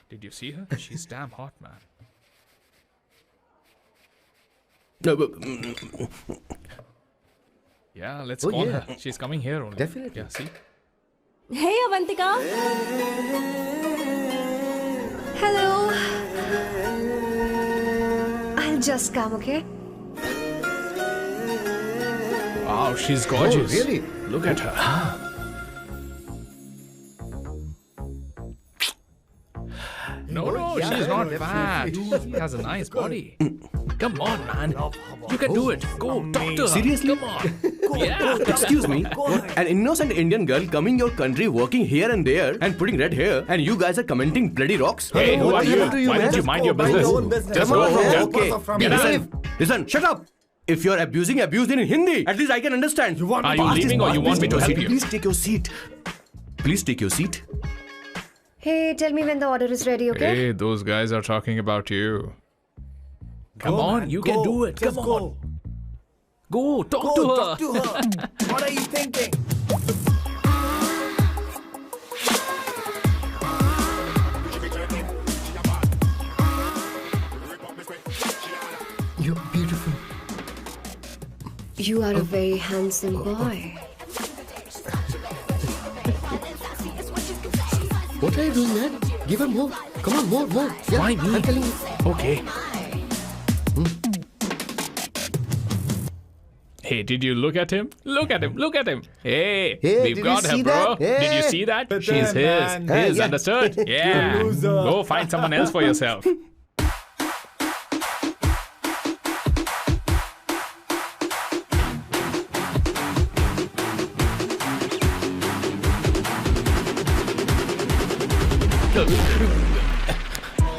Did you see her? She's damn hot, man. Yeah, let's call her. She's coming here only. Definitely. Yeah, see? Hey, Avantika. Hello. I'll just come, okay? Wow, she's gorgeous. Oh, really? Look at her. No, she's not fat. She has a nice body. Come on, man. You can do it. Go, talk to her. Seriously? Come on. Yeah. Excuse me, an innocent Indian girl coming your country, working here and there, and putting red hair, and you guys are commenting bloody rocks? Hey, who are you? to you, Why man? don't you mind your business? Just go. Okay. Get out. Listen, shut up. If you're abuse it in Hindi. At least I can understand. Are you leaving or you want me to help you? Please take your seat. Please take your seat. Hey, tell me when the order is ready, okay? Hey, those guys are talking about you. Come on, you can do it. Come on. Go, talk to her. What are you thinking? You're beautiful. You are a very handsome boy. What are you doing, man? Give her more. Come on, more. Yeah, Why me? I'm telling you. Okay. Hey, did you look at him? Look at him. Hey, Hey, we've did got you her, see bro. that? Hey. Did you see that? But She's then, man. his, Yeah. understood? Yeah. loser. Go find someone else for yourself.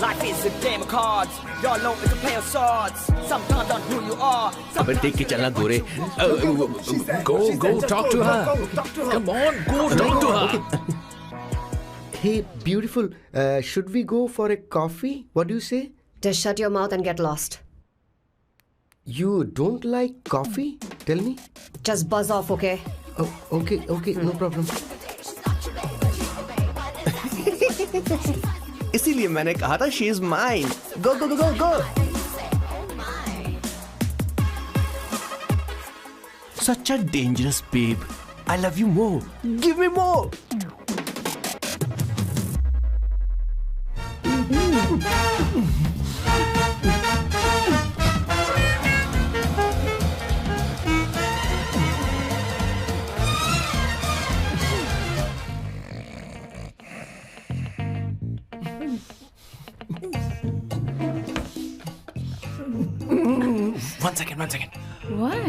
Life is a game of cards. Y'all know it's a play of swords. Sometimes on who you are. अबे देख के चलना गोरे. Go, talk to her. Come on, go talk to her. Hey, beautiful. Should we go for a coffee? What do you say? Just shut your mouth and get lost. You don't like coffee? Tell me. Just buzz off, okay? Oh, okay, no problem. इसीलिए मैंने कहा था she is mine. Go. Such a dangerous babe. I love you more. Give me more. One second. Why?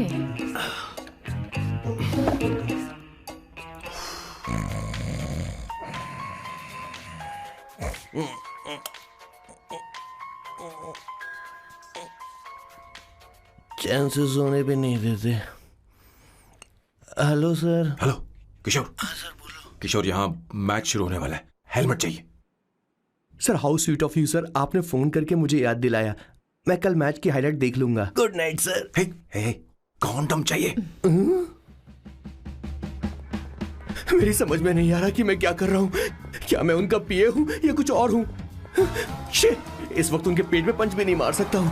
चैन से सोने पे नहीं देते. Hello sir. Hello किशोर. किशोर, यहाँ मैच शुरू होने वाला है. हेलमेट चाहिए. Sir how sweet of you sir. आपने फोन करके मुझे याद दिलाया. मैं कल मैच की हाईलाइट देख लूंगा. Good night sir. Hey, condom चाहिए. मेरी समझ में नहीं आ रहा कि मैं क्या कर रहा हूँ. क्या मैं उनका पीए हूँ या कुछ और हूँ. शिट, इस वक्त उनके पेट में पंच भी नहीं मार सकता हूँ.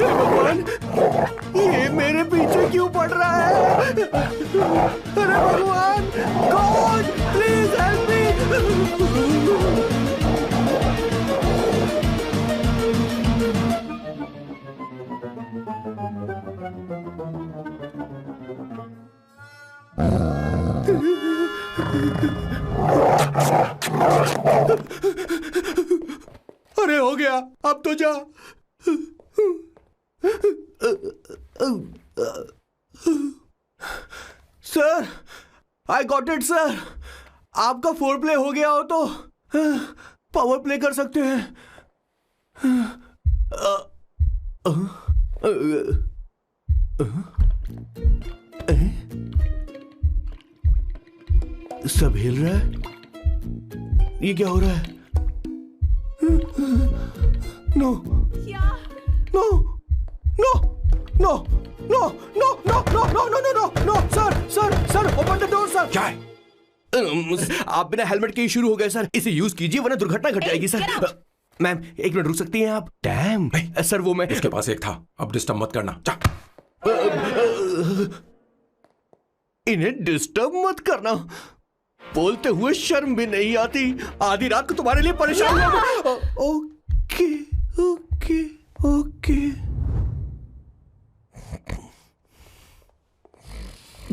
भगवान, ये मेरे पीछे क्यों पड़ रहा है. अरे भगवान, गॉड प्लीज हेल्प मी. अरे हो गया, अब तो जा. Sir, I got it sir. आपका फोर प्ले हो गया हो तो पावर प्ले कर सकते हैं. सब हिल रहा है. ये क्या हो रहा है. No no no no no no no no no no no no sir open the door sir. क्या है? आप बिना हेलमेट के ही शुरू हो गए सर। इसे यूज कीजिए वरना दुर्घटना घट जाएगी सर। मैम 1 मिनट रुक सकती हैं आप? डैम सर वो मैं उसके पास एक था, अब डिस्टर्ब मत करना। जा। इन्हें डिस्टर्ब मत करना। बोलते हुए शर्म भी नहीं आती। आधी रात को तुम्हारे लिए परेशान हो। Okay okay okay.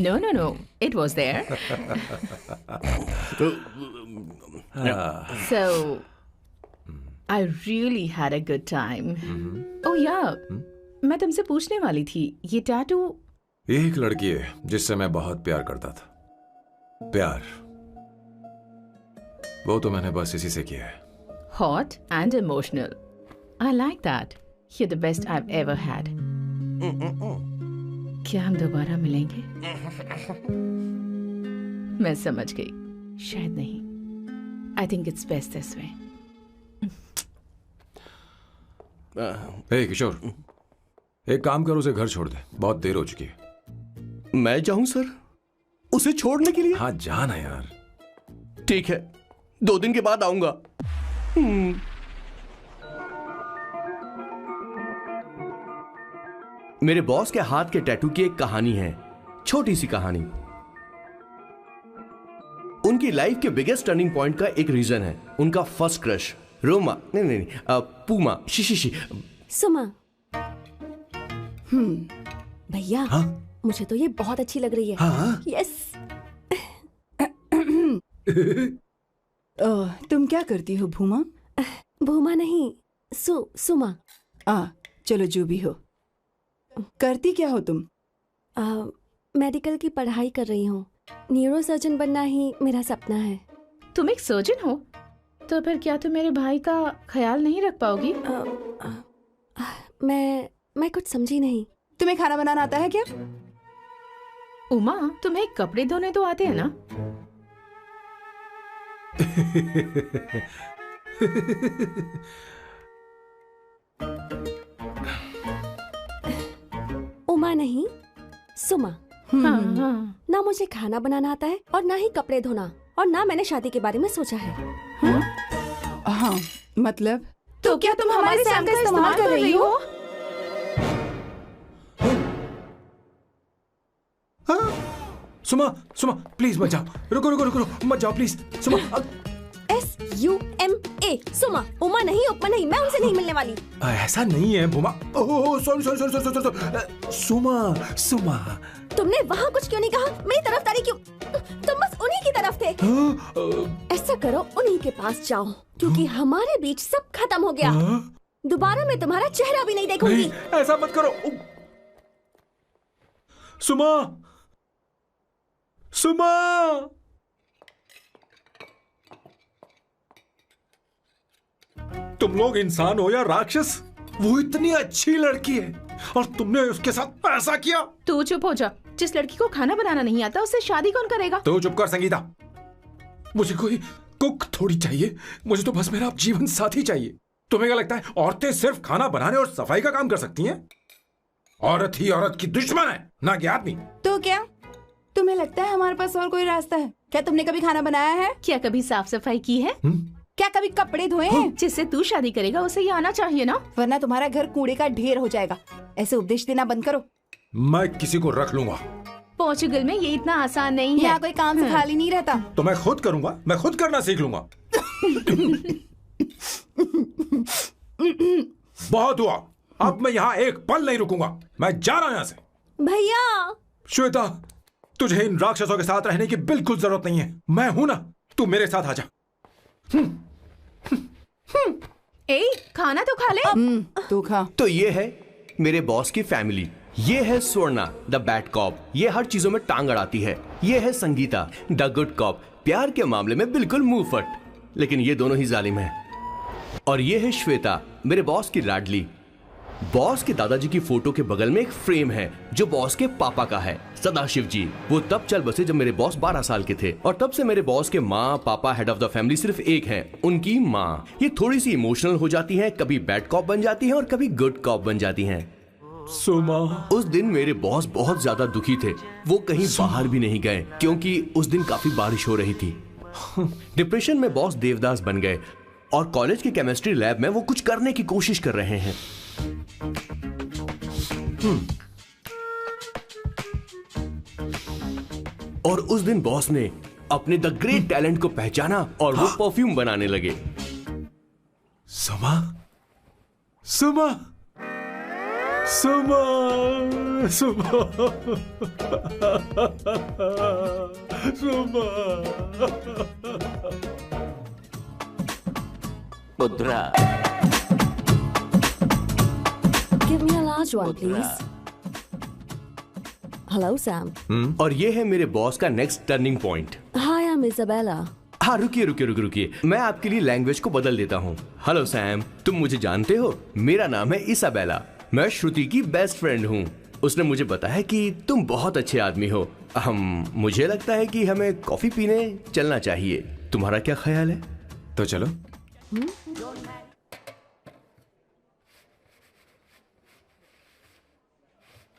No. It was there. So, I really had a good time. Oh yeah, मैं तुमसे पूछने वाली थी, ये टैटू। एक लड़की है जिससे मैं बहुत प्यार करता था। प्यार वो तो मैंने बस इसी से किया है। Hot and emotional. I like that. You're the best I've ever had. क्या हम दोबारा मिलेंगे? मैं समझ गई, शायद नहीं। I think it's best this way. हे किशोर, एक काम कर, उसे घर छोड़ दे, बहुत देर हो चुकी है। मैं जाऊं सर उसे छोड़ने के लिए? हाँ जाना यार। ठीक है, 2 दिन के बाद आऊंगा। मेरे बॉस के हाथ के टैटू की एक कहानी है, छोटी सी कहानी। उनकी लाइफ के बिगेस्ट टर्निंग पॉइंट का एक रीजन है उनका फर्स्ट क्रश रोमा नहीं पूमा शी सुमा। भैया हाँ? मुझे तो ये बहुत अच्छी लग रही है। हाँ? यस। तुम क्या करती हो भूमा? भूमा नहीं, सुमा। चलो जो भी हो। करती क्या हो तुम? मेडिकल की पढ़ाई कर रही हूँ। न्यूरो सर्जन बनना ही मेरा सपना है। तुम एक सर्जन हो तो फिर क्या तुम मेरे भाई का ख्याल नहीं रख पाओगी? मैं कुछ समझी नहीं। तुम्हें खाना बनाना आता है क्या? उमा, तुम्हें कपड़े धोने तो आते हैं ना? उमा नहीं, सुमा। हाँ। ना मुझे खाना बनाना आता है और ना ही कपड़े धोना, और ना मैंने शादी के बारे में सोचा है। हाँ, मतलब तो क्या तुम हमारे सैम का इस्तेमाल कर रही हो? सुमा प्लीज मत जाओ। रुको मत जाओ प्लीज। सुमा SUMA सुमा। उमा नहीं, उपमा नहीं, मैं उनसे नहीं मिलने वाली। ऐसा नहीं है भूमा। सॉरी। सुमा तुमने वहाँ कुछ क्यों नहीं कहा? मेरी तरफदारी क्यों? तुम बस उन्हीं की तरफ थे। ऐसा करो, उन्हीं के पास जाओ, क्योंकि हमारे बीच सब खत्म हो गया। दोबारा मैं तुम्हारा चेहरा भी नहीं देखूंगी। नहीं, ऐसा मत करो। सुमा तुम लोग इंसान हो या राक्षस? वो इतनी अच्छी लड़की है और तुमने उसके साथ ऐसा किया। तू चुप हो जा। जिस लड़की को खाना बनाना नहीं आता उससे शादी कौन करेगा? तो चुप कर संगीता। मुझे कोई कुक थोड़ी चाहिए, मुझे तो बस मेरा जीवन साथी चाहिए। तुम्हें क्या लगता है औरतें सिर्फ खाना बनाने और सफाई का काम कर सकती हैं? औरत ही औरत की दुश्मन है, ना कि आदमी। तो क्या तुम्हें लगता है हमारे पास और कोई रास्ता है? क्या तुमने कभी खाना बनाया है? क्या कभी साफ सफाई की है? क्या कभी कपड़े धोए हैं? जिससे तू शादी करेगा उसे ये आना चाहिए ना, वरना तुम्हारा घर कूड़े का ढेर हो जाएगा। ऐसे उपदेश देना बंद करो। मैं किसी को रख लूंगा। पोर्चुगल में ये इतना आसान नहीं है। यहाँ कोई काम से खाली नहीं रहता। तो मैं खुद करूंगा, मैं खुद करना सीख लूंगा। बहुत हुआ, अब मैं यहाँ एक पल नहीं रुकूंगा। मैं जा रहा हूँ यहाँ से। भैया श्वेता, तुझे इन राक्षसों के साथ रहने की बिल्कुल जरूरत नहीं है। मैं हूं ना, तू मेरे साथ आ जा। ए, खाना तो खा ले। तू खा। तो ये है मेरे बॉस की फैमिली। ये है स्वर्णा द बैड कॉप, ये हर चीजों में टांग अड़ाती है। ये है संगीता द गुड कॉप, प्यार के मामले में बिल्कुल मुंह फट, लेकिन ये दोनों ही जालिम है। और ये है श्वेता, मेरे बॉस की लाडली। बॉस के दादाजी की फोटो के बगल में एक फ्रेम है जो बॉस के पापा का है, सदाशिव जी। वो तब चल बसे जब मेरे बॉस 12 साल के थे, और तब से मेरे बॉस के माँ पापा हेड ऑफ द फैमिली सिर्फ एक है, उनकी माँ। ये थोड़ी सी इमोशनल हो जाती हैं, कभी बैड कॉप बन जाती हैं और कभी गुड कॉप बन जाती हैं। सुमा। उस दिन मेरे बॉस बहुत ज्यादा दुखी थे। वो कहीं बाहर भी नहीं गए क्योंकि उस दिन काफी बारिश हो रही थी। डिप्रेशन में बॉस देवदास बन गए और कॉलेज की केमिस्ट्री लैब में वो कुछ करने की कोशिश कर रहे हैं। और उस दिन बॉस ने अपने द ग्रेट टैलेंट को पहचाना और वो परफ्यूम बनाने लगे। सुमा, सुमा, सुमा, सुमा, सुमा। Mudra. Give me a large one, please. Hello, Sam. और ये है मेरे बॉस का next turning point. Hi, I'm Isabella. हाँ, रुकिए, मैं आपके लिए लैंग्वेज को बदल देता हूँ। हेलो सैम, तुम मुझे जानते हो? मेरा नाम है इसाबेला। मैं श्रुति की बेस्ट फ्रेंड हूँ। उसने मुझे बताया कि तुम बहुत अच्छे आदमी हो। मुझे लगता है कि हमें कॉफी पीने चलना चाहिए। तुम्हारा क्या ख्याल है? तो चलो।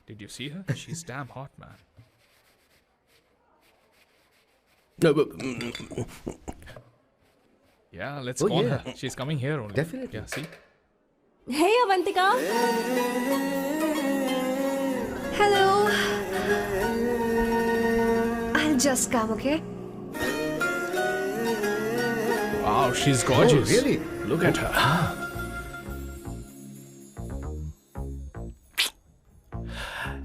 Did you see her? She's damn hot, man. Yeah, let's call her. She's coming here only. Definitely. Yeah, see? Hey, Avantika. Hello. I'll just come, okay? Wow, she's gorgeous. Oh, really? Look at her.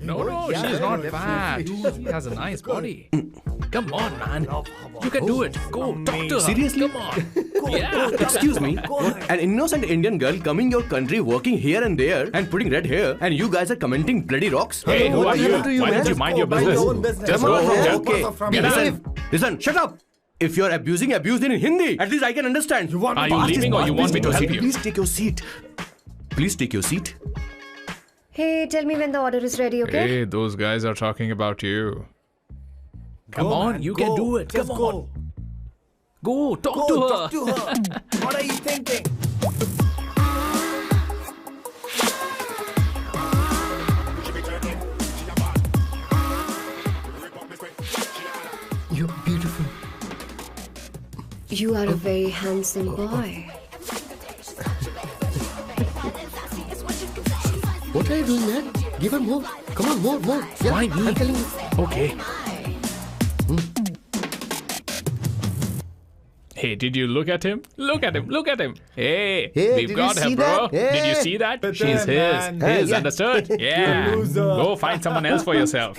No, she's not fat. She has a nice body. Come on, man. You can do it. Go, talk to her. Seriously? Come on. Yeah. Excuse me, an innocent Indian girl coming your country, working here and there, and putting red hair, and you guys are commenting bloody rocks? Hey, who are you? happened to you, Why don't man? you mind your Mind your own business? business. Just go. Okay. Get out. Listen, shut up. If you're abuse it in Hindi, at least I can understand. You want Are me you to leaving or you want me to help you? Please take your seat. Please take your seat. Hey, tell me when the order is ready, okay? Hey, those guys are talking about you. Come Go, on, man, you go. can do it. Just Come go. on. Go, talk Go, to her. talk to her. What are you thinking? You're beautiful. You are a very handsome boy. What are you doing, man? Give her more. Come on, more. Yeah, Why me? I'm telling you. Okay. Hey, did you look at him? Look at him. Hey, Hey, we've did got you her, see bro. that? Hey. Did you see that? But She's then, his. man. His, Yeah. understood? Yeah. loser. Go find someone else for yourself.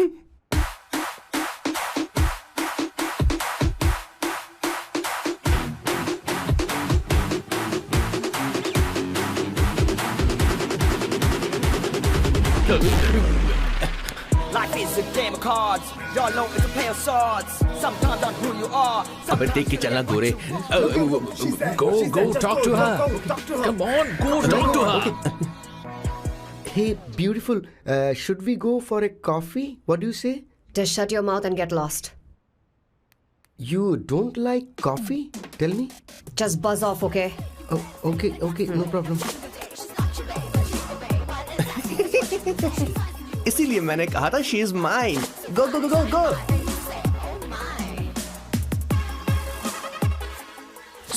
Life is a game of cards. Y'all know it's a play of swords. Sometimes on who you are. अबे देख के चलना गोरे। Go, talk to her. Come on, go, talk to her. Hey, beautiful. Should we go for a coffee? What do you say? Just shut your mouth and get lost. You don't like coffee? Tell me. Just buzz off, okay? Oh, okay, no problem. इसीलिए मैंने कहा था she is mine. Go.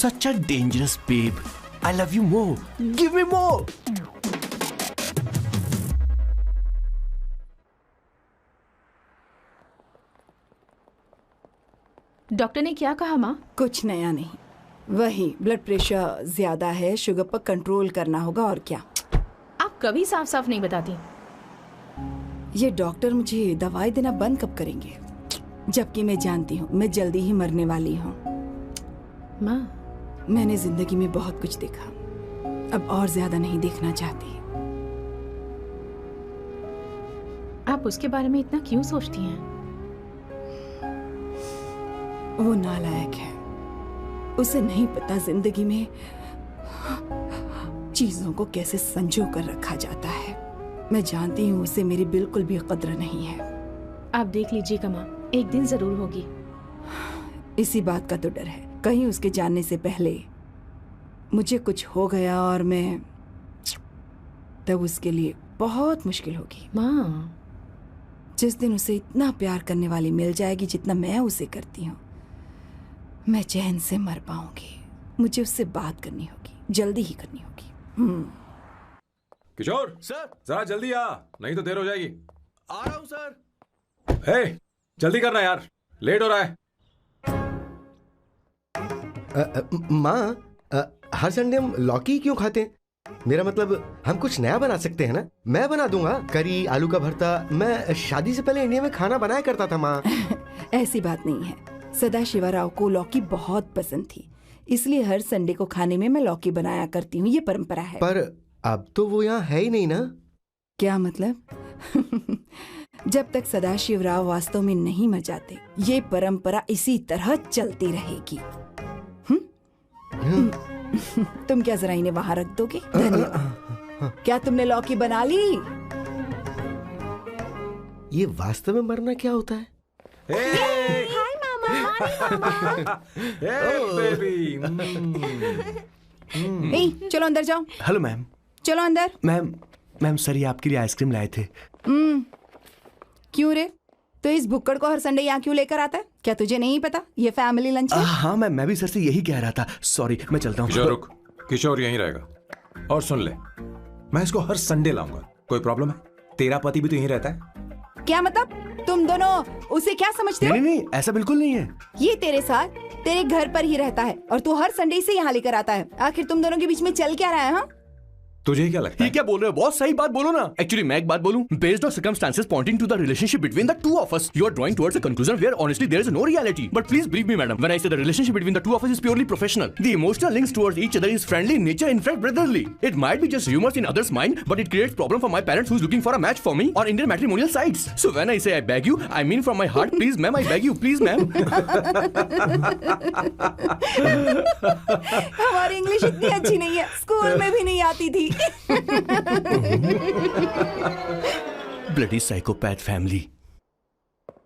Such a dangerous babe. I love you more. Give me more. Doctor ने क्या कहा माँ? कुछ नया नहीं, वही ब्लड प्रेशर ज्यादा है, शुगर पर कंट्रोल करना होगा और क्या। आप कभी साफ साफ नहीं बताती। ये डॉक्टर मुझे दवाई देना बंद कब करेंगे, जबकि मैं जानती हूँ मैं जल्दी ही मरने वाली हूँ। माँ, मैंने जिंदगी में बहुत कुछ देखा, अब और ज्यादा नहीं देखना चाहती। आप उसके बारे में इतना क्यों सोचती हैं? वो नालायक है, उसे नहीं पता जिंदगी में चीजों को कैसे संजो कर रखा जाता है। मैं जानती हूँ उसे मेरी बिल्कुल भी कद्र नहीं है। आप देख लीजिएगा माँ, एक दिन जरूर होगी। इसी बात का तो डर है, कहीं उसके जानने से पहले मुझे कुछ हो गया और मैं तब उसके लिए बहुत मुश्किल होगी। माँ, जिस दिन उसे इतना प्यार करने वाली मिल जाएगी जितना मैं उसे करती हूँ, मैं चैन से मर पाऊंगी। मुझे उससे बात करनी होगी, जल्दी ही करनी होगी। किशोर सर, जरा जल्दी आ, नहीं तो देर हो जाएगी। आ रहा हूं सर। हे, जल्दी करना यार, लेट हो रहा है। माँ, हर संडे हम लौकी क्यों खाते हैं? मेरा मतलब हम कुछ नया बना सकते हैं ना? मैं बना दूंगा करी, आलू का भरता। मैं शादी से पहले इंडिया में खाना बनाया करता था माँ। ऐसी बात नहीं है। सदाशिवराव को लौकी बहुत पसंद थी, इसलिए हर संडे को खाने में मैं लौकी बनाया करती हूँ। ये परंपरा है। पर अब तो वो यहाँ है ही नहीं ना। क्या मतलब? जब तक सदाशिवराव वास्तव में नहीं मर जाते, ये परंपरा इसी तरह चलती रहेगी। तुम क्या जरा इन्हें वहां रख दोगे? धन्यवाद। क्या तुमने लौकी बना ली? ये वास्तव में मरना क्या होता है? हाय मामा। बेबी। चलो अंदर जाओ। Hello ma'am. चलो अंदर। मैम सर, ये आपके लिए आइसक्रीम लाए थे। क्यों रे? तो इस भुक्कड़ को हर संडे यहाँ क्यों लेकर आता है? क्या तुझे नहीं पता ये फैमिली लंच है? हाँ मैम, मैं भी सर से यही कह रहा था। सॉरी, मैं चलता हूँ। किशोर रुक, किशोर यहीं रहेगा। और सुन ले, मैं इसको हर संडे लाऊंगा। कोई प्रॉब्लम है? तेरा पति भी तो यहीं रहता है। क्या मतलब? तुम दोनों उसे क्या समझते हो? नहीं, ऐसा बिल्कुल नहीं है। ये तेरे साथ तेरे घर पर ही रहता है और तू हर संडे से यहाँ लेकर आता है। आखिर तुम दोनों के बीच में चल क्या रहा है? हाँ, तुझे क्या लगता है? ये क्या बोल रहे हो बॉस? सही बात बोलो ना। एक्चुअली मैं एक बात बोलूं, based on circumstances pointing to the relationship between the two of us, you are drawing towards a conclusion where honestly there is no reality. But please believe me madam, when I say the relationship between the two of us is purely professional. The emotional links towards each other is friendly in nature, in fact brotherly. It might be just humours in others mind, but it creates problem for my parents who is looking for a match for me on Indian matrimonial sites. So when I say I beg you, I mean from my heart, please ma'am, I beg you, please ma'am. हमारी English इतनी अच्छी नहीं है, school में भी नहीं आती थी। Bloody psychopath family.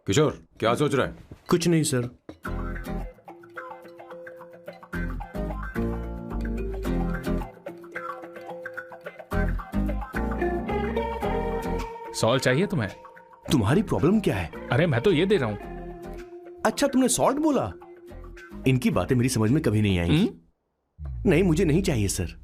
किशोर क्या सोच रहा है? कुछ नहीं सर। सॉल्ट चाहिए तुम्हें? तुम्हारी प्रॉब्लम क्या है? अरे मैं तो ये दे रहा हूं। अच्छा, तुमने सॉल्ट बोला। इनकी बातें मेरी समझ में कभी नहीं आएंगी। नहीं, मुझे नहीं चाहिए सर।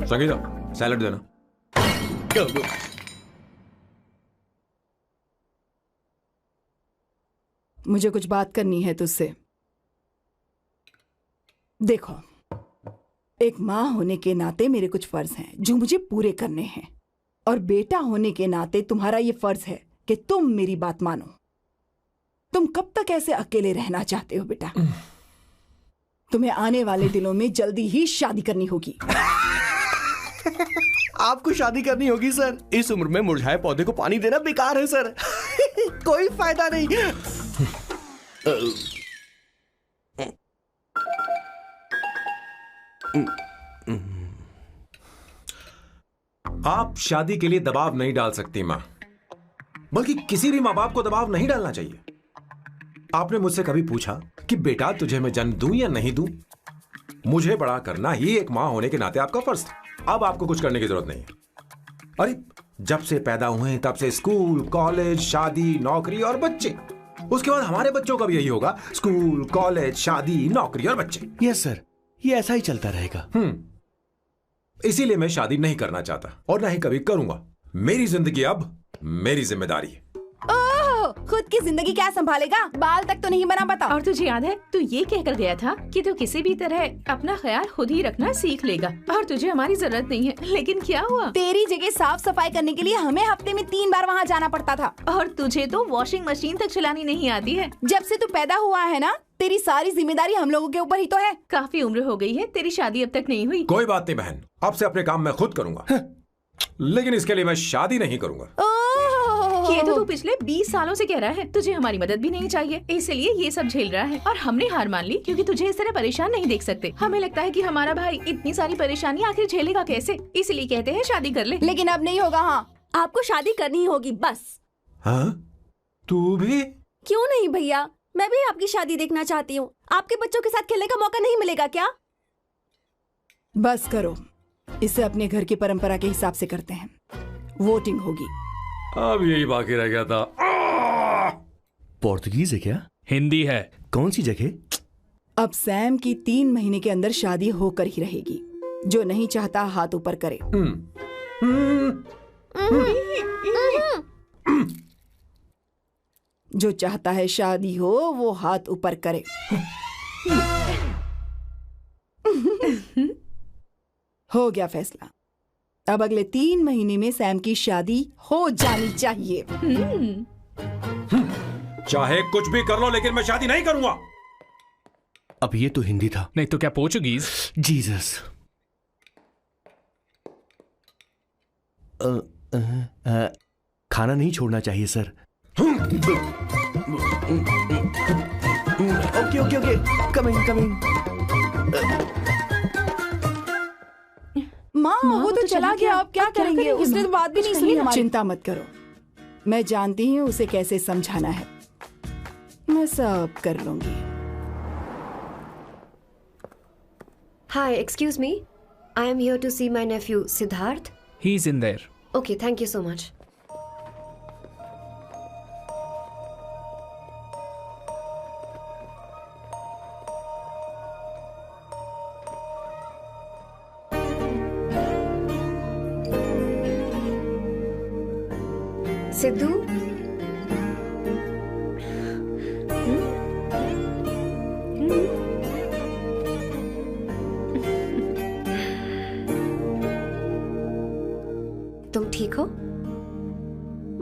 संगीता, सैलड देना। मुझे कुछ बात करनी है तुझसे। देखो, एक माँ होने के नाते मेरे कुछ फर्ज हैं जो मुझे पूरे करने हैं, और बेटा होने के नाते तुम्हारा ये फर्ज है कि तुम मेरी बात मानो। तुम कब तक ऐसे अकेले रहना चाहते हो बेटा? तुम्हें आने वाले दिनों में जल्दी ही शादी करनी होगी। आपको शादी करनी होगी सर? इस उम्र में मुरझाए पौधे को पानी देना बेकार है सर। कोई फायदा नहीं। आप शादी के लिए दबाव नहीं डाल सकती माँ, बल्कि किसी भी माँ बाप को दबाव नहीं डालना चाहिए। आपने मुझसे कभी पूछा कि बेटा तुझे मैं जन्म दूं या नहीं दूं? मुझे बड़ा करना ही एक माँ होने के नाते आपका फर्ज था। अब आपको कुछ करने की जरूरत नहीं है। अरे जब से पैदा हुए तब से स्कूल, कॉलेज, शादी, नौकरी और बच्चे। उसके बाद हमारे बच्चों का भी यही होगा, स्कूल, कॉलेज, शादी, नौकरी और बच्चे। यस सर, ये ऐसा ही चलता रहेगा। इसीलिए मैं शादी नहीं करना चाहता और ना ही कभी करूंगा। मेरी जिंदगी अब मेरी जिम्मेदारी है। खुद की जिंदगी क्या संभालेगा? बाल तक तो नहीं बना पता। और तुझे याद है तू ये कहकर गया था कि तू किसी भी तरह अपना ख्याल खुद ही रखना सीख लेगा और तुझे हमारी जरूरत नहीं है। लेकिन क्या हुआ? तेरी जगह साफ सफाई करने के लिए हमें हफ्ते में 3 बार वहाँ जाना पड़ता था। और तुझे तो वॉशिंग मशीन तक चलानी नहीं आती है। जब से तू पैदा हुआ है ना, तेरी सारी जिम्मेदारी हम लोगों के ऊपर ही तो है। काफी उम्र हो गई है, तेरी शादी अब तक नहीं हुई। कोई बात नहीं बहन, अब से अपने काम मैं खुद करूंगा। लेकिन इसके लिए मैं शादी नहीं करूंगा। ये तो तू पिछले 20 सालों से कह रहा है। तुझे हमारी मदद भी नहीं चाहिए, इसलिए ये सब झेल रहा है। और हमने हार मान ली क्योंकि तुझे इस तरह परेशान नहीं देख सकते। हमें लगता है कि हमारा भाई इतनी सारी परेशानी आखिर झेलेगा कैसे, इसलिए कहते हैं शादी कर ले। लेकिन अब नहीं होगा। हाँ, आपको शादी करनी होगी बस। हाँ? तू भी? क्यों नहीं भैया, मैं भी आपकी शादी देखना चाहती हूँ। आपके बच्चों के साथ खेलने का मौका नहीं मिलेगा क्या? बस करो, इसे अपने घर की परंपरा के हिसाब से करते हैं। वोटिंग होगी। अब यही बाकी रह गया था। पोर्तुगीज है क्या? हिंदी है। कौन सी जगह? अब सैम की 3 महीने के अंदर शादी होकर ही रहेगी। जो नहीं चाहता हाथ ऊपर करे। जो चाहता है शादी हो वो हाथ ऊपर करे। हो गया फैसला। अब अगले 3 महीने में सैम की शादी हो जानी चाहिए। चाहे कुछ भी कर लो, लेकिन मैं शादी नहीं करूंगा। अब ये तो हिंदी था। नहीं तो क्या पोर्चुगीज? जीसस। खाना नहीं छोड़ना चाहिए sir. Okay okay okay, coming coming. माँ वो तो चला गया, अब क्या करेंगे? उसने तो बात भी नहीं सुनी हमारी। चिंता मत करो, मैं जानती हूँ उसे कैसे समझाना है। मैं सब कर लूंगी। Hi, excuse me. I am here to see my nephew Siddharth. He's in there. Okay, thank you so much. Sidhu? तुम ठीक हो?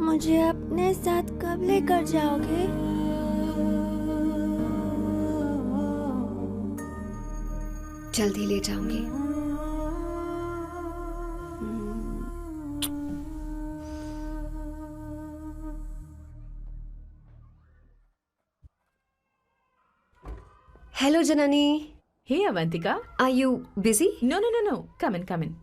मुझे अपने साथ कब लेकर जाओगे? जल्दी ले जाऊंगी। Hello, Janani. Hey, Avantika. Are you busy? No. Come in.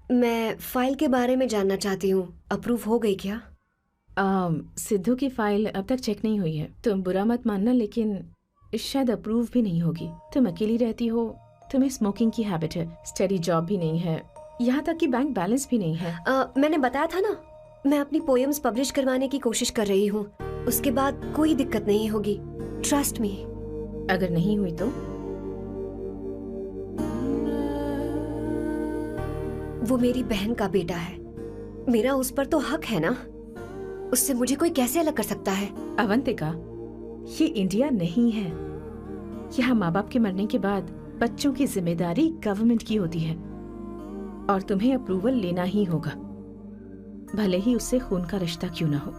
मैं फाइल के बारे में जानना चाहती हूँ। अप्रूव हो गई क्या? सिद्धू की फाइल अब तक चेक नहीं हुई है। तुम बुरा मत मानना, लेकिन शायद अप्रूव भी नहीं होगी। तुम अकेली रहती हो, तुम्हें स्मोकिंग की हैबिट है, स्टडी जॉब भी नहीं है, यहाँ तक कि बैंक बैलेंस भी नहीं है। मैंने बताया था ना, मैं अपनी पोएम्स पब्लिश करवाने की कोशिश कर रही हूँ। उसके बाद कोई दिक्कत नहीं होगी, ट्रस्ट मी। अगर नहीं हुई तो? वो मेरी बहन का बेटा है, मेरा उस पर तो हक है ना। उससे मुझे कोई कैसे अलग कर सकता है? अवंतिका, ये इंडिया नहीं है। यहाँ माँ बाप के मरने के बाद बच्चों की जिम्मेदारी गवर्नमेंट की होती है और तुम्हें अप्रूवल लेना ही होगा, भले ही उससे खून का रिश्ता क्यों ना हो।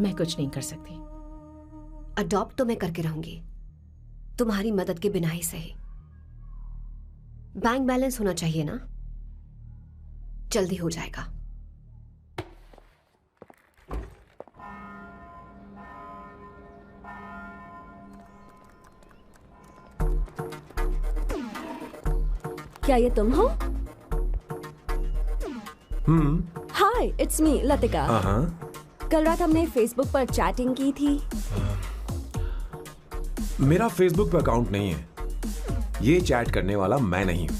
मैं कुछ नहीं कर सकती। अडॉप्ट तो मैं करके रहूंगी, तुम्हारी मदद के बिना ही सही। बैंक बैलेंस होना चाहिए ना, जल्दी हो जाएगा। क्या ये तुम हो? हाय, इट्स मी लतिका। कल रात हमने फेसबुक पर चैटिंग की थी। मेरा फेसबुक पे अकाउंट नहीं है। ये चैट करने वाला मैं नहीं हूँ,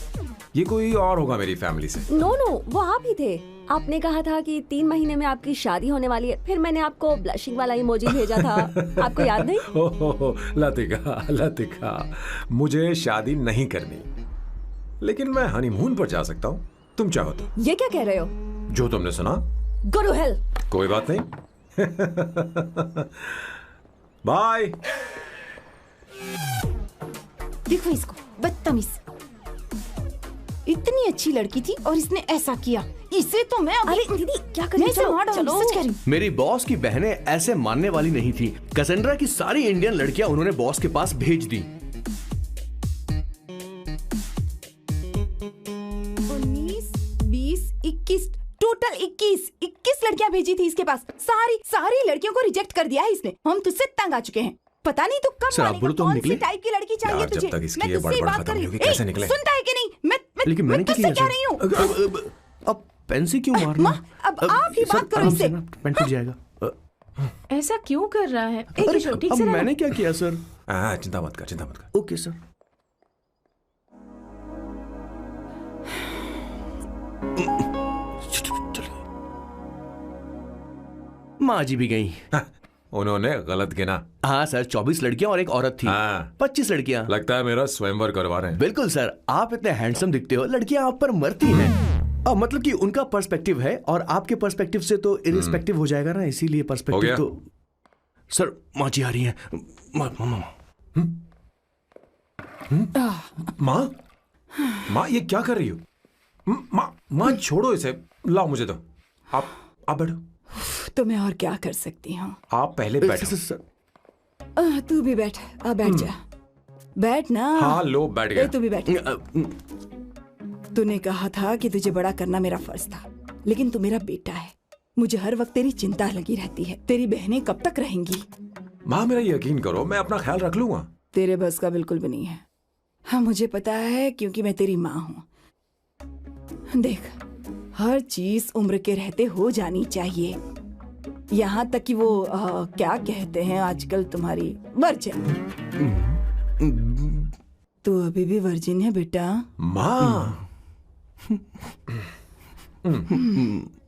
ये कोई और होगा मेरी फैमिली से। नो, वो आप ही थे। आपने कहा था कि 3 महीने में आपकी शादी होने वाली है। फिर मैंने आपको ब्लशिंग वाला इमोजी भेजा था, आपको याद नहीं? ओहो, लतिका, मुझे शादी नहीं करनी, लेकिन मैं हनीमून पर जा सकता हूँ, तुम चाहो तो। ये क्या कह रहे हो? जो तुमने सुना। Go to hell. कोई बात नहीं। बाय। देखो इसको, बदतमीज। इतनी अच्छी लड़की थी और इसने ऐसा किया। इसे तो मैं अभी... अरे दीदी, क्या कर रही हो? मेरी बॉस की बहनें ऐसे मानने वाली नहीं थी। कैसेंड्रा की सारी इंडियन लड़कियां उन्होंने बॉस के पास भेज दी। 19, 20, 21, टोटल 21 लड़कियां भेजी थी इसके पास। सारी लड़कियों को रिजेक्ट कर दिया है इसने। हम तुझसे तंग आ चुके हैं। पता नहीं तू कब मानेगा, कौन सी टाइप की लड़की चाहिए तुझे? मैं तुझसे बात कर रही हूँ। सुनता है कि नहीं? मैं तुझसे कह रही हूँ। पेन से क्यों मारना? अब आप ही बात करो इससे। पेन टूट जाएगा। ऐसा क्यों कर रहा है? किशोर ठीक अब से रहना। मैंने क्या किया सर? चिंता मत कर, चिंता मत कर। Okay sir. माँ जी भी गई। उन्होंने गलत गिना। हाँ सर, 24 लड़कियां और एक औरत थी। 25 लड़कियां। लगता है मेरा स्वयंवर करवा रहे हैं। बिल्कुल सर, आप इतने हैंडसम दिखते हो, लड़कियां आप पर मरती हैं। मतलब कि उनका पर्सपेक्टिव है और आपके पर्सपेक्टिव से तो इरिस्पेक्टिव हो जाएगा ना, इसीलिए पर्सपेक्टिव तो। सर माँ जी आ रही हैं। माँ, माँ ये क्या कर रही हो? माँ छोड़ो इसे, लाओ मुझे दो। आप बैठो। तो मैं और क्या कर सकती हूँ? आप पहले बैठो। तू भी बैठ, बैठ जा, बैठ ना। हाँ लो, बैठ गया। तू भी बैठ। तूने कहा था कि तुझे बड़ा करना मेरा फर्ज था, लेकिन तू मेरा बेटा है। मुझे हर वक्त तेरी चिंता लगी रहती है। तेरी बहनें कब तक रहेंगी? माँ मेरा यकीन करो, मैं अपना ख्याल रख लूंगा। तेरे बस का बिल्कुल भी नहीं है। हाँ मुझे पता है, क्योंकि मैं तेरी माँ हूँ। देख, हर चीज उम्र के रहते हो जानी चाहिए, यहाँ तक कि वो क्या कहते हैं आजकल तुम्हारी वर्जिन। तू अभी भी वर्जिन है बेटा? माँ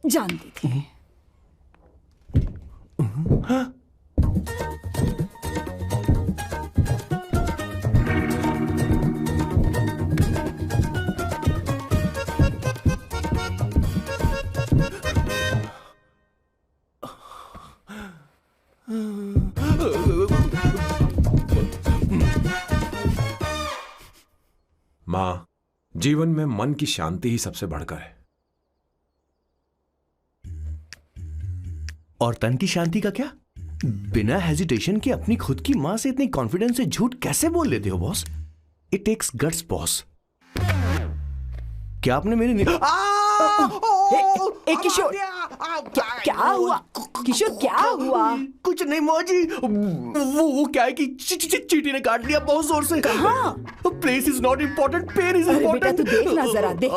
जानती थी। माँ, जीवन में मन की शांति ही सबसे बढ़कर है। और तन की शांति का क्या? बिना हेजिटेशन के अपनी खुद की मां से इतनी कॉन्फिडेंस से झूठ कैसे बोल लेते हो boss? It takes guts boss. क्या आपने मेरी किशोर, क्या हुआ? किशोर क्या हुआ? कुछ नहीं माँ जी, वो क्या है कि चींटी ने काट लिया बहुत जोर से। कहाँ? Place is not important, pen is बेटा इम्पोर्टेंट। तू देख ना जरा, देख।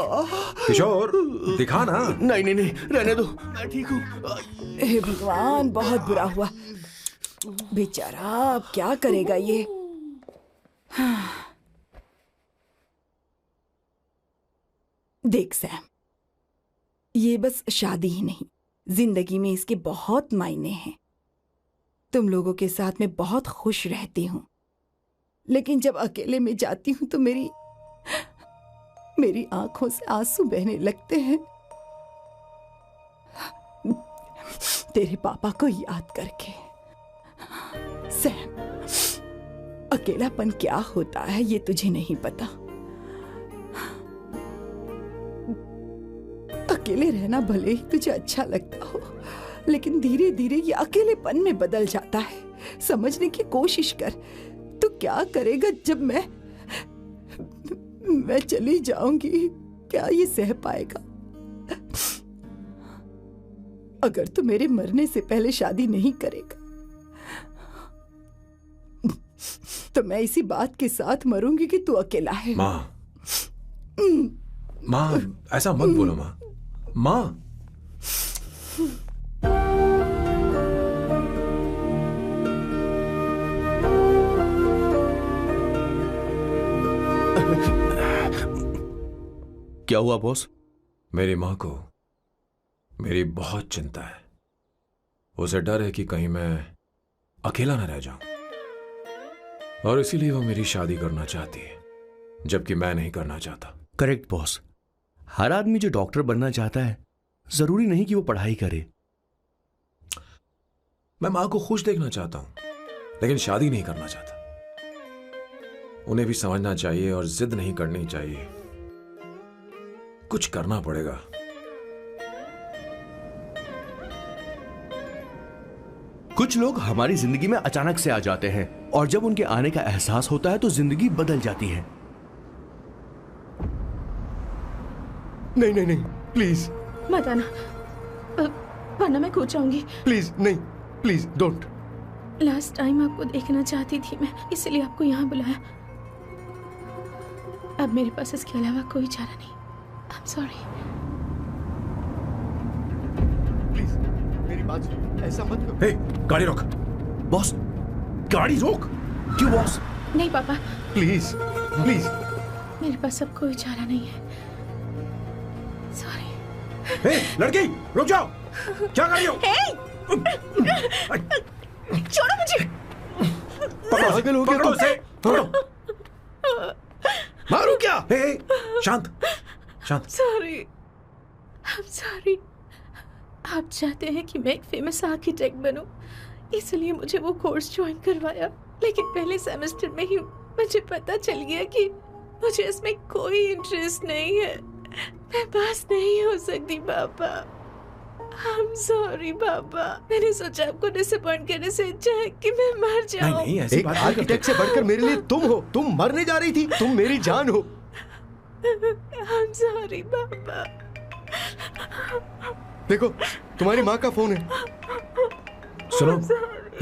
किशोर दिखा ना। नहीं, रहने दो, मैं ठीक हूँ। हे भगवान, बहुत बुरा हुआ बेचारा। अब क्या करेगा ये? देख सैम, ये बस शादी ही नहीं, जिंदगी में इसके बहुत मायने हैं। तुम लोगों के साथ मैं बहुत खुश रहती हूँ, लेकिन जब अकेले में जाती हूँ तो मेरी आंखों से आंसू बहने लगते हैं, तेरे पापा को याद करके। सैम, अकेलापन क्या होता है ये तुझे नहीं पता। अकेले रहना भले ही तुझे अच्छा लगता हो, लेकिन धीरे धीरे ये अकेलेपन में बदल जाता है। समझने की कोशिश कर। तू क्या करेगा जब मैं चली जाऊंगी? क्या ये सह पाएगा? अगर तू मेरे मरने से पहले शादी नहीं करेगा तो मैं इसी बात के साथ मरूंगी कि तू अकेला है। माँ ऐसा मत बोलो माँ। माँ, क्या हुआ बॉस? मेरी माँ को मेरी बहुत चिंता है। उसे डर है कि कहीं मैं अकेला न रह जाऊं, और इसीलिए वो मेरी शादी करना चाहती है, जबकि मैं नहीं करना चाहता। Correct boss. हर आदमी जो डॉक्टर बनना चाहता है, जरूरी नहीं कि वो पढ़ाई करे। मैं माँ को खुश देखना चाहता हूं, लेकिन शादी नहीं करना चाहता। उन्हें भी समझना चाहिए और जिद नहीं करनी चाहिए। कुछ करना पड़ेगा। कुछ लोग हमारी जिंदगी में अचानक से आ जाते हैं, और जब उनके आने का एहसास होता है तो जिंदगी बदल जाती है। नहीं, प्लीज मत आना, वरना मैं खो जाऊंगी। प्लीज नहीं, प्लीज डोंट। लास्ट टाइम आपको देखना चाहती थी मैं, इसलिए आपको यहाँ बुलाया। अब मेरे पास इसके अलावा कोई चारा नहीं। I'm sorry. बात ऐसा मत करो। हे, गाड़ी रोक। बॉस, गाड़ी रोक। क्यों बॉस? नहीं पापा, प्लीज प्लीज। मेरे पास अब कोई चारा नहीं है। सॉरी। हे, लड़की, रुक जाओ। क्या कर रही हो? छोड़ो मुझे। पकड़ो उसे, पकड़ो। मारू क्या? हे, शांत, शांत। Sorry, I'm sorry। आप चाहते हैं कि मैं एक फेमस आर्किटेक्ट बनूं, इसलिए मुझे वो कोर्स ज्वाइन करवाया, लेकिन पहले सेमेस्टर में ही मुझे पता चल गया कि मुझे इसमें कोई इंटरेस्ट नहीं है। मैं पास नहीं हो सकती पापा। I'm sorry पापा। मैंने सोचा आपको डिसअपॉइंट करने से अच्छा है कि मैं मर जाऊं। नहीं, ऐसी एक बात आर्किटेक्ट से बढ़कर मेरे लिए तुम हो। तुम मरने जा रही थी, तुम मेरी जान हो। I'm sorry पापा। देखो, तुम्हारी माँ का फोन है। सुनो,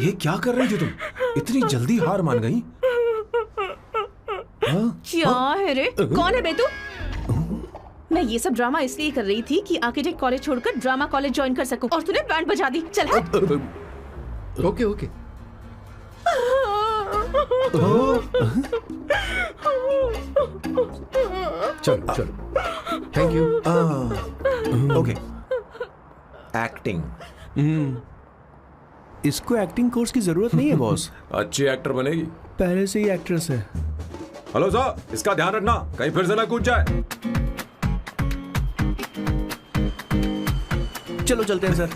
ये क्या कर रही थी तुम? इतनी जल्दी हार मान गई? क्या है रे? कौन है बे तू? मैं ये सब ड्रामा इसलिए कर रही थी कि आर्किटेक्ट कॉलेज छोड़कर ड्रामा कॉलेज ज्वाइन कर सकूं, और तूने बैंड बजा दी। चल ओके ओके। चलो चलो, थैंक यू। ओके। एक्टिंग। इसको एक्टिंग कोर्स की जरूरत नहीं है बॉस। अच्छी एक्टर बनेगी। पहले से ही एक्ट्रेस है। हेलो सर, इसका ध्यान रखना, कहीं फिर से ना कूद जाए। चलो चलते हैं सर।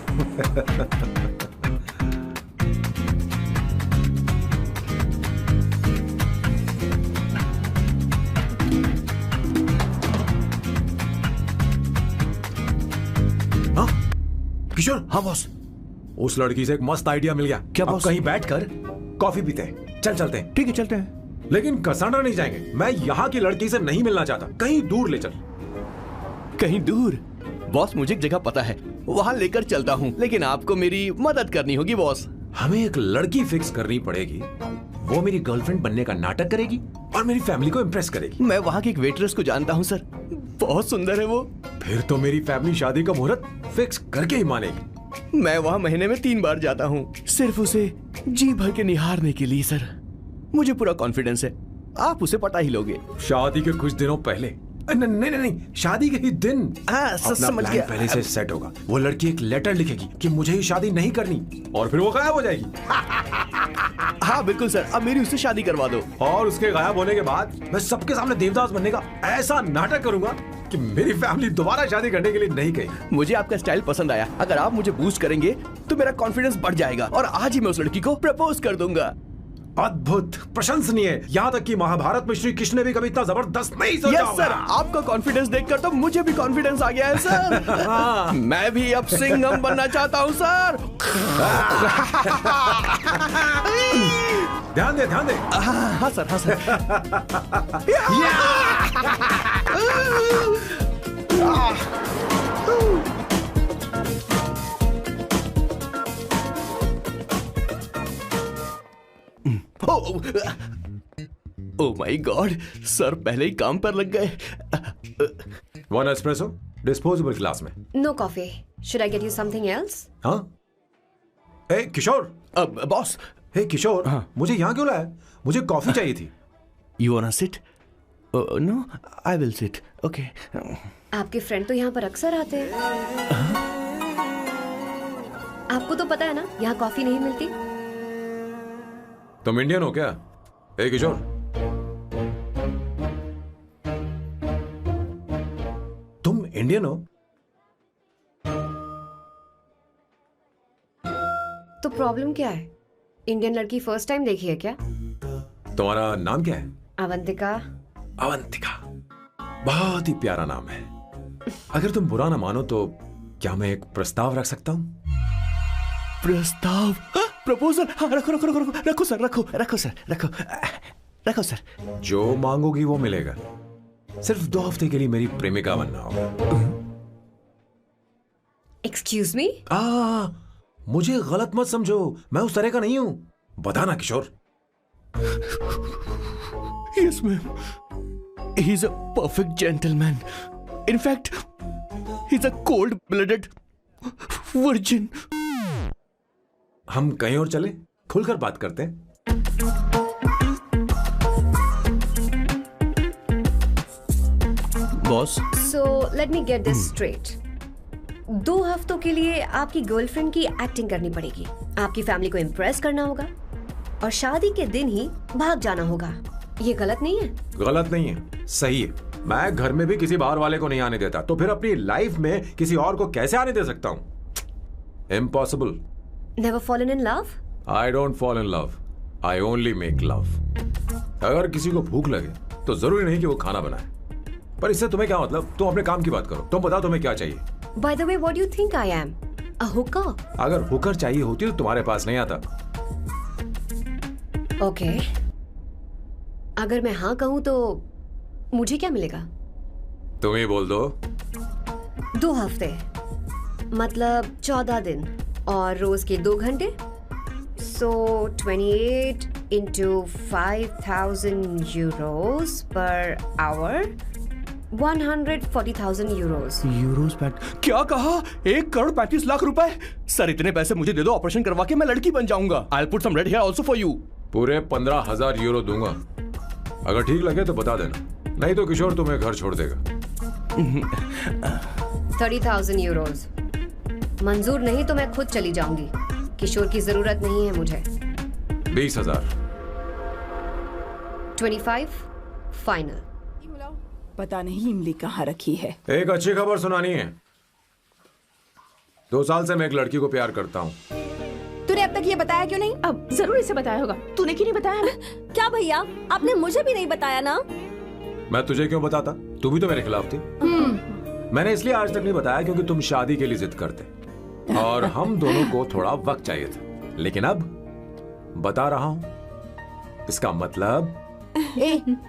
किशोर। हाँ बॉस। उस लड़की से एक मस्त आइडिया मिल गया। क्या अब बॉस? कहीं बैठकर कॉफी पीते हैं। चल चलते हैं। ठीक है, चलते हैं। लेकिन कसांड्रा नहीं जाएंगे। मैं यहाँ की लड़की से नहीं मिलना चाहता। कहीं दूर ले चल। कहीं दूर? बॉस, मुझे एक जगह पता है, वहां लेकर चलता हूँ, लेकिन आपको मेरी मदद करनी होगी बॉस। हमें एक लड़की फिक्स करनी पड़ेगी। वो मेरी गर्लफ्रेंड बनने का नाटक करेगी और मेरी फैमिली को इम्प्रेस करेगी। मैं वहाँ की एक वेट्रेस को जानता हूँ सर, बहुत सुंदर है वो। फिर तो मेरी फैमिली शादी का मुहूर्त फिक्स करके ही मानेगी। मैं वहाँ महीने में 3 बार जाता हूँ, सिर्फ उसे जी भर के निहारने के लिए सर। मुझे पूरा कॉन्फिडेंस है आप उसे पटा ही लोगे। शादी के कुछ दिनों पहले। नहीं, शादी के ही दिन। अपना समझ प्लान गया। पहले से सेट होगा। वो लड़की एक लेटर लिखेगी कि मुझे ही शादी नहीं करनी, और फिर वो गायब हो जाएगी। हाँ बिल्कुल सर, अब मेरी उससे शादी करवा दो। और उसके गायब होने के बाद मैं सबके सामने देवदास बनने का ऐसा नाटक करूंगा कि मेरी फैमिली दोबारा शादी करने के लिए नहीं कहेगी। मुझे आपका स्टाइल पसंद आया। अगर आप मुझे बूस्ट करेंगे तो मेरा कॉन्फिडेंस बढ़ जाएगा और आज ही मैं उस लड़की को प्रपोज कर दूंगा। अद्भुत, प्रशंसनीय। यहाँ तक कि महाभारत में श्री कृष्ण ने भी कभी इतना जबरदस्त नहीं सोचा यस सर, आपका कॉन्फिडेंस देखकर तो मुझे भी कॉन्फिडेंस आ गया है सर। मैं भी अब सिंघम बनना चाहता हूँ सर। ध्यान दे, ध्यान दे। हाँ सर, हाँ sir. Oh my god, sir पहले ही काम पर लग गए। 1 एस्प्रेसो डिस्पोजेबल ग्लास में। No coffee. Should I get you something else? हाँ। ए किशोर। बॉस। हे किशोर, मुझे यहाँ क्यों लाया? मुझे कॉफी चाहिए थी। You wanna sit? No, I will sit. Okay. आपके फ्रेंड तो यहाँ पर अक्सर आते हैं। आपको तो पता है ना, यहाँ कॉफी नहीं मिलती। तुम इंडियन हो क्या? ए किशोर, तुम इंडियन हो? तो प्रॉब्लम क्या है? इंडियन लड़की फर्स्ट टाइम देखी है क्या? तुम्हारा नाम क्या है? अवंतिका। अवंतिका, बहुत ही प्यारा नाम है। अगर तुम बुरा ना मानो तो क्या मैं एक प्रस्ताव रख सकता हूँ? प्रस्ताव? प्रपोजल? हाँ, रखो रखो रखो रखो रखो सर, रखो रखो सर, रखो रखो सर। जो मांगोगी वो मिलेगा। सिर्फ 2 हफ्ते के लिए मेरी प्रेमिका बनना होगा। Excuse me? मुझे गलत मत समझो, मैं उस तरह का नहीं हूं। बताना किशोर। Yes, ma'am. He's a perfect gentleman. In fact, he's a cold-blooded virgin. हम कहीं और चले, खुलकर बात करते हैं। Boss, so let me get this straight. 2 हफ्तों के लिए आपकी गर्लफ्रेंड की एक्टिंग करनी पड़ेगी, आपकी फैमिली को इम्प्रेस करना होगा और शादी के दिन ही भाग जाना होगा। ये गलत नहीं है? गलत नहीं है, सही है। मैं घर में भी किसी बाहर वाले को नहीं आने देता, तो फिर अपनी लाइफ में किसी और को कैसे आने दे सकता हूँ? Impossible. Never fallen in love? I don't fall in love, I only make love. अगर किसी को भूख लगे तो जरूरी नहीं कि वो खाना बनाए, पर इससे तुम्हें क्या मतलब? तुम अपने काम की बात करो। तुम बताओ तुम्हें क्या चाहिए? By the way, what do you think I am? A hooker? अगर हुकर चाहिए होती तो तुम्हारे पास नहीं आता। Okay. अगर मैं हाँ कहूँ तो मुझे क्या मिलेगा? तुम ही बोल दो। 2 हफ्ते मतलब 14 दिन और रोज के 2 घंटे। So 28 into 5,000 euros per hour, 140,000 euros. Euros PAT क्या कहा? 1,35,00,000 रुपए? सर इतने पैसे मुझे दे दो, ऑपरेशन करवा के मैं लड़की बन जाऊंगा। I'll put some red hair also for you. पूरे 15,000 यूरो दूंगा। अगर ठीक लगे तो बता देना, नहीं तो किशोर तुम्हें घर छोड़ देगा। 30,000 euros। मंजूर नहीं तो मैं खुद चली जाऊंगी, किशोर की जरूरत नहीं है मुझे। 20,000। 25 फाइनल। पता नहीं इमली कहाँ रखी है। एक अच्छी खबर सुनानी है। 2 साल से मैं एक लड़की को प्यार करता हूँ। तूने अब तक ये बताया क्यों नहीं? अब जरूर इसे बताया होगा। तूने क्यों नहीं बताया हमें? क्या भैया, आपने मुझे भी नहीं बताया ना? मैं तुझे क्यों बताता? तू भी तो मेरे खिलाफ थी। मैंने इसलिए आज तक नहीं बताया क्योंकि तुम शादी के लिए जिद करते और हम दोनों को थोड़ा वक्त चाहिए था, लेकिन अब बता रहा हूँ। इसका मतलब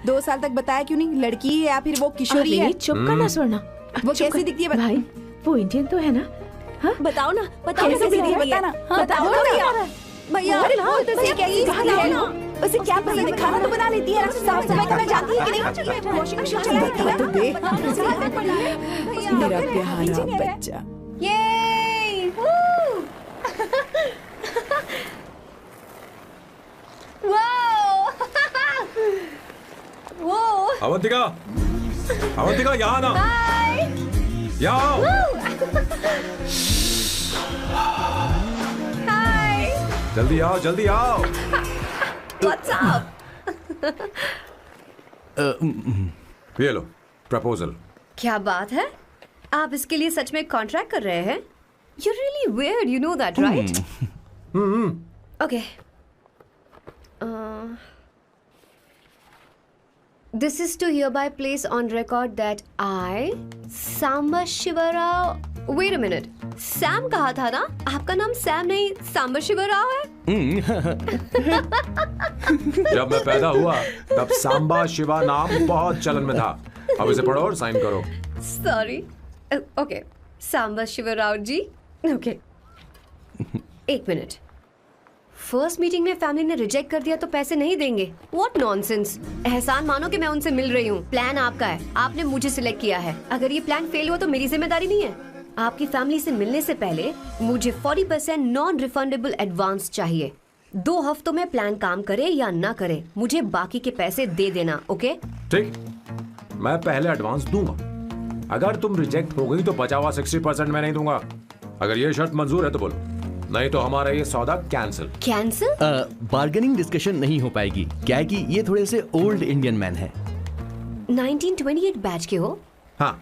2 साल तक बताया क्यों नहीं? लड़की है या फिर वो किशोरी है? चुप करना स्वर्णा। वो कैसी दिखती है? भाई वो इंडियन तो है ना? हाँ? बताओ ना, बताओ कैसी दिखती है? बताना। बताओ ना भैया। भैया उसे कैसी दिखती है? उसे क्या पसंद है? खाना तो बना लेती है, साफ सफाई करना जानती है कि नहीं? वॉशिंग मशीन चला लेती है? तो दे मेरा प्यारा बच्चा। ये वो अवंतिका, अवंतिका यहाँ ना, यहाँ आओ। जल्दी आओ, जल्दी आओ। What's up? ये लो प्रपोजल। क्या बात है? आप इसके लिए सच में कॉन्ट्रैक्ट कर रहे हैं? You're really weird, you know that, right? Okay. This is to hereby place on record that I, Samba Shivarao. Wait a minute. Sam कहा था ना? आपका नाम सैम नहीं सांबा शिवराव है? जब मैं पैदा हुआ तब सांबा शिवा नाम बहुत चलन में था। अब इसे पढ़ो और साइन करो। Sorry. Okay. सांबा शिवराव जी. Okay. 1 मिनट। फर्स्ट मीटिंग में फैमिली ने रिजेक्ट कर दिया तो पैसे नहीं देंगे? What nonsense! एहसान मानो कि मैं उनसे मिल रही हूँ। प्लान आपका है, आपने मुझे सिलेक्ट किया है। अगर ये प्लान फेल हुआ तो मेरी जिम्मेदारी नहीं है। आपकी फैमिली से मिलने से पहले मुझे 40% नॉन रिफंडेबल एडवांस चाहिए। 2 हफ्तों में प्लान काम करे या ना करे, मुझे बाकी के पैसे दे देना। ओके? ठीक, मैं पहले एडवांस दूंगा। अगर तुम रिजेक्ट हो गई तो बचा हुआ 60% मैं नहीं दूंगा। अगर ये शर्त मंजूर है तो बोलो, नहीं तो हमारा ये सौदा कैंसिल। कैंसिल? बार्गेनिंग डिस्कशन नहीं हो पाएगी। क्या है कि ये थोड़े से ओल्ड इंडियन मैन है। 1928 बैच के हो? हाँ।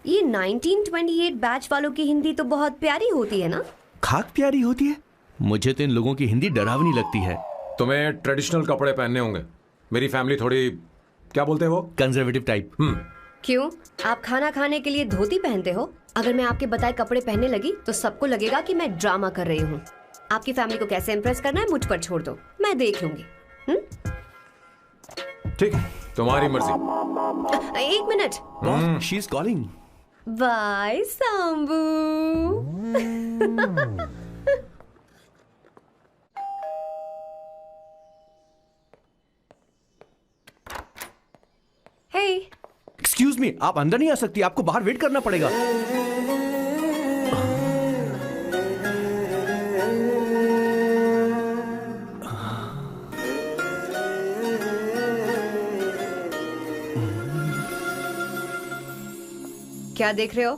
ये 1928 बैच वालों की हिंदी तो बहुत प्यारी होती है ना? खाक प्यारी होती है? मुझे तो इन लोगों की हिंदी डरावनी लगती है। तुम्हें ट्रेडिशनल कपड़े पहनने होंगे। मेरी फैमिली थोड़ी, क्या बोलते हैं वो, कंजर्वेटिव टाइप। क्यों? आप खाना खाने के लिए धोती पहनते हो? अगर मैं आपके बताए कपड़े पहनने लगी तो सबको लगेगा कि मैं ड्रामा कर रही हूँ। आपकी फैमिली को कैसे इम्प्रेस करना है मुझ पर छोड़ दो, मैं देख लूंगी। ठीक, तुम्हारी मर्जी। 1 मिनट। She is calling. Bye Sambu. Hey, excuse me, आप अंदर नहीं आ सकती, आपको बाहर वेट करना पड़ेगा। क्या देख रहे हो?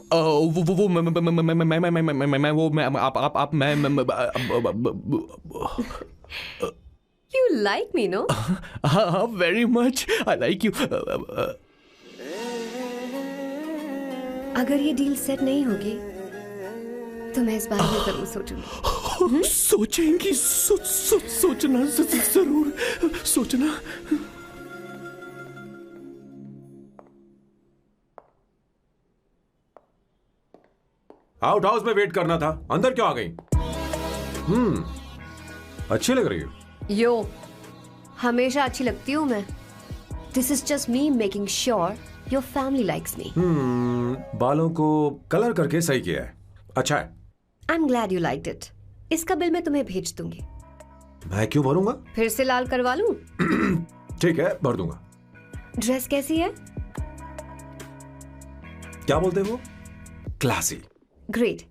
वो मैं आप मैं You like me, no? हाँ, very much. I like you. अगर ये डील सेट नहीं होगी तो मैं इस बारे में जरूर सोचूंगी। सोचेंगी, सोचना जरूर सोचना। आउट हाउस में वेट करना था, अंदर क्यों आ गई? अच्छी लग रही हो। यो, हमेशा अच्छी लगती हूँ मैं। This is just me making sure your family likes me. बालों को कलर करके सही किया है, अच्छा है। I am glad you liked it. इसका बिल मैं तुम्हें भेज दूंगी। मैं क्यों भरूंगा? फिर से लाल करवा लूं? ठीक है, भर दूंगा। ड्रेस कैसी है? क्या बोलते हो? क्लासी। ग्रेट।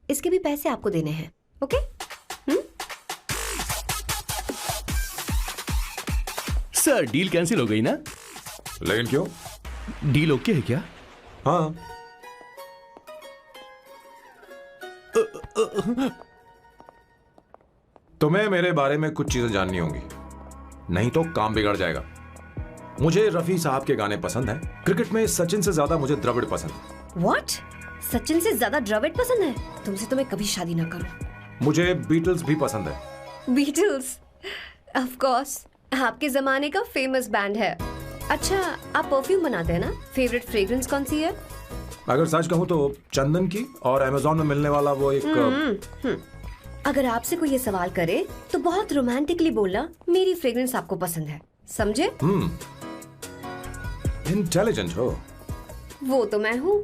इसके भी पैसे आपको देने हैं, ओके? सर, डील कैंसिल हो गई ना? लेकिन क्यों? डील ओके है क्या? हाँ। तुम्हें मेरे बारे में कुछ चीजें जाननी होंगी, नहीं तो काम बिगड़ जाएगा। मुझे रफी साहब के गाने पसंद हैं। क्रिकेट में सचिन से ज्यादा मुझे द्रविड़ पसंद है। What? सचिन से ज्यादा द्रविड़ पसंद है? तुमसे तो मैं कभी शादी ना करूं। मुझे बीटल्स भी पसंद है। बीटल्स? ऑफ कोर्स, आपके जमाने का फेमस बैंड है। अच्छा, आप परफ्यूम बनाते हैं ना? फेवरेट फ्रेग्रेंस कौन सी है? अगर सच कहूं तो चंदन की, और अमेज़न में मिलने वाला वो एक अगर आपसे कोई ये सवाल करे तो बहुत रोमांटिकली बोलना मेरी फ्रेग्रेंस आपको पसंद है, समझे? इंटेलिजेंट हो। वो तो मैं हूँ।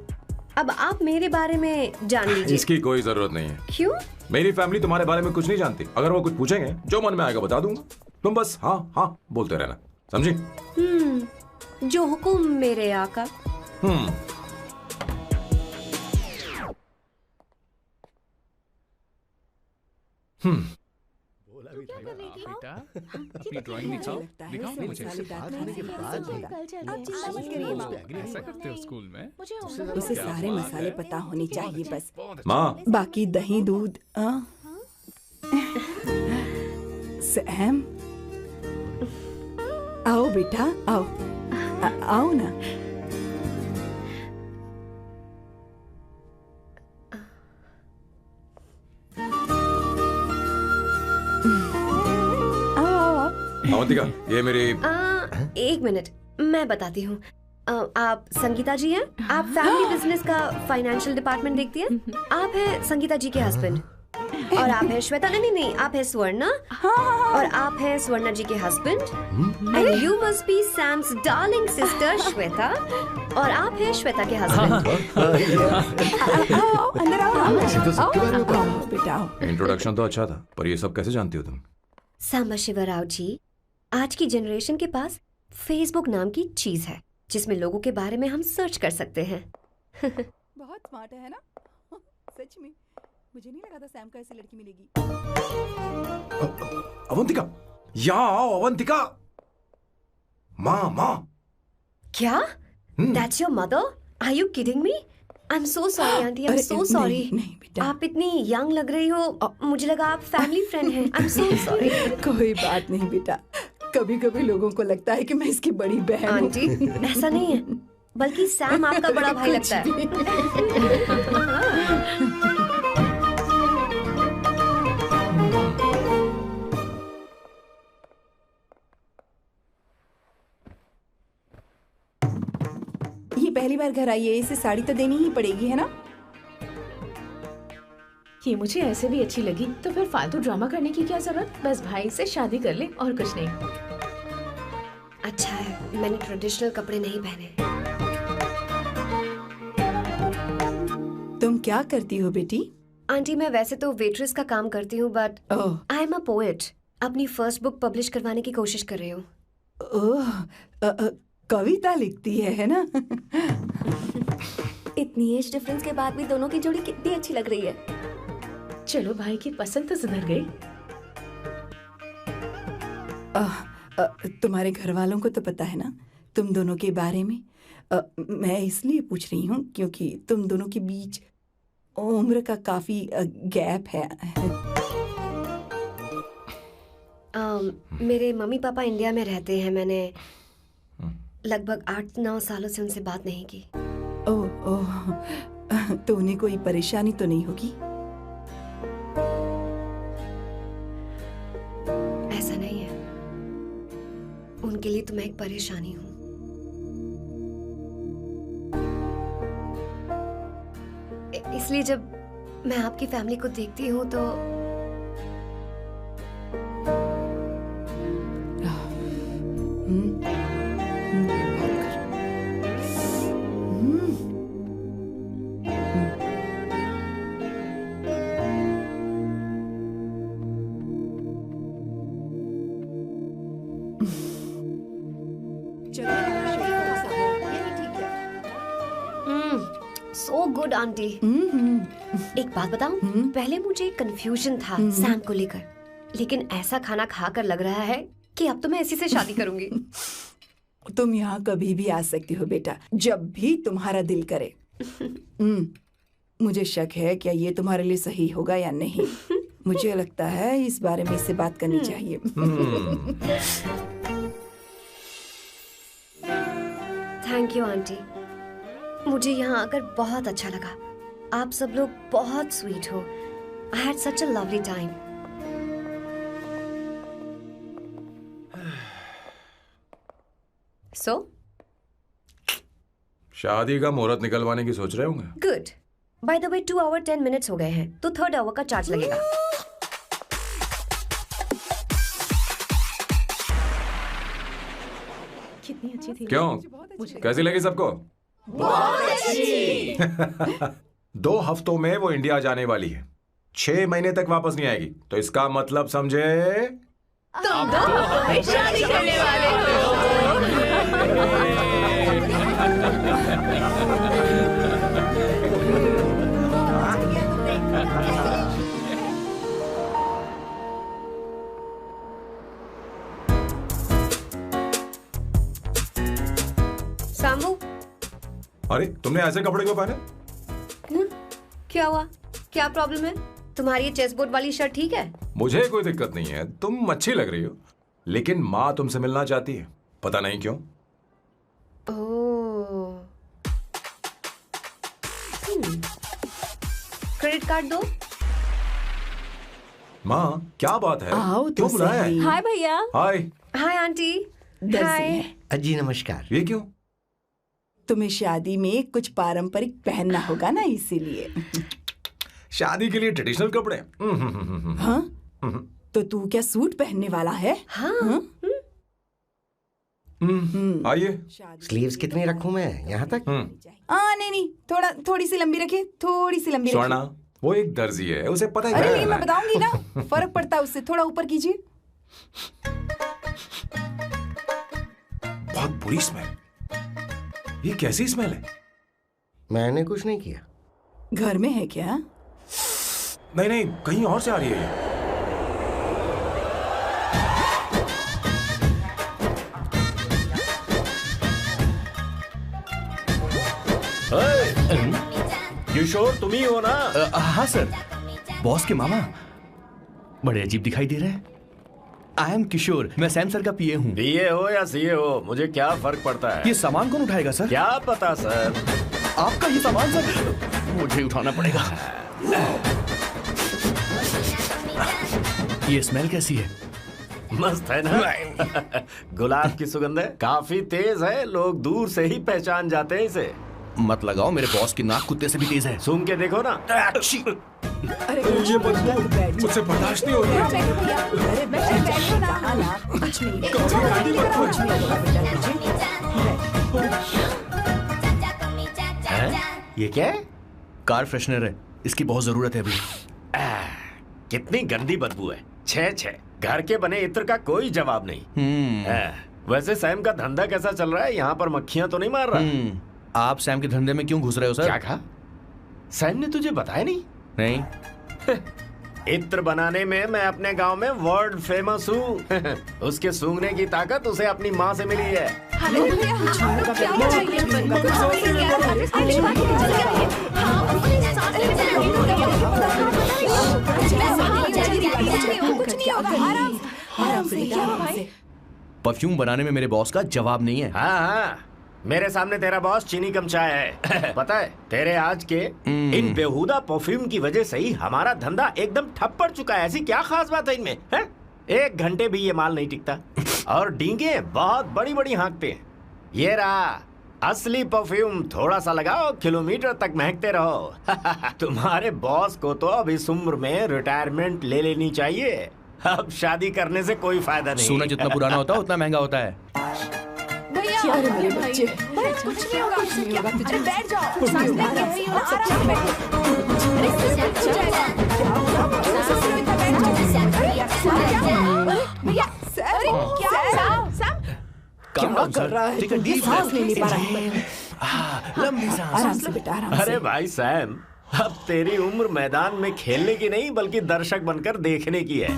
अब आप मेरे बारे में जान लीजिए। इसकी कोई जरूरत नहीं है। क्यों? मेरी फैमिली तुम्हारे बारे में कुछ नहीं जानती। अगर वो कुछ पूछेंगे, जो मन में आएगा बता दूंगा। तुम बस हाँ हाँ बोलते रहना, समझी? जो हुकुम मेरे आका। बेटा, अपनी ड्राइंग दिखाओ मुझे। ऐसा करते हो स्कूल में? उसे सारे मसाले पता होने चाहिए बस। माँ, बाकी दही दूध। सैम, आओ बेटा, आओ। आओ ना। अवंतिका, ये मेरी एक मिनट, मैं बताती हूँ। आप संगीता जी हैं? आप फैमिली बिजनेस का फाइनेंशियल डिपार्टमेंट देखती हैं? आप हैं संगीता जी के हस्बैंड। और आप हैं श्वेता। नहीं, आप हैं स्वर्णा। और आप हैं स्वर्णा जी के husband. And you must be Sam's darling sister Shweta. और आप हैं श्वेता के हस्बैंड। अंदर आओ बेटा। इंट्रोडक्शन तो अच्छा था, पर ये सब कैसे जानती हो तुम? सांबा शिवराव जी, आज की जनरेशन के पास फेसबुक नाम की चीज है जिसमें लोगों के बारे में हम सर्च कर सकते हैं। बहुत स्मार्ट है ना? सच में मुझे नहीं लगा था सैम को ऐसी लड़की मिलेगी। अवंतिका, यहाँ आओ। अवंतिका, माँ। क्या? That's your mother? Are you kidding me? I'm so sorry, auntie. I'm so sorry. नहीं बेटा, आप इतनी यंग लग रही हो। मुझे लगा आप फैमिली फ्रेंड हैं। I'm so sorry. कोई बात नहीं बेटा। कभी कभी लोगों को लगता है कि मैं इसकी बड़ी बहन हूँ। आंटी, ऐसा नहीं है, बल्कि सैम आपका बड़ा भाई लगता है। ये पहली बार घर आई है, इसे साड़ी तो देनी ही पड़ेगी, है ना? ये मुझे ऐसे भी अच्छी लगी, तो फिर फालतू ड्रामा करने की क्या जरूरत? बस भाई से शादी कर ले और कुछ नहीं। अच्छा है, मैंने ट्रेडिशनल कपड़े नहीं पहने। तुम क्या करती हो बेटी? आंटी, मैं वैसे तो वेट्रेस का काम करती हूँ, but I am a poet. अपनी फर्स्ट बुक पब्लिश करवाने की कोशिश कर रही हूँ। कविता लिखती है ना? इतनी एज डिफरेंस के बाद भी दोनों की जोड़ी कितनी अच्छी लग रही है। चलो, भाई की पसंद तो सुधर गई। तुम्हारे घर वालों को तो पता है ना तुम दोनों के बारे में? मैं इसलिए पूछ रही हूँ क्योंकि तुम दोनों के बीच उम्र का काफी गैप है। मेरे मम्मी पापा इंडिया में रहते हैं। मैंने लगभग 8-9 सालों से उनसे बात नहीं की। ओह, तो उन्हें कोई परेशानी तो नहीं होगी? ऐसा नहीं है, उनके लिए तो मैं एक परेशानी हूँ। इसलिए जब मैं आपकी फैमिली को देखती हूँ तो सो गुड आंटी। एक बात बताऊं, पहले मुझे कंफ्यूजन था सैम को लेकर, लेकिन ऐसा खाना खाकर लग रहा है कि अब तो मैं इसी से शादी करूंगी। तुम यहाँ कभी भी आ सकती हो बेटा, जब भी तुम्हारा दिल करे। मुझे शक है क्या ये तुम्हारे लिए सही होगा या नहीं। मुझे लगता है इस बारे में इससे बात करनी चाहिए। थैंक यू आंटी, मुझे यहाँ आकर बहुत अच्छा लगा। आप सब लोग बहुत स्वीट हो। I had such a lovely time. So शादी का मुहूर्त निकलवाने की सोच रहे होंगे। Good. By the way 2 hour 10 minutes हो गए हैं, तो 3rd आवर का चार्ज लगेगा। कितनी अच्छी थी। क्यों, कैसी लगी सबको? बहुत अच्छी। 2 हफ्तों में वो इंडिया जाने वाली है, 6 महीने तक वापस नहीं आएगी। तो इसका मतलब समझे, तुम तो शादी करने वाले हो। सामू, अरे तुमने ऐसे कपड़े क्यों पहने? क्या हुआ? क्या प्रॉब्लम है? तुम्हारी ये चेस्ट बोर्ड वाली शर्ट ठीक है? मुझे कोई दिक्कत नहीं है, तुम अच्छी लग रही हो, लेकिन माँ तुमसे मिलना चाहती है, पता नहीं क्यों। ओह। क्रेडिट कार्ड दो। माँ क्या बात है? आओ तो क्यों बुलाया है? हाय भैया। हाय। Hi aunty. दर्जी हाय। है। जी नमस्कार। ये क्यों? तुम्हें शादी में कुछ पारंपरिक पहनना होगा ना, इसीलिए। शादी के लिए ट्रेडिशनल कपड़े? हाँ? तो तू क्या सूट पहनने वाला है? हाँ। आइए। स्लीव्स कितनी रखूं मैं? यहाँ तक? नहीं, थोड़ी सी लंबी रखे, थोड़ी सी लंबी स्वर्णा, वो एक दर्जी है, उसे पता है। अरे नहीं, मैं बताऊंगी ना, फर्क पड़ता है उससे। थोड़ा ऊपर कीजिए। बहुत बुरी स्मेल। ये कैसी स्मेल है? मैंने कुछ नहीं किया। घर में है क्या? नहीं, कहीं और से आ रही है ये। किशोर तुम ही हो ना? हाँ सर, बॉस के मामा। बड़े अजीब दिखाई दे रहे हैं। आई एम किशोर, मैं सैम सर का पीए हूँ। पीए हो या सीए हो, मुझे क्या फर्क पड़ता है? ये सामान कौन उठाएगा सर? क्या पता सर। आपका ये सामान सर, मुझे उठाना पड़ेगा। ये स्मेल कैसी है? मस्त है ना? गुलाब की सुगंध है, काफी तेज है, लोग दूर से ही पहचान जाते हैं इसे। मत लगाओ, मेरे बॉस की नाक कुत्ते से भी तेज है। सूंघ के देखो ना। अरे ये मुझसे बर्दाश्त नहीं हो रही है। ये क्या है? कार फ्रेशनर है, इसकी बहुत जरूरत है अभी। कितनी गंदी बदबू है। छे घर के बने इत्र का कोई जवाब नहीं। वैसे सैम का धंधा कैसा चल रहा है? यहाँ पर मक्खियां तो नहीं मार रहा? आप सैम के धंधे में क्यों घुस रहे हो सर? क्या कहा? सैम ने तुझे बताया नहीं? नहीं। इत्र बनाने में मैं अपने गांव में वर्ल्ड फेमस हूँ। उसके सूंघने की ताकत उसे अपनी माँ से मिली है। परफ्यूम बनाने में मेरे बॉस का जवाब नहीं है। हाँ हाँ, मेरे सामने तेरा बॉस चीनी कम चाय है। पता है तेरे आज के इन बेहुदा परफ्यूम की वजह से ही हमारा धंधा एकदम ठप पड़ चुका है। ऐसी क्या खास बात है इनमें है? 1 घंटे भी ये माल नहीं टिकता और डींगे बहुत बड़ी बड़ी हाँकते हैं। ये रहा असली परफ्यूम, थोड़ा सा लगाओ किलोमीटर तक महकते रहो। तुम्हारे बॉस को तो अब इस उम्र में रिटायरमेंट ले लेनी चाहिए। अब शादी करने से कोई फायदा नहीं। सोना जितना पुराना होता है उतना महंगा होता है। क्या रे मेरे बच्चे, कुछ नहीं होगा, कुछ नहीं होगा, तुझे बैठ जाओ, कुछ नहीं होगा, आराम से भैया सर क्या कर रहा है? ये सांस नहीं ले पा रहा है। लंबी सांस। आराम से बेटा, आराम से। अरे भाई सैम, अब तेरी उम्र मैदान में खेलने की नहीं बल्कि दर्शक बनकर देखने की है।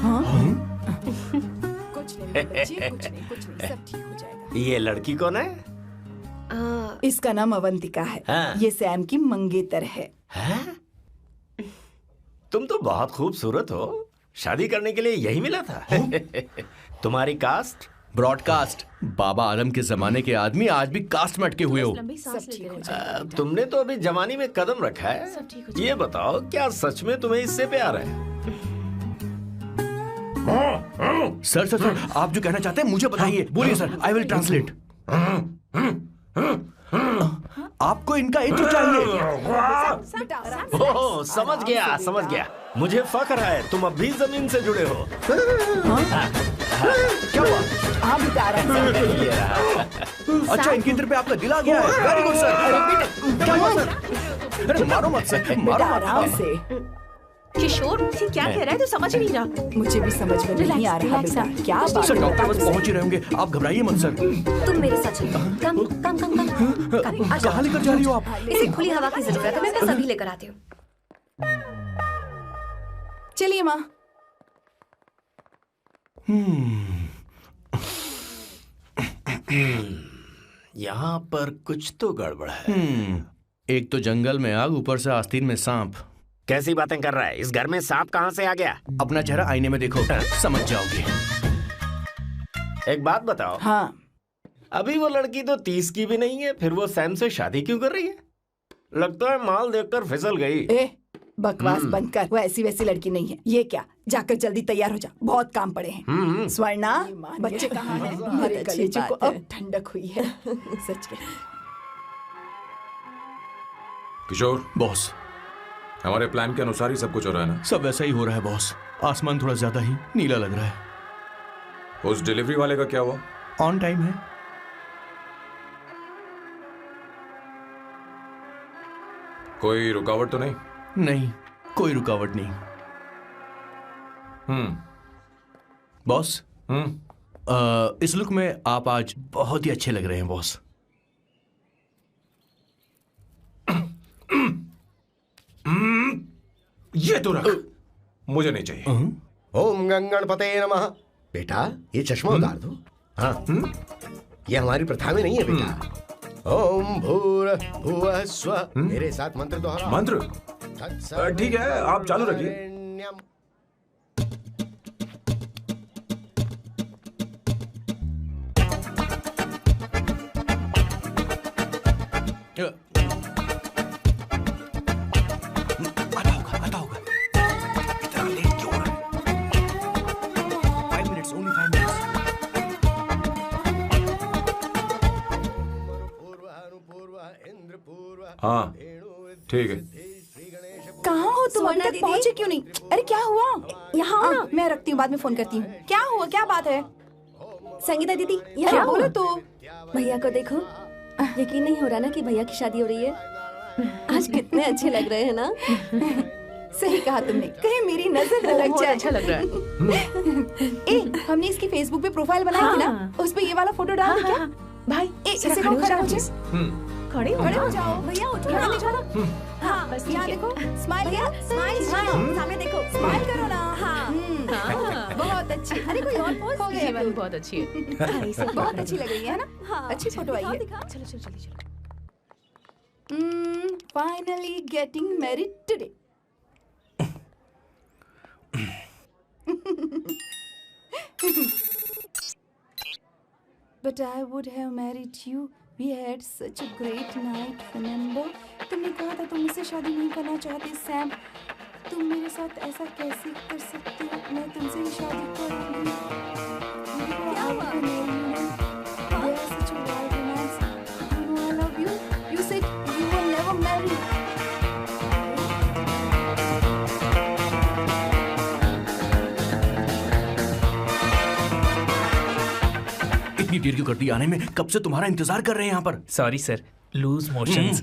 कुछ नहीं बच्चे, कुछ नहीं, सब ठीक हो जाएगा। ये लड़की कौन है? इसका नाम अवंतिका है। हाँ। ये सैम की मंगेतर है। तुम तो बहुत खूबसूरत हो, शादी करने के लिए यही मिला था। तुम्हारी कास्ट? ब्रॉडकास्ट। बाबा आदम के जमाने के आदमी आज भी कास्ट में अटके हुए हो। तुमने तो अभी जवानी में कदम रखा है। ये बताओ क्या सच में तुम्हें इससे प्यार है? सर सर सर, आप जो कहना चाहते हैं मुझे बताइए, बोलिए सर, आई विल ट्रांसलेट। आपको इनका इत्र चाहिए। ओह, समझ गया समझ गया। मुझे फख्र है तुम अब भी जमीन से जुड़े हो। क्या हुआ? हाँ बेटा, आराम से। अच्छा, इनके इत्र पे आपका दिल आ गया है। Very good sir. क्या हुआ सर? अरे मारो मत सर, मारो मत। आराम से। किशोर क्या कह रहा है? तो समझ नहीं रहा। मुझे भी समझ में नहीं आ रहा बेटा, क्या बात सर है? डॉक्टर बस पहुंच ही रहे होंगे, आप घबराइए मत सर। तुम मेरे साथ चलो। कम कम कम कम। कहाँ लेकर जा रही हो आप? इसे खुली हवा की जरूरत है, मैं बस अभी लेकर आती हूँ। चलिए माँ। यहाँ पर कुछ तो गड़बड़ है। एक तो जंगल में आग, ऊपर से आस्तीन में सांप। कैसी बातें कर रहा है? इस घर में सांप कहाँ से आ गया? अपना चेहरा आईने में देखो, समझ जाओगे। एक बात बताओ। हाँ। अभी वो लड़की तो 30 की भी नहीं है, फिर वो सैम से शादी क्यों कर रही है? लगता है माल देखकर फिसल गई। ए, बकवास बंद कर, वो ऐसी वैसी लड़की नहीं है। ये क्या, जाकर जल्दी तैयार हो जा, बहुत काम पड़े हैं। स्वर्णा, बच्चे कहाँ हैं? मेरे कलेजे को अब ठंडक हुई है। सच में। किशोर बॉस, हमारे प्लान के अनुसार ही सब कुछ हो रहा है ना? सब वैसा ही हो रहा है बॉस। आसमान थोड़ा ज्यादा ही नीला लग रहा है। उस डिलीवरी वाले का क्या हुआ? ऑन टाइम है। कोई रुकावट तो नहीं? नहीं, कोई रुकावट नहीं। बॉस, इस लुक में आप आज बहुत ही अच्छे लग रहे हैं बॉस। ये तो रख, मुझे नहीं चाहिए। ओम गंगणपते नमः। बेटा ये चश्मा उतार दो। हाँ, ये हमारी प्रथा में नहीं है बेटा। ओम भूर्भुवः स्वः। मेरे साथ मंत्र दोहराओ। मंत्र? ठीक है, आप चालू रखिए। आता होगा। इतना लेट क्यों हो रहा है? 5 minutes, only 5 minutes। हाँ, ठीक है। कहाँ हो तुम? अभी तक पहुँचे क्यों नहीं? अरे क्या हुआ? यहाँ आओ ना, मैं रखती हूँ, बाद में फोन करती हूँ। क्या हुआ, क्या बात है? संगीता दीदी, क्या यहाँ बोलो तो? भैया को देखो। यकीन नहीं हो रहा ना कि भैया की शादी हो रही है। आज कितने अच्छे लग रहे हैं ना। सही कहा तुमने, कहीं मेरी नजर न लग जाए। अच्छा लग रहा है। ए, हमने इसकी फेसबुक पे प्रोफाइल बनाई थी ना, उस पे ये वाला फोटो डाल दे क्या? भाई इसे खड़े हो जाओ। खड़े हो जाओ भैया, उठो ना। हाँ, बस यहाँ देखो, स्माइल किया, स्माइल, सामने देखो, स्माइल करो ना। हाँ, बहुत अच्छी। अरे कोई और पोज हो ये वाली बहुत अच्छी है। बहुत अच्छी लग रही है ना? हाँ, अच्छी फोटो आई है। चलो चलो चलो चलो। Finally getting married today. But I would have married you. We had such a great night, remember? तुमने कहा था तुम मुझसे शादी नहीं करना चाहते, सैम। तुम मेरे साथ ऐसा कैसे कर सकते हो? मैं तुमसे ही शादी करूंगी। क्या हुआ? They are such a wild romance. You know I love you. You said you will never marry. इतनी देर क्यों कर दी आने में? कब से तुम्हारा इंतजार कर रहे हैं यहाँ पर। Sorry sir, loose motions.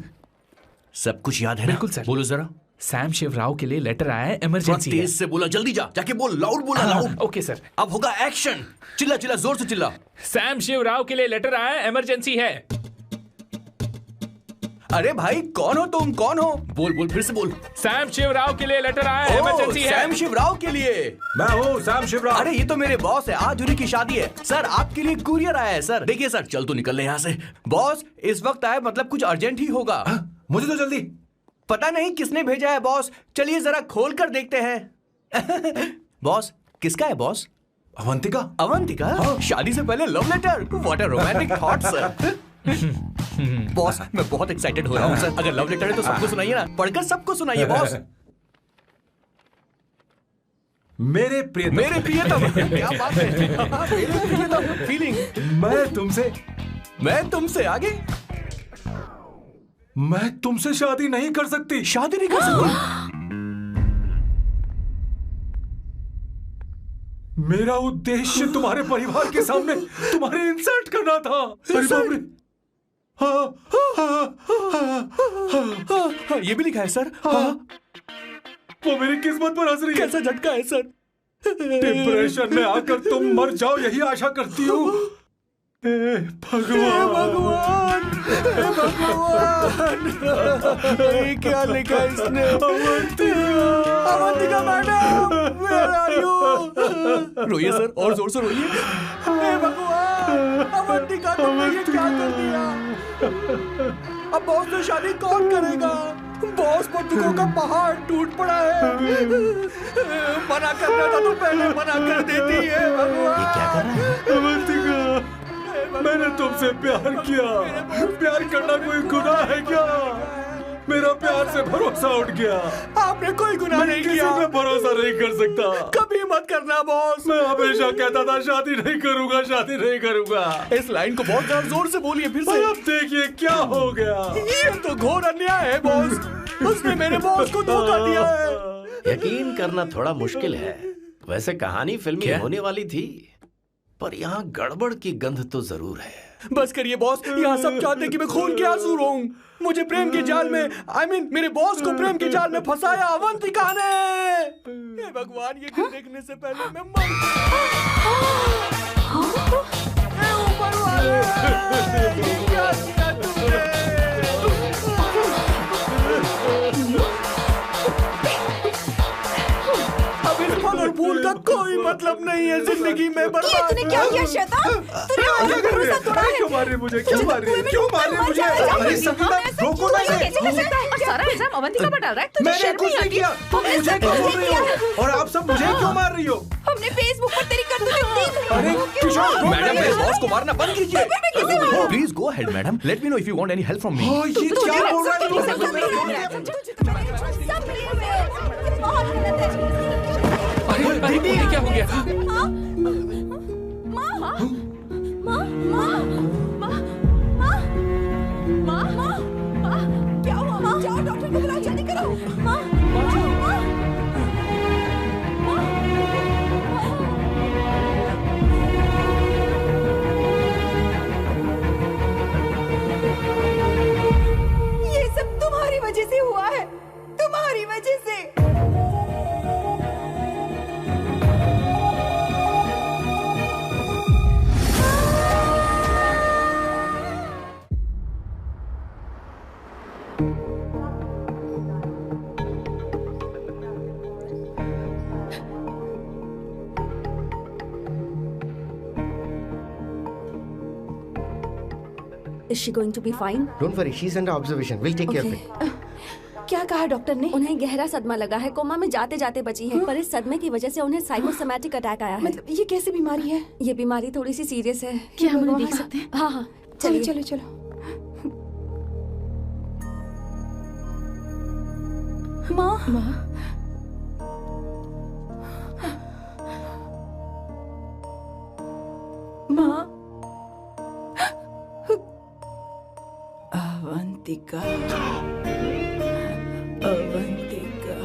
सब कुछ याद है ना? बिल्कुल सर। बोलो जरा। सैम शिवराव के लिए लेटर आया है, इमरजेंसी है। तेज से बोला, जल्दी जा, जाके बोल, लाउड बोला, लाउड। Okay sir. अब होगा एक्शन। चिल्ला चिल्ला, जोर से चिल्ला। सैम शिवराव के लिए लेटर आया है, इमरजेंसी है। अरे भाई कौन हो तुम, कौन हो? बोल बोल, फिर से बोल। सैम शिवराव के लिए लेटर आया है, इमरजेंसी है। सैम शिवराव के लिए? मैं हूँ सैम शिवराव। अरे ये तो मेरे बॉस है, आज उन्हीं की शादी है। सर आपके लिए कुरियर आया है सर। देखिए सर, चल तो निकल ले यहाँ से। बॉस इस वक्त आए, मतलब कुछ अर्जेंट ही होगा। मुझे तो जल्दी। पता नहीं किसने भेजा है बॉस, चलिए जरा खोल कर देखते हैं। बॉस किसका है बॉस? अवंतिका। अवंतिका? शादी से पहले love letter? What a romantic thought sir. Boss मैं बहुत एक्साइटेड हो रहा हूँ सर। अगर लव लेटर है तो सबको सुनाइए ना, पढ़कर सबको सुनाइए बॉस। मेरे प्रियतम। मेरे प्रियतम, क्या बात है। मेरे प्रियतम फीलिंग। मैं तुमसे आगे। मैं तुमसे शादी नहीं कर सकती। शादी नहीं कर सकती? मेरा उद्देश्य तुम्हारे परिवार के सामने तुम्हारे इंसल्ट करना था। अरे बाप रे। हाँ, ये भी लिखा है सर। वो मेरी किस्मत पर हंस रही है। कैसा झटका है सर। डिप्रेशन में आकर तुम मर जाओ यही आशा करती हूँ। भगवान भगवान ये क्या लिखा है इसने? Avantika madam, where are you? रोइए सर, और जोर से रोइए। हे भगवान, अवंतिका तुमने ये क्या कर दिया? अब बॉस से शादी कौन करेगा? बॉस बंदूकों का पहाड़ टूट पड़ा है। मना करना था तो पहले मना कर देती है। भगवान ये क्या कर रहा है? अवंतिका, मैंने तुमसे प्यार किया। प्यार करना कोई गुनाह है क्या? मेरा प्यार से भरोसा उठ गया। आपने कोई गुनाह नहीं किया। किसी पे भरोसा नहीं कर सकता। कभी मत करना बॉस। मैं हमेशा कहता था शादी नहीं करूंगा, शादी नहीं करूंगा। इस लाइन को बहुत ज्यादा जोर से बोलिए फिर से। अब देखिए क्या हो गया। ये तो घोर अन्याय है बॉस। उसने मेरे बॉस को धोखा दिया है। यकीन करना थोड़ा मुश्किल है। वैसे कहानी फिल्मी होने वाली थी, पर यहाँ गड़बड़ की गंध तो जरूर है। बस करिए बॉस, यहाँ सब चाहते कि मैं खून के आंसू रोऊं। मुझे प्रेम के जाल में, मेरे बॉस को प्रेम के जाल में फंसाया अवंतिका ने। हे भगवान, ये दिन देखने से पहले मैं मर। ऊपर वाले, ये क्या किया तुमने? अब इस फल और फूल का कोई मतलब नहीं है जिंदगी में। बर्बाद। तूने क्या किया शैतान? तूने हमारा भरोसा तोड़ा है। क्यों मार रही मुझे? क्यों मार रही? क्यों मार रही मुझे? अरे संगीता, रोको ना इसे। और सारा इल्जाम अवंतिका पर डाल रहा है। तुझे मैंने शर्म कुछ नहीं नहीं आती? किया। तुम मुझे क्यों बोल रही हो? और आप सब मुझे क्यों मार रही हो? हमने फेसबुक पर तेरी करतूतें देख ली। अरे किशोर, मैडम मेरे बॉस को मारना बंद कीजिए। Please go ahead madam, let me know if you want any help from me. ये क्या बोल रहा है? अरे ये क्या हो गया? क्या हुआ? जाओ डॉक्टर को बुलाओ, जल्दी करो। ये सब तुम्हारी वजह से हुआ है, तुम्हारी वजह Is she going to be fine? Don't worry, she's under observation. We'll take care of it. क्या कहा डॉक्टर ने? उन्हें गहरा सदमा लगा है, कोमा में जाते जाते बची है, पर इस सदमे की वजह से उन्हें साइकोसोमैटिक अटैक आया है। मतलब ये कैसी बीमारी है? ये बीमारी थोड़ी सी सीरियस है। क्या हम उन्हें देख सकते हैं? हाँ हाँ, चलो चलिए। चलो चलो। माँ माँ अवंतिका अवंतिका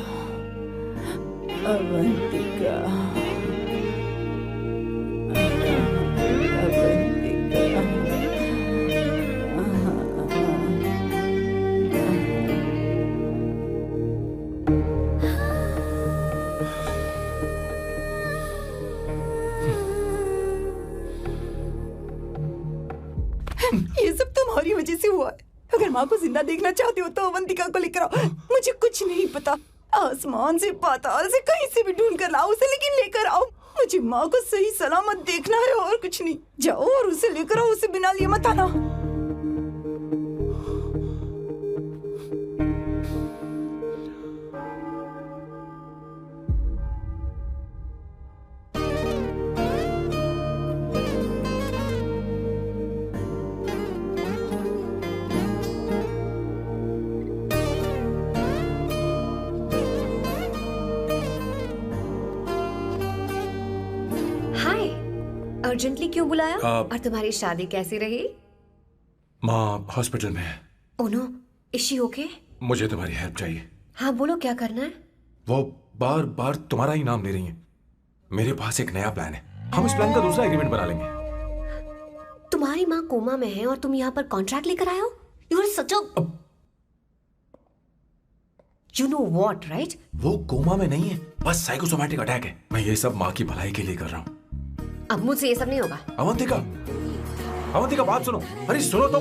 अवंतिका ये सब तुम्हारी वजह से हुआ है। अगर माँ को जिंदा देखना चाहते हो तो अवंतिका को लेकर आओ। मुझे कुछ नहीं पता, आसमान से पाताल से कहीं से भी ढूंढ कर लाओ उसे, लेकिन लेकर आओ। मुझे माँ को सही सलामत देखना है और कुछ नहीं। जाओ और उसे लेकर आओ, उसे बिना लिए मत आना। अर्जेंटली क्यों बुलाया? और तुम्हारी शादी कैसी रही? माँ हॉस्पिटल में है। Oh no, is she okay? मुझे तुम्हारी हेल्प चाहिए। हाँ बोलो, क्या करना है? वो बार बार तुम्हारा ही नाम ले रही है। मेरे पास एक नया प्लान है, हम इस प्लान का दूसरा एग्रीमेंट बना लेंगे। तुम्हारी माँ कोमा में है और तुम यहाँ पर कॉन्ट्रैक्ट लेकर आए हो? You are such a you know what, right? वो कोमा में नहीं है, बस साइकोसोमैटिक अटैक है। मैं ये सब माँ की भलाई के लिए कर रहा हूँ। अब मुझसे ये सब नहीं होगा। अवंतिका, अवंतिका बात सुनो। अरे सुनो तो।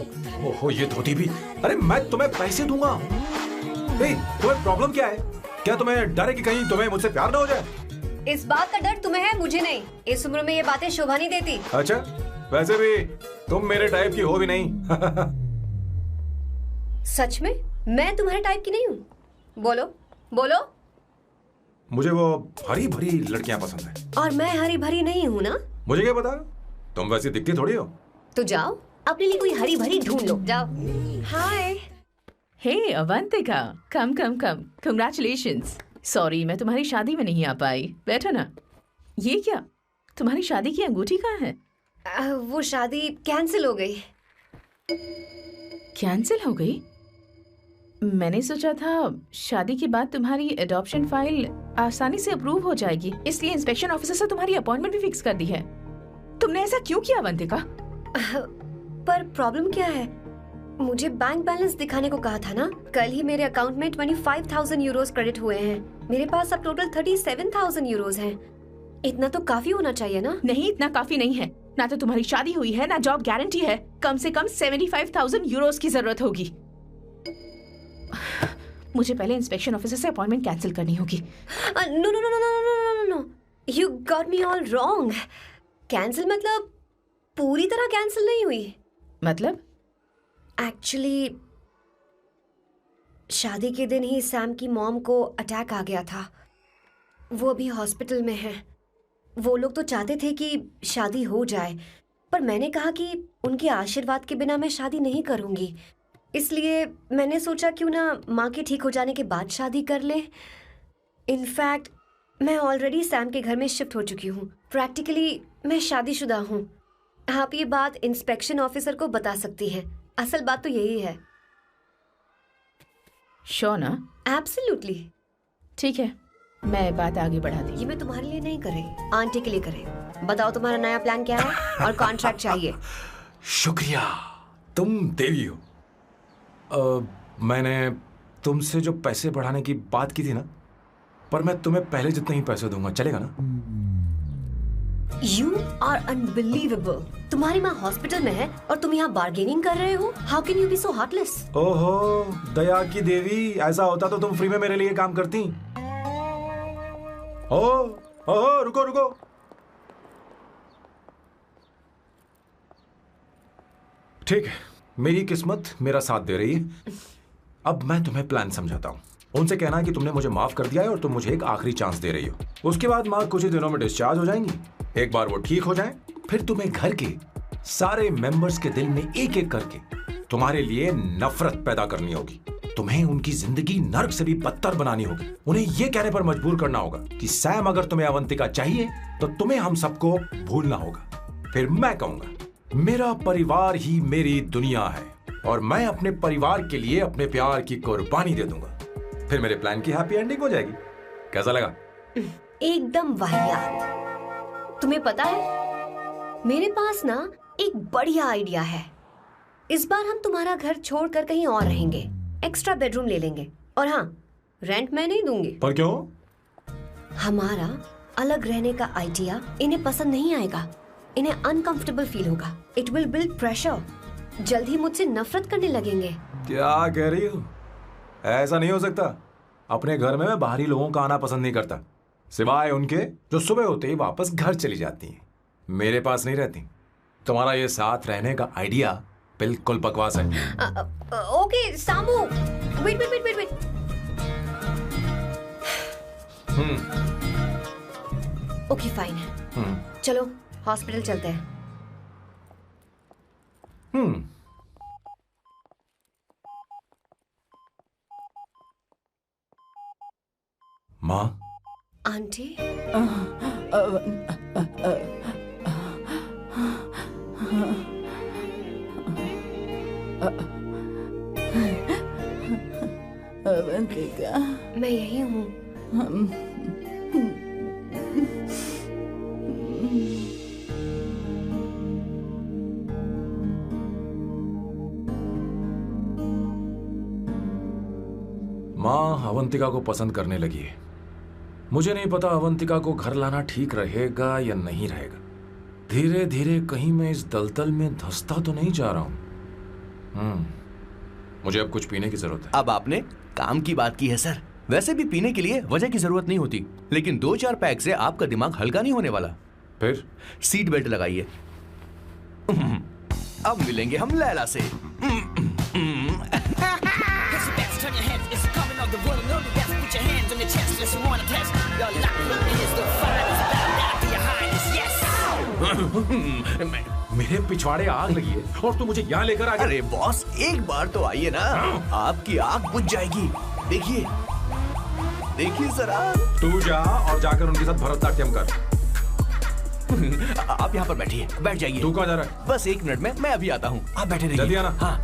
ओहो ये धोती भी। अरे मैं तुम्हें पैसे दूंगा। तुम्हें प्रॉब्लम क्या है? क्या तुम्हें डर है कि कहीं तुम्हें मुझसे प्यार ना हो जाए? इस बात का डर तुम्हें है, मुझे नहीं। इस उम्र में ये बातें शोभा नहीं देती। अच्छा, वैसे भी तुम मेरे टाइप की हो भी नहीं। सच में मैं तुम्हारे टाइप की नहीं हूँ? बोलो बोलो। मुझे वो हरी भरी लड़कियां पसंद है। और मैं हरी भरी नहीं हूँ ना? मुझे क्या पता, तुम वैसी दिखती थोड़ी हो। तो जाओ अपने लिए कोई हरी भरी ढूंढ लो, जाओ। हाय। हे अवंतिका, कम कम कम, कंग्रेचुलेशंस। सॉरी मैं तुम्हारी शादी में नहीं आ पाई। बैठो ना। ये क्या, तुम्हारी शादी की अंगूठी कहाँ है? वो शादी कैंसिल हो गई। कैंसिल हो गई? मैंने सोचा था शादी के बाद तुम्हारी एडॉप्शन फाइल आसानी से अप्रूव हो जाएगी, इसलिए इंस्पेक्शन ऑफिसर से तुम्हारी अपॉइंटमेंट भी फिक्स कर दी है। तुमने ऐसा क्यों किया अवंतिका? पर प्रॉब्लम क्या है? मुझे बैंक बैलेंस दिखाने को कहा था ना। कल ही मेरे अकाउंट में 25,000 यूरोस क्रेडिट हुए हैं। मेरे पास अब टोटल 37,000 यूरोस हैं। इतना तो काफी होना चाहिए ना? नहीं, इतना काफी नहीं है। ना तो तुम्हारी शादी हुई है, ना जॉब गारंटी है। कम से कम 75,000 यूरोस की जरूरत होगी। मुझे पहले इंस्पेक्शन ऑफिसर से अपॉइंटमेंट कैंसिल करनी होगी। No no no no no no no, you got me all wrong. Cancel मतलब पूरी तरह कैंसिल नहीं हुई। मतलब? एक्चुअली शादी के दिन ही सैम की मॉम को अटैक आ गया था। वो अभी हॉस्पिटल में है। वो लोग तो चाहते थे कि शादी हो जाए, पर मैंने कहा कि उनके आशीर्वाद के बिना मैं शादी नहीं करूंगी। इसलिए मैंने सोचा क्यों ना माँ के ठीक हो जाने के बाद शादी कर ले। इनफैक्ट मैं ऑलरेडी सैम के घर में शिफ्ट हो चुकी हूँ। प्रैक्टिकली मैं शादीशुदा हूँ। आप ये बात इंस्पेक्शन ऑफिसर को बता सकती हैं। असल बात तो यही है। श्योर ना? एब्सोल्युटली। ठीक है, मैं बात आगे बढ़ा दी। ये मैं तुम्हारे लिए नहीं कर रही, आंटी के लिए कर रही। बताओ तुम्हारा नया प्लान क्या है और कॉन्ट्रैक्ट चाहिए। शुक्रिया, तुम देवी हो। मैंने तुमसे जो पैसे बढ़ाने की बात की थी ना, पर मैं तुम्हें पहले जितने ही पैसे दूंगा, चलेगा ना? You are unbelievable. तुम्हारी माँ हॉस्पिटल में है और तुम यहाँ बार्गेनिंग कर रहे हो? How can you be so heartless? ओहो दया की देवी, ऐसा होता तो तुम फ्री में मेरे लिए काम करती। ओहो रुको रुको। ठीक है, मेरी किस्मत मेरा साथ दे रही है। अब मैं तुम्हें प्लान समझाता हूँ। उनसे कहना है कि तुमने मुझे माफ कर दिया है और तुम मुझे एक आखिरी चांस दे रही हो। उसके बाद माँ कुछ ही दिनों में डिस्चार्ज हो जाएंगी। एक बार वो ठीक हो जाए, फिर तुम्हें घर के सारे मेंबर्स के दिल में एक एक करके तुम्हारे लिए नफरत पैदा करनी होगी। तुम्हें उनकी जिंदगी नर्क से भी बदतर बनानी होगी। उन्हें यह कहने पर मजबूर करना होगा कि सैम, अगर तुम्हें अवंतिका चाहिए तो तुम्हें हम सबको भूलना होगा। फिर मैं कहूंगा मेरा परिवार ही मेरी दुनिया है और मैं अपने परिवार के लिए अपने प्यार की कुर्बानी दे दूंगा। फिर मेरे प्लान की हैप्पी एंडिंग हो जाएगी। कैसा लगा? एकदम वाहियात। तुम्हें पता है, मेरे पास ना एक बढ़िया आइडिया है। इस बार हम तुम्हारा घर छोड़कर कहीं और रहेंगे, एक्स्ट्रा बेडरूम ले लेंगे। और हाँ, रेंट मैं नहीं दूंगी। पर क्यों? हमारा अलग रहने का आइडिया इन्हें पसंद नहीं आएगा। इन्हें अनकंफर्टेबल फील होगा। It will build pressure. जल्द ही मुझसे नफरत करने लगेंगे। क्या कह रही हो? ऐसा नहीं हो सकता। अपने घर में मैं बाहरी लोगों का आना पसंद नहीं करता, सिवाय उनके जो सुबह होते ही वापस घर चली जाती हैं। मेरे पास नहीं रहती। तुम्हारा ये साथ रहने का आइडिया बिल्कुल बकवास है। Okay Samu, wait wait wait wait. Okay fine है। चलो हॉस्पिटल चलते हैं। माँ, आंटी, अवंतिका, मैं यही हूँ। माँ अवंतिका को पसंद करने लगी है। मुझे नहीं पता अवंतिका को घर लाना ठीक रहेगा या नहीं रहेगा। धीरे धीरे कहीं मैं इस दलदल में धंसता तो नहीं जा रहा हूं। मुझे अब कुछ पीने की जरूरत है। अब आपने काम की बात की है सर। वैसे भी पीने के लिए वजह की जरूरत नहीं होती, लेकिन 2-4 पैक से आपका दिमाग हल्का नहीं होने वाला। फिर सीट बेल्ट लगाइए। अब मिलेंगे हम लैला से। मेरे पिछवाड़े आग लगी है और तू मुझे यहाँ लेकर आ गया। अरे बॉस, एक बार तो आइए ना, आपकी आग बुझ जाएगी। देखिए देखिए जरा। तू जा और जाकर उनके साथ भरतनाट्यम कर। आप यहाँ पर बैठिए, बैठ जाइए। तू कहाँ जा रहा है? बस 1 मिनट में मैं अभी आता हूँ, आप बैठे रहिए। जल्दी आना। हाँ।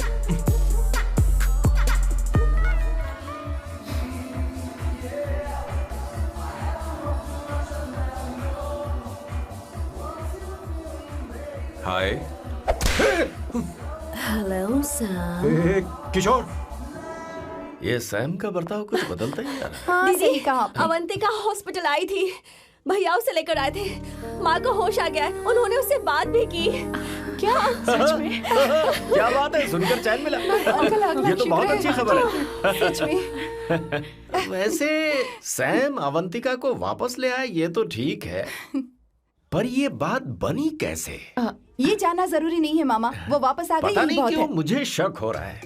हाय। Hello Sam. किशोर, ये सैम का बर्ताव कुछ बदलता ही जा रहा है। हाँ, सही कहा। अवंतिका हॉस्पिटल आई थी, भैया उसे लेकर आए थे। माँ को होश आ गया है, उन्होंने उससे बात भी की। क्या सच में? क्या बात है, सुनकर चैन मिला। ये तो बहुत अच्छी खबर है। सच में। वैसे सैम अवंतिका को वापस ले आए ये तो ठीक है, पर ये बात बनी कैसे? ये जानना जरूरी नहीं है मामा, वो वापस आ गई। पता नहीं क्यों है। मुझे शक हो रहा है।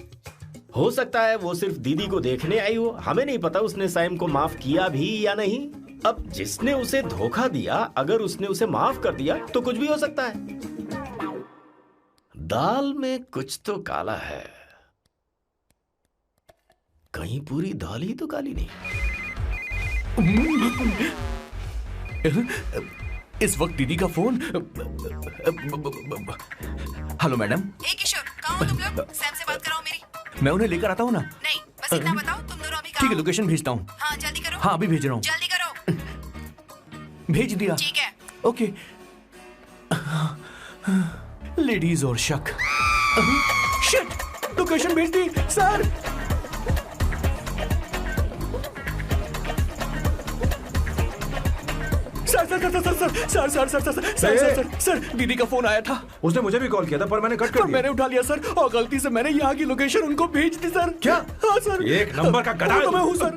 हो सकता है वो सिर्फ दीदी को देखने आई हो। हमें नहीं पता उसने सैम को माफ किया भी या नहीं। अब जिसने उसे धोखा दिया, अगर उसने उसे माफ कर दिया तो कुछ भी हो सकता है। दाल में कुछ तो काला है। कहीं पूरी दाल ही तो काली नहीं। इस वक्त दीदी का फोन। Hello madam. किशोर, कहाँ हो तुम लोग? सैम से बात कराओ मेरी। मैं उन्हें लेकर आता हूँ ना। नहीं, बस इतना बताओ तुम दोनों अभी ठीक है, लोकेशन भेजता हूँ। हाँ जल्दी करो। हाँ अभी भेज रहा हूँ। जल्दी करो। भेज दिया। ठीक है। ओके। लेडीज और शक। शिट, लोकेशन भेज दी सर। सर दीदी का फोन आया था। उसने मुझे भी कॉल किया था पर मैंने कट कर दिया। मैंने उठा लिया सर, और गलती से मैंने यहाँ की लोकेशन उनको भेज दी सर। क्या? हाँ सर। एक नंबर का गधा तो मैं हूँ सर।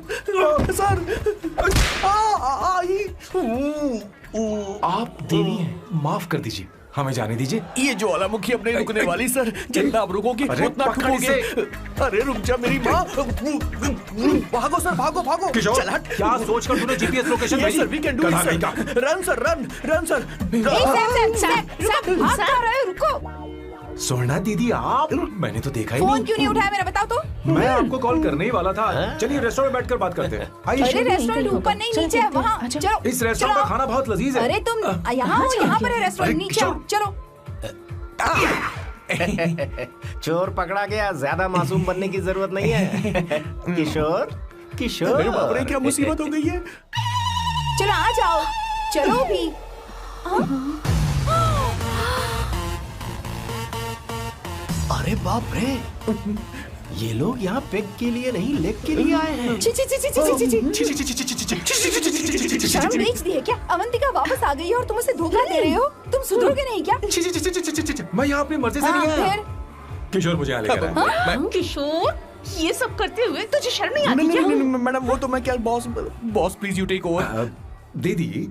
आप देवी हैं, माफ कर दीजिए। हमें जाने दीजिए। ये ज्वालामुखी अपने रुकने वाली सर, जितना आप रुकोगे उतना ठुकोगे। अरे रुक जा मेरी माँ। भागो सर, भागो भागो। किशोर, चल हट। क्या सोचकर तूने जीपीएस लोकेशन भेजी? Sir we can do it sir. Run sir, run sir. भाग कहाँ रहे हो? रुको। स्वर्णा दीदी आप, मैंने तो देखा ही फोन नहीं। क्यों नहीं उठाया मेरा, बताओ तो। मैं आपको कॉल करने ही वाला था। चलिए रेस्टोरेंट में बैठकर बात करते हैं। अरे रेस्टोरेंट ऊपर नहीं, नीचे है, वहाँ चलो। इस रेस्टोरेंट का खाना बहुत लजीज है। अरे तुम यहाँ हो, यहाँ पर है रेस्टोरेंट, नीचे आओ, चलो। चोर पकड़ा गया, ज्यादा मासूम बनने की जरूरत नहीं है। किशोर, किशोर। मेरे बाप रे, क्या मुसीबत हो गई है। चलो आ जाओ, चलो भी। अरे बाप रे, ये लोग यहाँ पेग के लिए नहीं लेग के लिए आए हैं। शर्म बेच दी है क्या? अवंतिका वापस आ गई है और तुम उसे धोखा दे रहे हो। तुम सुधरोगे नहीं क्या? मैं यहाँ अपनी मर्जी से नहीं आया। किशोर मुझे यहाँ लेकर आया। किशोर, ये सब करते हुए तुझे शर्म नहीं आती क्या? मैडम वो तो मैं क्या, boss please you take over. दीदी,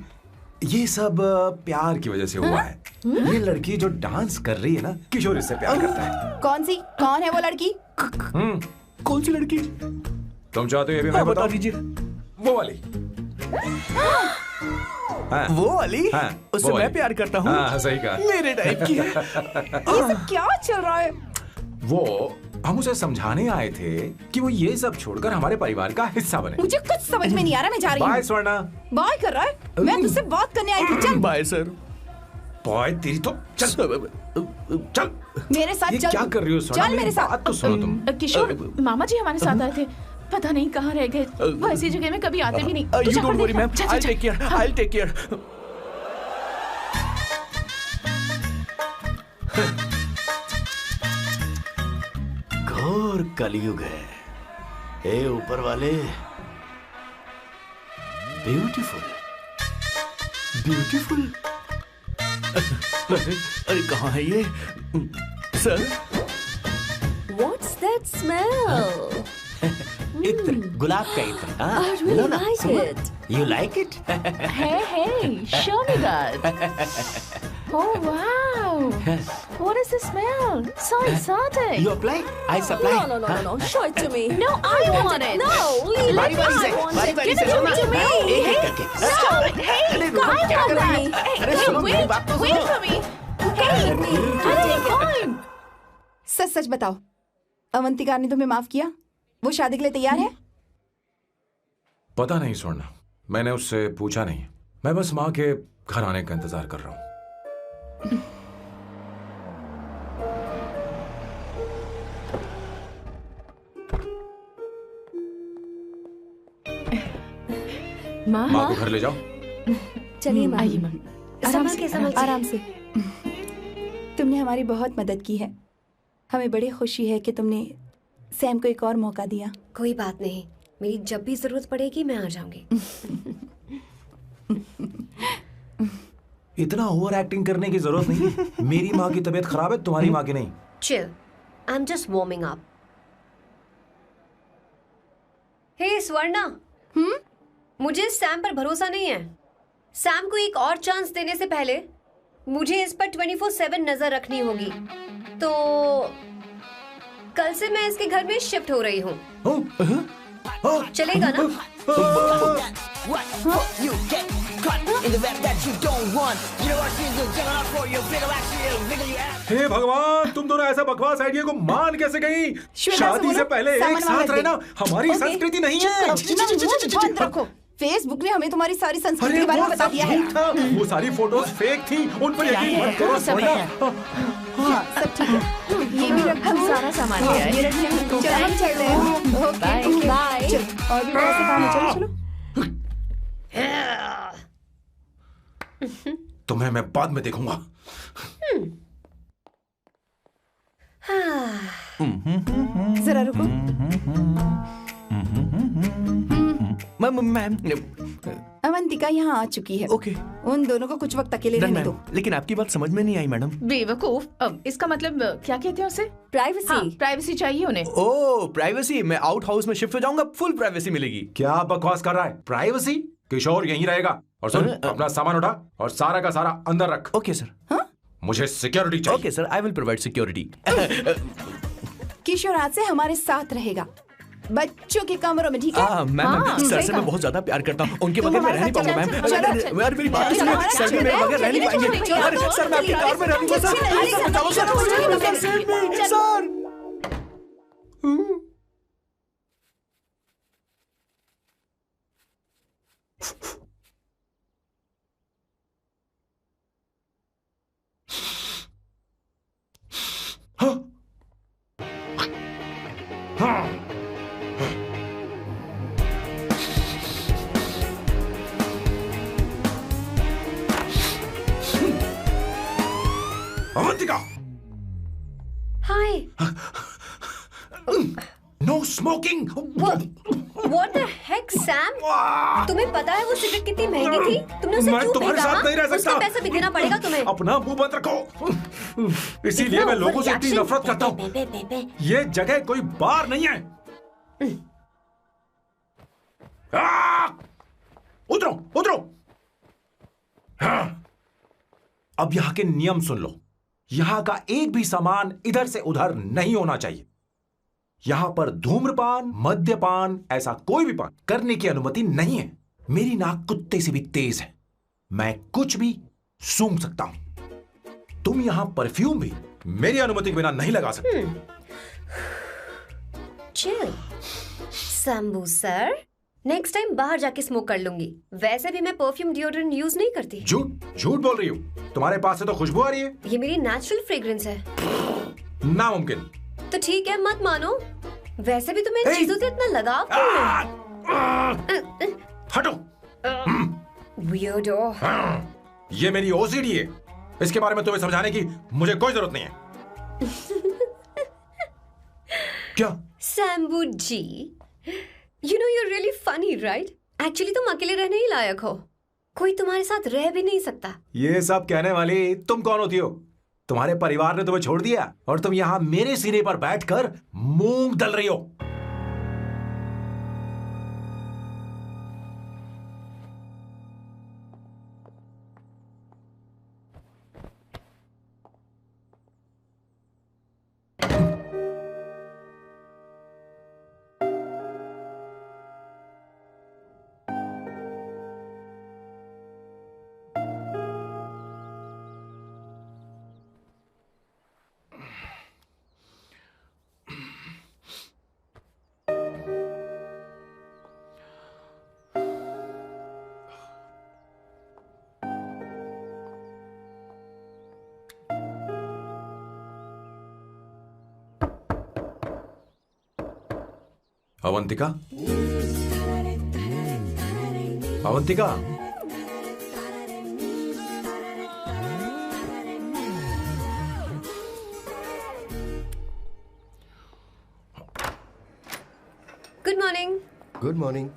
ये सब प्यार की वजह से हुआ है। ये लड़की जो डांस कर रही है ना, किशोर इससे प्यार करता है। कौन है वो लड़की? कौन सी लड़की? तुम चाहते हो ये भी मैं बता दीजिए। वो वाली। हाँ, वो वाली? हाँ, उससे मैं प्यार करता हूँ। हाँ, सही कहा। मेरे टाइप की है। ये सब क्या चल रहा है? वो हम उसे समझाने आए थे कि वो ये सब छोड़कर हमारे परिवार का हिस्सा बने। मुझे कुछ समझ में नहीं आ रहा, मैं जा रही हूँ। बाय स्वर्णा। बाय कर रहा है? मैं तुझसे बात करने आई थी, चल। Bye sir. बाय तेरी तो। चल चल मेरे साथ ये चल। क्या कर रही हो स्वर्णा? चल मेरे साथ। बात तो सुनो तुम। किशोर, मामा जी हमारे साथ आए थे, पता नहीं कहाँ रह गए। वो ऐसी जगह में कभी आते भी नहीं। You don't worry ma'am, I'll take care, I'll take care। घोर कलयुग है। ए ऊपर वाले, ब्यूटीफुल, ब्यूटीफुल। अरे कहाँ है ये सर? What's that smell? इत्र, गुलाब का इत्र। I really like it. You like it? Hey, show me that. Oh wow! What is the smell? So exotic. You apply? I supply. No. Show it to me. No, I want it. No, leave बारी it. बारी I से, want बारी it. बारी Give से it सुना। to me. एक एक करके। Stop it. Hey, अरे रुको, I क्या want कर रही that. है? Hey, अरे no, सुनो, मेरी बात तो wait सुनो। for me. Hey, I'll take it. सच सच बताओ, अवंतिका ने तुम्हें माफ किया? वो शादी के लिए तैयार है? पता नहीं स्वर्णा, मैंने उससे पूछा नहीं। मैं बस माँ के घर आने का इंतजार कर रहा हूँ। माँ को घर ले जाओ। चलिए माँ। आइए माँ। आराम से। तुमने हमारी बहुत मदद की है। हमें बड़ी खुशी है कि तुमने सैम को एक और मौका दिया। कोई बात नहीं, मेरी जब भी जरूरत पड़ेगी मैं आ जाऊंगी। इतना ओवर एक्टिंग करने की जरूरत नहीं है। मेरी माँ की तबीयत खराब है, तुम्हारी माँ की नहीं। Chill, I am just warming up. Hey Swarna, मुझे सैम पर भरोसा नहीं है। सैम को एक और चांस देने से पहले मुझे इस पर 24/7 नजर रखनी होगी। तो कल से मैं इसके घर में शिफ्ट हो रही हूँ। चलेगा ना? हे भगवान, तुम दोनों ऐसा बकवास आइडिया को मान कैसे गई? शादी से पहले एक साथ रहना हमारी संस्कृति नहीं है। बंद रखो। फेसबुक ने हमें तुम्हारी सारी संस्कृति के बारे में बता दिया है। वो सारी फोटोज फेक थी, उन पर यकीन मत करो स्वर्णा। हाँ, सब ठीक है। ये भी रख, हम सारा सामान ले आए। ये रख लें। चलो हम चलते हैं। Okay bye. चलो और भी बहुत से काम है, चलो। तुम्हें मैं बाद में देखूंगा। जरा रुको। मैम अवंतिका यहाँ आ चुकी है। ओके। उन दोनों को कुछ वक्त अकेले रहने दो। लेकिन आपकी बात समझ में नहीं आई मैडम। बेवकूफ। अब इसका मतलब क्या कहते हैं उसे? प्राइवेसी। हाँ, प्राइवेसी चाहिए उन्हें। ओह प्राइवेसी, मैं आउट हाउस में शिफ्ट हो जाऊंगा, फुल प्राइवेसी मिलेगी। क्या बकवास कर रहा है? प्राइवेसी? किशोर यहीं रहेगा। और सुन, अपना सामान उठा और सारा का सारा अंदर रख। Okay sir. मुझे सिक्योरिटी चाहिए। Okay sir, I will provide security. Kishore आज से हमारे साथ रहेगा, बच्चों के कमरों में, ठीक है? मैम, सर से मैं बहुत ज्यादा प्यार करता हूँ, उनके बगैर मैं रह नहीं पाऊंगा मैम। अरे मेरी बात सुनिए, सर भी मेरे बगैर रह नहीं पाएंगे। अरे सर, मैं आपकी कार में रहूंगा sir. Avantika, hi. No smoking. What the heck, Sam? तुम्हें पता है वो सिगरेट कितनी महंगी थी? तुमने उसे मैं क्यों तुम्हारे फेंका? साथ नहीं रह सकता। उसका पैसा भी देना पड़ेगा तुम्हें। अपना मुंह बंद रखो। इसीलिए मैं लोगों से इतनी नफरत करता हूँ। ये जगह कोई बार नहीं है। उतरो, उतरो। अब यहाँ के नियम सुन लो। यहाँ का एक भी सामान इधर से उधर नहीं होना चाहिए। यहां पर धूम्रपान, मद्यपान, ऐसा कोई भी पान करने की अनुमति नहीं है। मेरी नाक कुत्ते से भी तेज है, मैं कुछ भी सूंघ सकता हूं। तुम यहां परफ्यूम भी मेरी अनुमति के बिना नहीं लगा सकते। Chill Shambhu sir, next time बाहर जाके स्मोक कर लूंगी। वैसे भी मैं परफ्यूम डिओड्रेंट यूज नहीं करती। झूठ झूठ बोल रही हो। तुम्हारे पास से तो खुशबू आ रही है। ये मेरी नेचुरल फ्रेग्रेंस है। नामुमकिन। तो ठीक है, मत मानो। वैसे भी तुम्हें इन चीजों से इतना लगाव क्यों है? हटो। Weirdo। ये मेरी ओसीडी है। इसके बारे में तुम्हें समझाने की मुझे कोई जरूरत नहीं है। क्या? शंभू जी, you know you're really funny, right? Actually तुम अकेले रहने ही लायक हो। कोई तुम्हारे साथ रह भी नहीं सकता। ये सब कहने वाली तुम कौन होती हो? तुम्हारे परिवार ने तुम्हें छोड़ दिया और तुम यहां मेरे सीने पर बैठकर मूंग दल रही हो। Avantika, Avantika, Good morning. Good morning.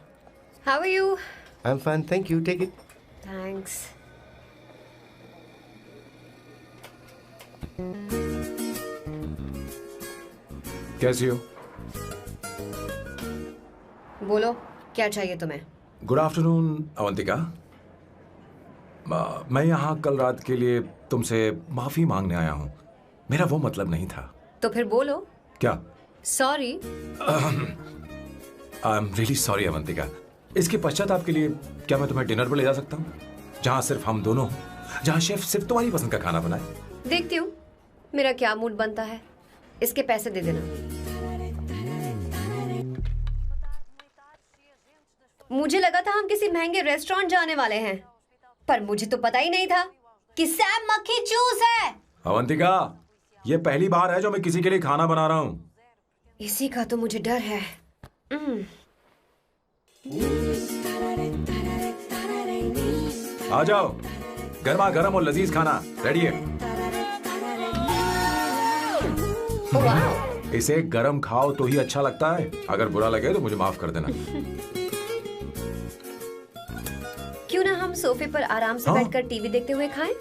How are you? I'm fine, thank you. Take it. Thanks. कैसी हो? बोलो, क्या चाहिए तुम्हें? Good afternoon Avantika. मैं यहाँ कल रात के लिए तुमसे माफी मांगने आया हूँ। मेरा वो मतलब नहीं था। तो फिर बोलो। क्या? Sorry. I am really sorry Avantika. इसके पश्चाताप के लिए क्या मैं तुम्हें डिनर पर ले जा सकता हूँ, जहाँ सिर्फ हम दोनों हों, जहाँ शेफ सिर्फ तुम्हारी पसंद का खाना बनाए? देखती हूँ मेरा क्या मूड बनता है। इसके पैसे दे देना। मुझे लगा था हम किसी महंगे रेस्टोरेंट जाने वाले हैं, पर मुझे तो पता ही नहीं था कि सैम मक्खी चूस है। अवंतिका, ये पहली बार है जो मैं किसी के लिए खाना बना रहा हूँ। इसी का तो मुझे डर है। आ जाओ, गर्मा गर्म और लजीज खाना रेडी है। इसे गरम खाओ तो ही अच्छा लगता है। अगर बुरा लगे तो मुझे माफ कर देना। क्यों ना हम सोफे पर आराम से बैठकर टीवी देखते हुए खाएं?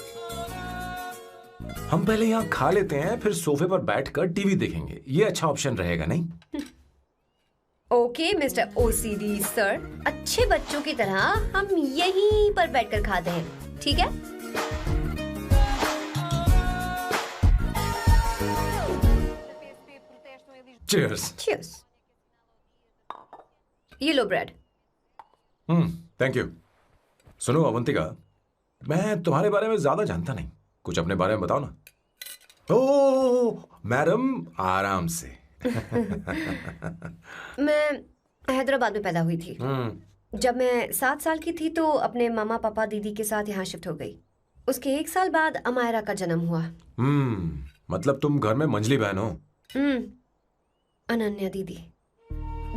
हम पहले यहाँ खा लेते हैं, फिर सोफे पर बैठकर टीवी देखेंगे। ये अच्छा ऑप्शन रहेगा, नहीं? ओके मिस्टर ओसीडी सर, अच्छे बच्चों की तरह हम यहीं पर बैठकर खाते हैं, ठीक है? Cheers. Cheers. ये लो ब्रेड। Thank you. सुनो अवंतिका, मैं तुम्हारे बारे में ज्यादा जानता नहीं, कुछ अपने बारे में बताओ ना। ओह मैडम, आराम से। मैं हैदराबाद में पैदा हुई थी। जब मैं 7 साल की थी तो अपने मामा पापा दीदी के साथ यहाँ शिफ्ट हो गई। उसके 1 साल बाद अमायरा का जन्म हुआ। मतलब तुम घर में मंझली बहन हो? अनन्या दीदी।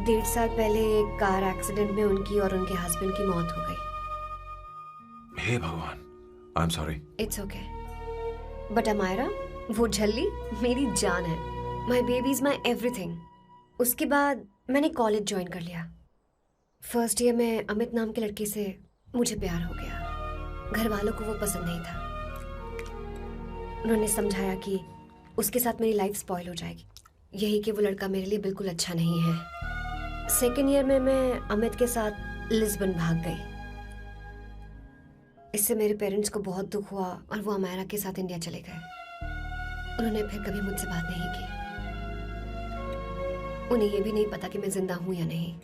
1.5 साल पहले एक कार एक्सीडेंट में उनकी और उनके हस्बैंड की मौत हो गई। हे भगवान, I am sorry. It's okay. But Amayra, वो झल्ली मेरी जान है। My baby is my everything. उसके बाद मैंने कॉलेज ज्वाइन कर लिया। फर्स्ट ईयर में अमित नाम के लड़के से मुझे प्यार हो गया। घर वालों को वो पसंद नहीं था। उन्होंने समझाया कि उसके साथ मेरी लाइफ स्पॉइल हो जाएगी, यही कि वो लड़का मेरे लिए बिल्कुल अच्छा नहीं है। सेकेंड ईयर में मैं अमित के साथ लिस्बन भाग गई। इससे मेरे पेरेंट्स को बहुत दुख हुआ और वो अमायरा के साथ इंडिया चले गए। उन्होंने फिर कभी मुझसे बात नहीं की। उन्हें ये भी नहीं पता कि मैं जिंदा हूं या नहीं।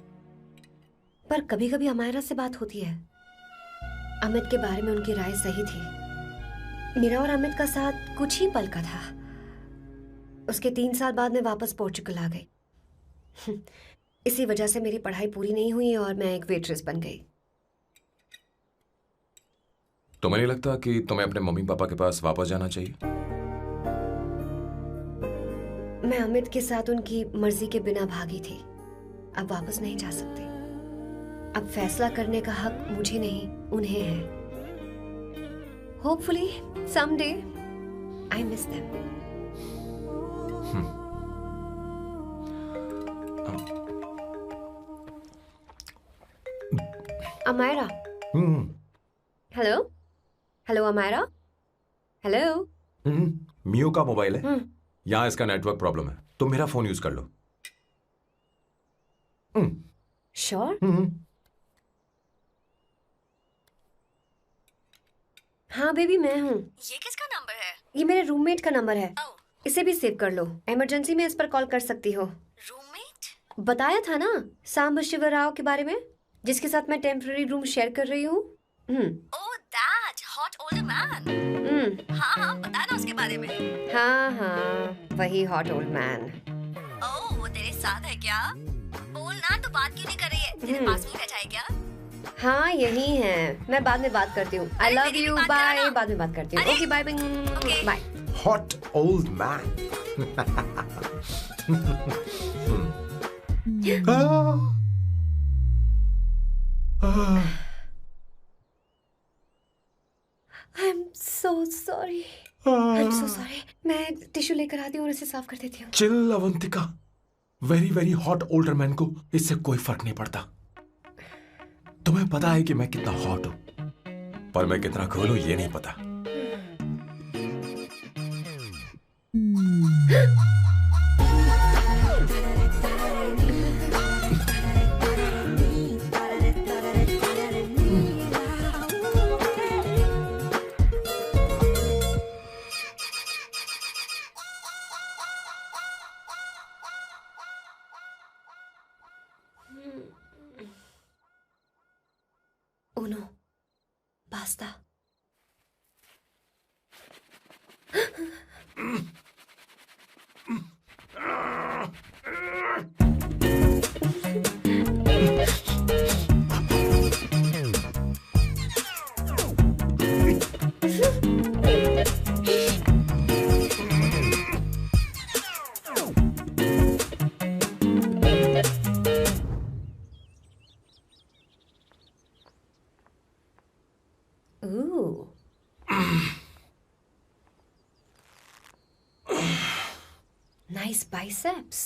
पर कभी कभी अमायरा से बात होती है। अमित के बारे में उनकी राय सही थी। मेरा और अमित का साथ कुछ ही पल का था। उसके 3 साल बाद मैं वापस पोर्चुगल आ गई। इसी वजह से मेरी पढ़ाई पूरी नहीं हुई और मैं एक वेट्रेस बन गई। तुम्हें नहीं लगता कि तुम्हें अपने मम्मी पापा के पास वापस जाना चाहिए? मैं अमित के साथ उनकी मर्जी के बिना भागी थी। अब वापस नहीं जा सकती। अब फैसला करने का हक मुझे नहीं, उन्हें है। Hopefully someday I miss them. Amayra. Hello hello Amayra. Hello. मियो का मोबाइल है। यहाँ इसका नेटवर्क प्रॉब्लम है, तुम मेरा फोन यूज कर लो। श्योर? हाँ बेबी, मैं हूँ। ये किसका नंबर है? ये मेरे रूममेट का नंबर है। इसे भी सेव कर लो। इमरजेंसी में इस पर कॉल कर सकती हो। रूममेट? बताया था ना सांब शिवराव के बारे में, जिसके साथ मैं टेम्पररी रूम शेयर कर रही हूँ। Oh that hot old man. हाँ, बता ना उसके बारे में। हाँ, वही हॉट ओल्ड मैन। ओह, वो तेरे साथ है क्या? बोल ना, तो बात क्यों नहीं कर रही है? तेरे पास में बैठा है क्या? हाँ, यही है। मैं बाद में बात करती हूँ। I love you, bye. बाद में बात करती हूँ। Okay, bye bye bye. Hot old man. I'm so sorry. I'm so sorry. मैं टिश्यू लेकर आती हूँ और इसे साफ कर देती हूँ। Chill Avantika, very very hot older man को इससे कोई फर्क नहीं पड़ता। तुम्हें पता है कि मैं कितना हॉट हूं, पर मैं कितना कूल हूं ये नहीं पता। Uno, basta. Ooh. Nice biceps.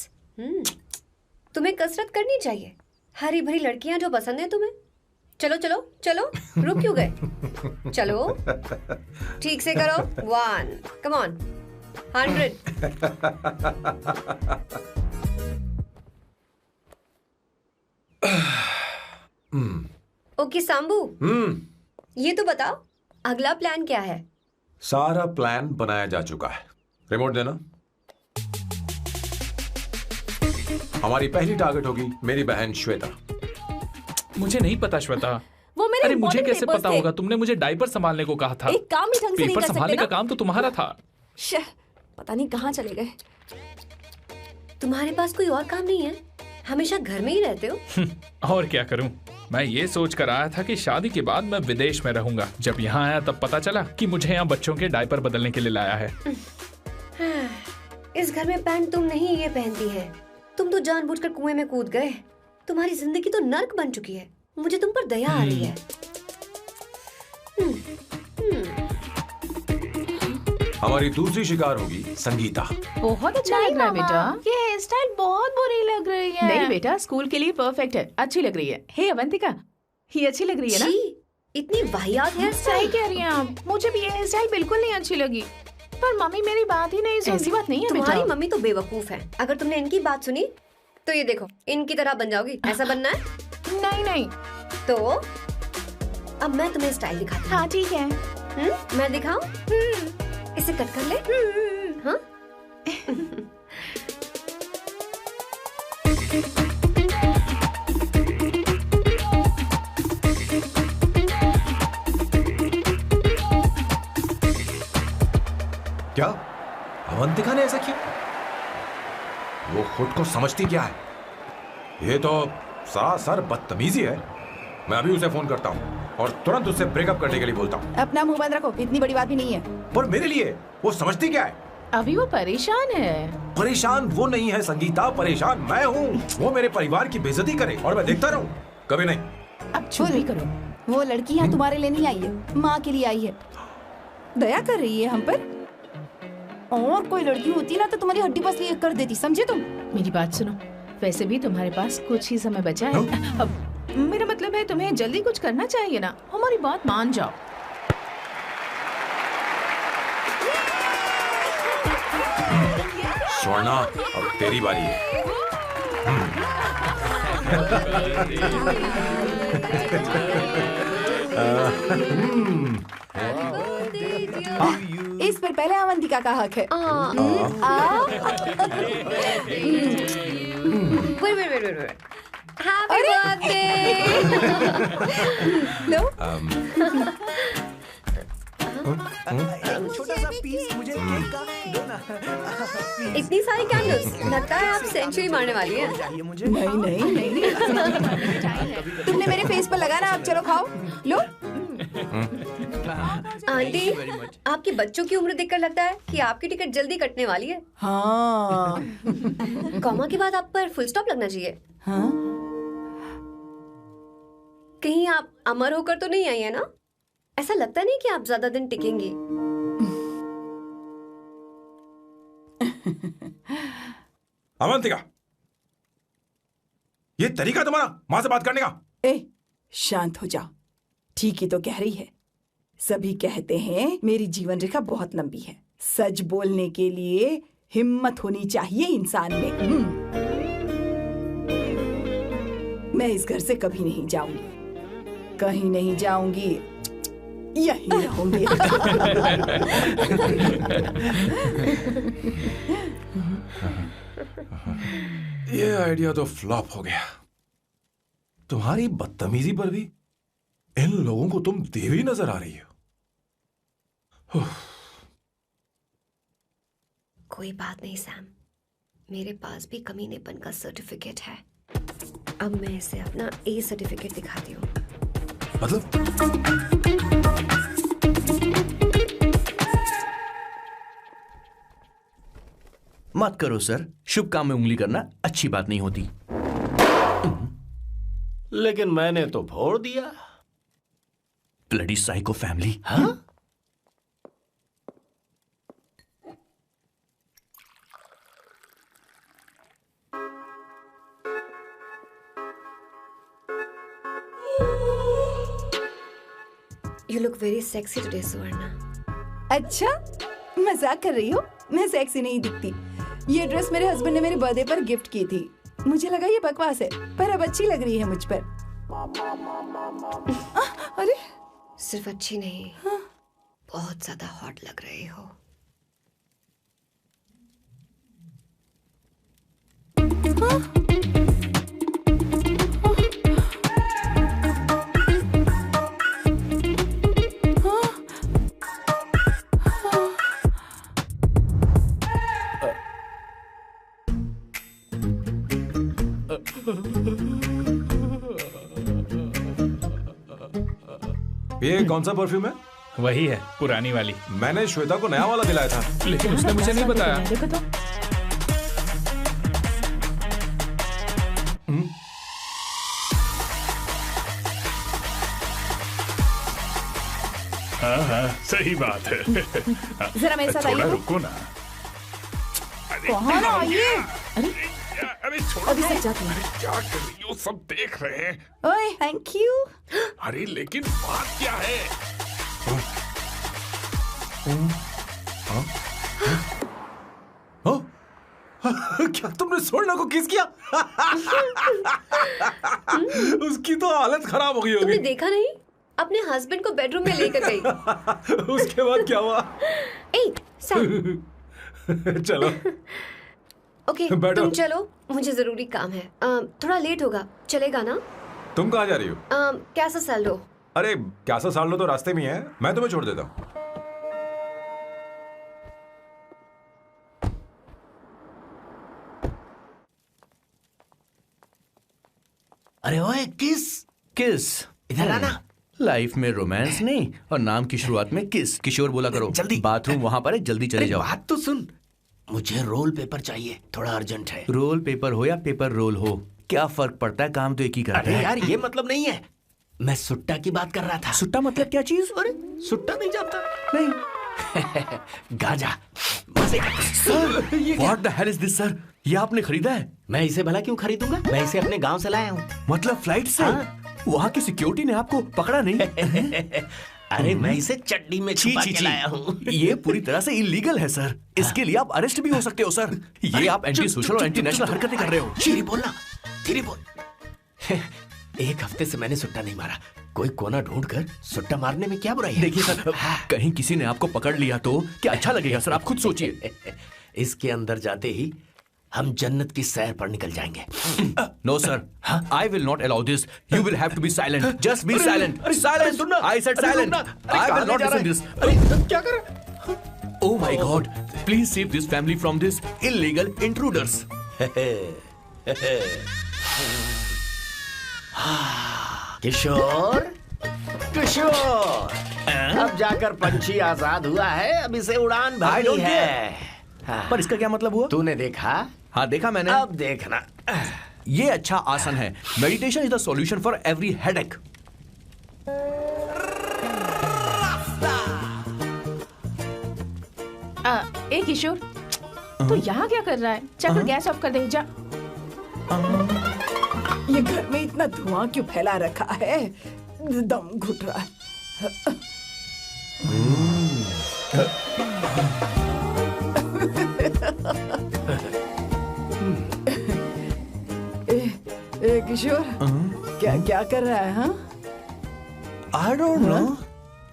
तुम्हें कसरत करनी चाहिए। हरी भरी लड़कियां जो पसंद है तुम्हें। चलो चलो चलो, रुक क्यों गए? चलो, ठीक से करो। 1, come on, 100. ओके सांबू, ये तो बताओ अगला प्लान क्या है? सारा प्लान बनाया जा चुका है। रिमोट देना। हमारी पहली टारगेट होगी मेरी बहन श्वेता। मुझे नहीं पता श्वेता। वो मेरे अरे मुझे important कैसे papers पता थे। होगा? तुमने मुझे डायपर संभालने को कहा था। एक काम ही ढंग से नहीं पेपर कर सकते संभालने ना? का काम तो तुम्हारा था। पता नहीं कहाँ चले गए। तुम्हारे पास कोई और काम नहीं है? हमेशा घर में ही रहते हो? और क्या करूं? मैं ये सोच कर आया था कि शादी के बाद मैं विदेश में रहूंगा। जब यहाँ आया तब पता चला कि मुझे यहाँ बच्चों के डायपर बदलने के लिए लाया है। इस घर में पैंट तुम नहीं ये पहनती है। तुम तो जानबूझकर कुएं में कूद गए। तुम्हारी जिंदगी तो नर्क बन चुकी है। मुझे तुम पर दया आ रही है। हमारी दूसरी शिकार होगी संगीता। बहुत अच्छा लग रहा है बेटा। ये हेयर स्टाइल बहुत बुरी लग रही है। नहीं बेटा, स्कूल के लिए परफेक्ट है, अच्छी लग रही है। हे अवंतिका, ये अच्छी लग रही है ना? इतनी वाहियात हेयर सही कह रही हैं आप। मुझे भी ये हेयर स्टाइल बिल्कुल नहीं अच्छी लगी। पर मम्मी मेरी बात ही नहीं सुनती। ऐसी बात नहीं है बेटा। तुम्हारी मम्मी तो बेवकूफ है। अगर तुमने इनकी बात सुनी तो ये देखो इनकी तरह बन जाओगी। ऐसा बनना है? नहीं नहीं। तो अब मैं तुम्हें स्टाइल दिखाती हूँ। हाँ ठीक है। मैं दिखाऊं? इसे कट कर ले। हाँ? क्या अवंतिका ने ऐसा किया? वो खुद को समझती क्या है? ये तो सरासर बदतमीजी है। मैं अभी उसे फोन करता हूँ और तुरंत उससे ब्रेकअप करने के लिए बोलता हूँ। अपना मुंह बंद रखो, इतनी बड़ी बात भी नहीं है। पर मेरे लिए वो समझती क्या है? अभी वो परेशान है। परेशान वो नहीं है संगीता, परेशान मैं हूँ। वो मेरे परिवार की बेइज्जती करे और मैं देखता रहूँ? कभी नहीं। अब चुप ही करो। वो लड़की यहाँ तुम्हारे लिए नहीं आई है, माँ के लिए आई है। दया कर रही है हम पर। और कोई लड़की होती ना तो तुम्हारी हड्डी बस ये कर देती, समझे तुम? मेरी बात सुनो, वैसे भी तुम्हारे पास कुछ ही समय बचा है। अब मेरा मतलब है तुम्हें जल्दी कुछ करना चाहिए ना। हमारी बात मान जाओ। स्वर्णा, अब तेरी बारी है। इस पर पहले अवंतिका का हक है। Wait. Happy birthday! लो। छोटा सा पीस मुझे केक का दो ना। इतनी सारी कैंडल्स, लगता है आप सेंचुरी मारने वाली हैं। नहीं। तुमने मेरे फेस पर लगाना, आप चलो खाओ। लो। आंटी, आपके बच्चों की उम्र देखकर लगता है कि आपकी टिकट जल्दी कटने वाली है। हाँ। कॉमा के बाद आप पर फुल स्टॉप लगना चाहिए। हाँ? कहीं आप अमर होकर तो नहीं आई है ना? ऐसा लगता नहीं कि आप ज्यादा दिन टिकेंगी। अवंतिका, ये तरीका तुम्हारा माँ से बात करने का? शांत हो जाओ। ठीक ही तो कह रही है। सभी कहते हैं मेरी जीवन रेखा बहुत लंबी है। सच बोलने के लिए हिम्मत होनी चाहिए इंसान में। मैं इस घर से कभी नहीं जाऊंगी, कहीं नहीं जाऊंगी, यहीं रहूंगी। ये आइडिया तो फ्लॉप हो गया। तुम्हारी बदतमीजी पर भी इन लोगों को तुम देवी नजर आ रही हो। कोई बात नहीं सैम, मेरे पास भी कमीनेपन का सर्टिफिकेट है। अब मैं इसे अपना ए सर्टिफिकेट दिखाती हूँ। मतलब? मत करो सर, शुभ काम में उंगली करना अच्छी बात नहीं होती। लेकिन मैंने तो फोड़ दिया। Bloody psycho family. हाँ? You look very sexy today, सुवर्णा। अच्छा, मजाक कर रही हो? मैं सेक्सी नहीं दिखती। ये ड्रेस मेरे हस्बैंड ने मेरे बर्थडे पर गिफ्ट की थी। मुझे लगा ये बकवास है, पर अब अच्छी लग रही है मुझ पर। अरे, सिर्फ अच्छी नहीं, बहुत ज्यादा हॉट लग रही हो। हाँ? ये कौन सा परफ्यूम है? वही है, पुरानी वाली। मैंने श्वेता को नया वाला दिलाया था, लेकिन उसने मुझे नहीं बताया। देखो तो। हाँ, सही बात है। जरा मेरे साथ आइए। रुको ना। कहाँ आइए? अरे अभी से जाती हूँ। क्या कर रही हो? सब देख रहे हैं। ओए, थैंक यू। अरे लेकिन बात क्या है? क्या तुमने सोना को किस किया? उसकी तो हालत खराब हो गई होगी। तुमने देखा नहीं? अपने हस्बैंड को बेडरूम में लेकर गई। उसके बाद क्या हुआ? चलो ओके, तुम चलो, मुझे जरूरी काम है। थोड़ा लेट होगा, चलेगा ना? तुम कहाँ जा रही हो? कैसा साल लो? अरे कैसा साल लो तो रास्ते में है, मैं तुम्हें छोड़ देता हूँ। अरे ओए, किस इधर आना। लाइफ में रोमांस नहीं और नाम की शुरुआत में किस। किशोर बोला करो। जल्दी। बाथरूम वहां पर है, जल्दी चले जाओ। बात तो सुन, मुझे रोल पेपर चाहिए, थोड़ा अर्जेंट है। रोल पेपर हो या पेपर रोल हो, क्या फर्क पड़ता है, काम तो एक ही करता अरे है। यार ये मतलब नहीं है, मैं सुट्टा की बात कर रहा था। सुट्टा मतलब क्या चीज? अरे सुट्टा नहीं जानता? नहीं। गांजा। मजे का। Sir, what the hell is this sir? ये आपने खरीदा है? मैं इसे भला क्यों खरीदूंगा? मैं इसे अपने गांव से लाया हूँ। मतलब फ्लाइट से? हाँ? वहाँ की सिक्योरिटी ने आपको पकड़ा नहीं? अरे मैं इसे चड्डी में छुपा के लाया हूँ। ये पूरी तरह से इलीगल है सर। इसके लिए आप अरेस्ट भी हो सकते हो सर। ये आप एंटी सोशल और एंटी नेशनल हरकतें कर रहे हो। धीरे बोलना, धीरे बोल। एक हफ्ते से मैंने सुट्टा नहीं मारा। कोई कोना ढूंढ कर सुट्टा मारने में क्या बुराई है? देखिए सर, कहीं किसी ने आपको पकड़ लिया तो क्या अच्छा लगेगा सर? आप खुद सोचिए। इसके अंदर जाते ही हम जन्नत की सैर पर निकल जाएंगे। No sir, I will not allow this. You will have to be silent. Just be silent. Silent. I said silent. I will not listen this. क्या कर? Oh my God! Please save this family from this illegal intruders. किशोर, किशोर, अब जाकर पंछी आजाद हुआ है, अब इसे उड़ान भरनी है। पर इसका क्या मतलब हुआ? तूने देखा? हाँ देखा मैंने। अब देखना। ये अच्छा आसन है। Meditation is the solution for every headache. ए किशोर, तू यहाँ क्या कर रहा है? जाकर गैस ऑफ कर दे जा। ये घर में इतना धुआं क्यों फैला रखा है? दम घुट रहा है। ए किशोर, क्या क्या कर रहा है? हाँ, I don't know,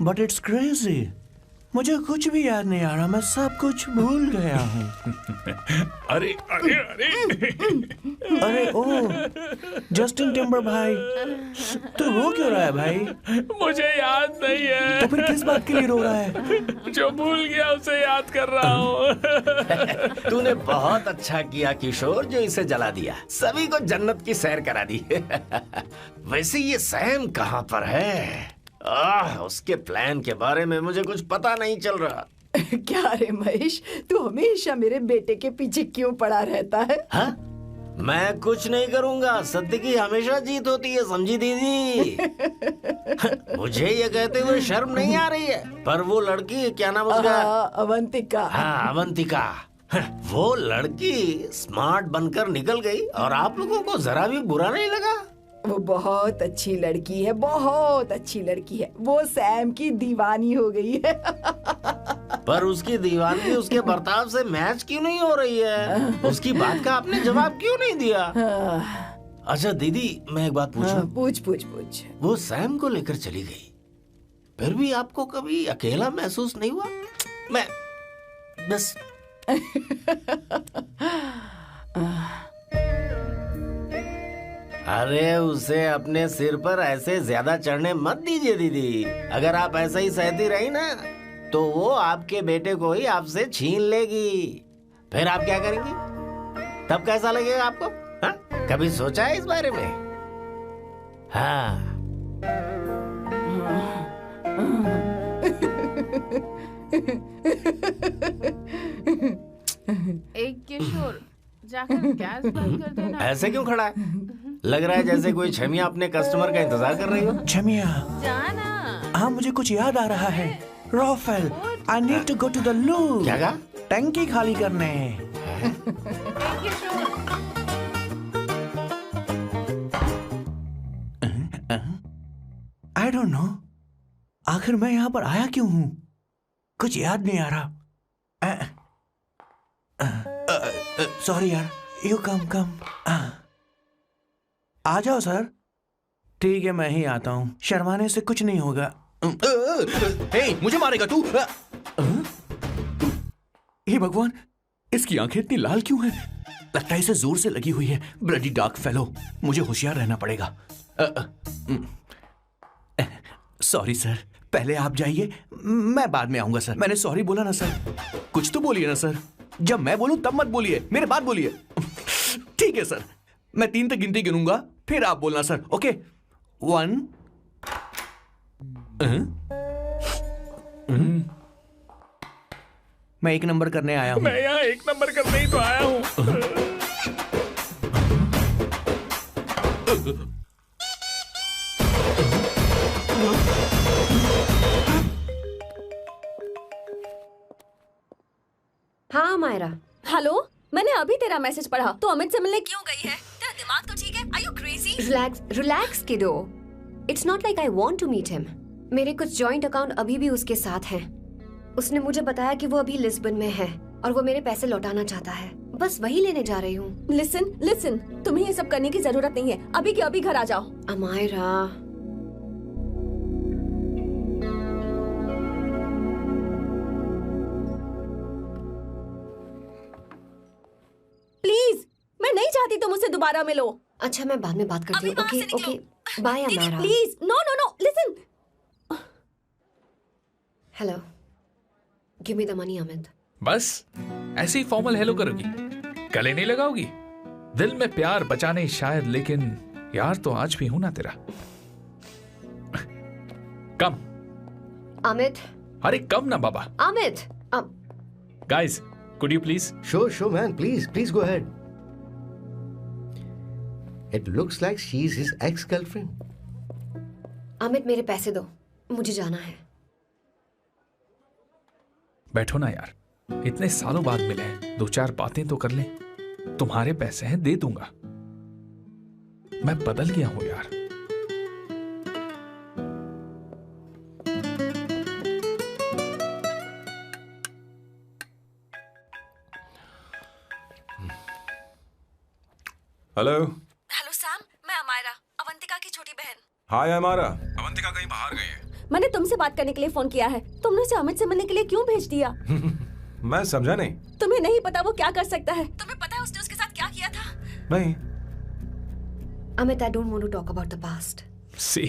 but it's crazy. मुझे कुछ भी याद नहीं आ रहा, मैं सब कुछ भूल गया हूँ। अरे अरे अरे अरे ओ जस्टिन टिम्बर भाई, तू रो क्यों रहा है भाई? मुझे याद नहीं है। तो फिर किस बात के लिए रो रहा है? जो भूल गया उसे याद कर रहा हूँ। तूने बहुत अच्छा किया किशोर, जो इसे जला दिया, सभी को जन्नत की सैर करा दी। वैसे ये सैम कहाँ पर है? उसके प्लान के बारे में मुझे कुछ पता नहीं चल रहा। क्या रे महेश, तू हमेशा मेरे बेटे के पीछे क्यों पड़ा रहता है? हाँ? मैं कुछ नहीं करूंगा, सत्य की हमेशा जीत होती है, समझी दीदी? मुझे ये कहते हुए शर्म नहीं आ रही है, पर वो लड़की, क्या नाम उसका? अवंतिका। हाँ, अवंतिका। वो लड़की स्मार्ट बनकर निकल गई और आप लोगों को जरा भी बुरा नहीं लगा? वो बहुत अच्छी लड़की है, बहुत अच्छी लड़की है। वो सैम की दीवानी हो गई है। पर उसकी दीवानगी उसके बर्ताव से मैच क्यों नहीं हो रही है? उसकी बात का आपने जवाब क्यों नहीं दिया? अच्छा दीदी, मैं एक बात पूछूं? पूछ पूछ पूछ। वो सैम को लेकर चली गई, फिर भी आपको कभी अकेला महसूस नहीं हुआ? मैं बस अरे उसे अपने सिर पर ऐसे ज्यादा चढ़ने मत दीजिए दीदी। अगर आप ऐसा ही सहती रही ना, तो वो आपके बेटे को ही आपसे छीन लेगी। फिर आप क्या करेंगी? तब कैसा लगेगा आपको? हा? कभी सोचा है इस बारे में? हाँ। एक किशोर जाकर गैस बंद कर देना। ऐसे क्यों खड़ा है? लग रहा है जैसे कोई छमिया अपने कस्टमर का इंतजार कर रही हो। छमिया, जाना। हाँ मुझे कुछ याद आ रहा है। Rafael, I need to go to the loo. क्या कहा? टंकी खाली करने। आई डोंट नो, आखिर मैं यहाँ पर आया क्यों हूँ? कुछ याद नहीं आ रहा। सॉरी यार, यू कम। आ जाओ सर। ठीक है, मैं ही आता हूँ, शर्माने से कुछ नहीं होगा। हे, मुझे मारेगा तू? हे भगवान, इसकी आंखें इतनी लाल क्यों हैं? लगता है इसे जोर से लगी हुई है। ब्लडी डार्क फेलो, मुझे होशियार रहना पड़ेगा। सॉरी सर, पहले आप जाइए, मैं बाद में आऊंगा सर। मैंने सॉरी बोला ना सर। कुछ तो बोलिए ना सर। जब मैं बोलूं तब मत बोलिए, मेरे बाद बोलिए। ठीक है सर, मैं 3 तक गिनती गिनूंगा, फिर आप बोलना सर। ओके, 1। मैं 1 नंबर करने आया हूँ। मैं यहाँ 1 नंबर करने ही तो आया हूँ। हाँ मायरा। हेलो, मैंने अभी तेरा मैसेज पढ़ा। तो अमित से मिलने क्यों गई है? तेरा दिमाग तो ठीक है? Are you crazy? Relax kiddo. It's not like I want to meet him. मेरे कुछ जॉइंट अकाउंट अभी भी उसके साथ हैं। उसने मुझे बताया कि वो अभी लिस्बन में है और वो मेरे पैसे लौटाना चाहता है। बस वही लेने जा रही हूँ। लिसन, तुम्हें ये सब करने की जरूरत नहीं है। अभी के अभी घर आ जाओ। अमायरा, प्लीज, मैं नहीं चाहती तुम मुझसे दोबारा मिलो। अच्छा, मैं बाद में बात करती हूँ। Okay, bye Amayra. Please, no, listen. Hello, give me the money Amit. बस ऐसे ही फॉर्मल हेलो करोगी, गले नहीं लगाओगी? दिल में प्यार बचा नहीं शायद, लेकिन यार तो आज भी हूं ना तेरा। कम अमित। अरे कम ना बाबा। Amit. Guys, could you please? Sure, man. Please go ahead. It looks like she's his ex-girlfriend. Amit, मेरे पैसे दो, मुझे जाना है। बैठो ना यार, इतने सालों बाद मिले हैं, 2-4 बातें तो कर लें। तुम्हारे पैसे हैं, दे दूंगा। मैं बदल गया हूं यार। हेलो सैम, मैं अमायरा, अवंतिका की छोटी बहन। हाय अमायरा। अवंतिका कहीं बाहर गई है। मैंने तुमसे बात करने के लिए फोन किया है। तुमने उसे अमित से मिलने के लिए क्यों भेज दिया? मैं समझा नहीं। तुम्हें नहीं पता वो क्या कर सकता है? तुम्हें पता है उसने उसके साथ क्या किया था? नहीं। Amit, I don't want to talk about the past. See,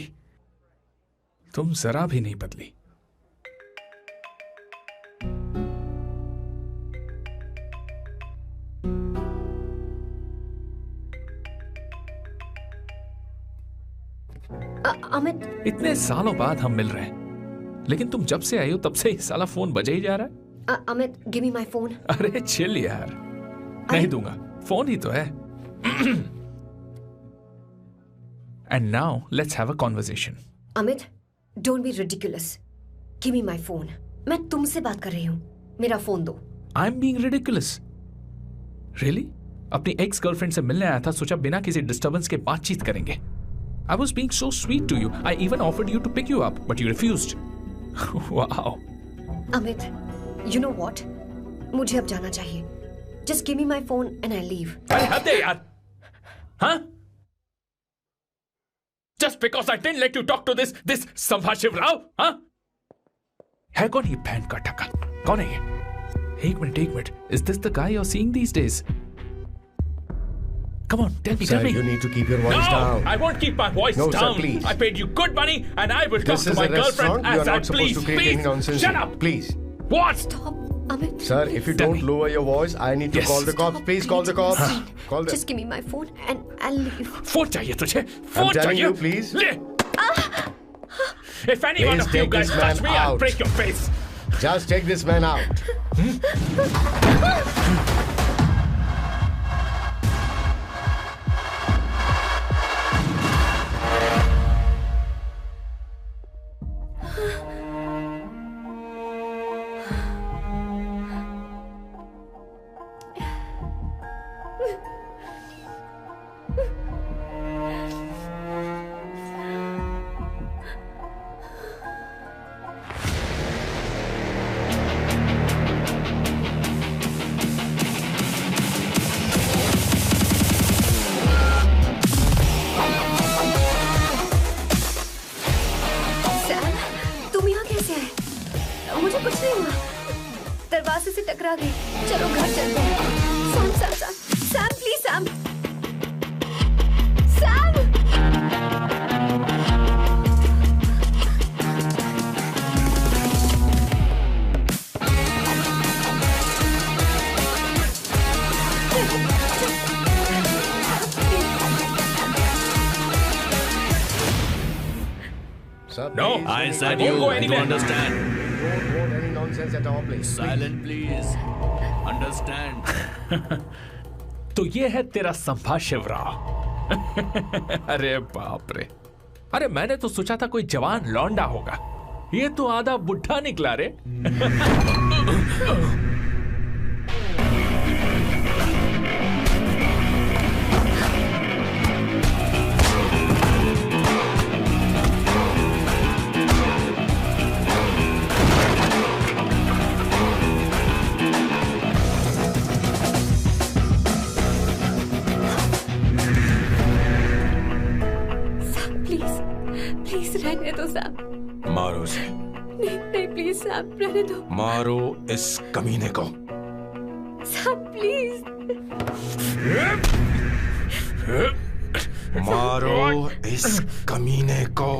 तुम जरा भी नहीं बदली। अमित, इतने सालों बाद हम मिल रहे हैं, लेकिन तुम जब से आई हो तब से ही साला फोन बजे ही जा रहा है। Amit, give me my phone. अरे चिल यार, नहीं दूंगा, फोन ही तो है। And now let's have a conversation. Amit, don't be ridiculous. Give me my phone. मैं तुमसे बात कर रही हूँ, मेरा फोन दो। I am being ridiculous? Really? अपनी एक्स गर्लफ्रेंड से मिलने आया था, सोचा बिना किसी डिस्टर्बेंस के बातचीत करेंगे। I was being so sweet to you. I even offered you to pick you up, but you refused. Wow. Amit, you know what? मुझे अब जाना चाहिए. Just give me my phone and I'll leave. अरे हद है यार. हाँ? Just because I didn't let you talk to this संभाशिव Rao, हाँ? है कौन ये बहन का टक्का? कौन है ये? एक minute. Is this the guy you're seeing these days? Come on, tell me. Sir, you need to keep your voice down. No, I won't keep my voice No, down. sir, please. I paid you good money and I will talk This to is my a girlfriend restaurant. You as are I not supposed please. to create any nonsense. Shut up. Please. What? Stop, Amit. Sir, if you don't lower your voice, I need to call the cops. Please call the cops. Call them. Just give me my phone and I'll leave. Phone चाहिए तुझे? I'm phone telling चाहिए? you, please. ले. If any one Please of you take guys this man touch me, I'll out. break your face. Just take this man out. मुझे कुछ नहीं हुआ, दरवाजे से टकरा गई। चलो घर चलते हैं। Sam Sam Sam Sam please Sam Sam. No, I said I won't go you anywhere. understand. Don't quote any nonsense at all, please. Silent, please. Understand. तो ये है तेरा संभा शिवराव। अरे बाप रे, अरे मैंने तो सोचा था कोई जवान लौंडा होगा, ये तो आधा बुढ़ा निकला रे। रहने दो सैम। मारो उसे। नहीं नहीं प्लीज सैम, रहने दो। मारो इस कमीने को। Sam please. मारो इस कमीने को।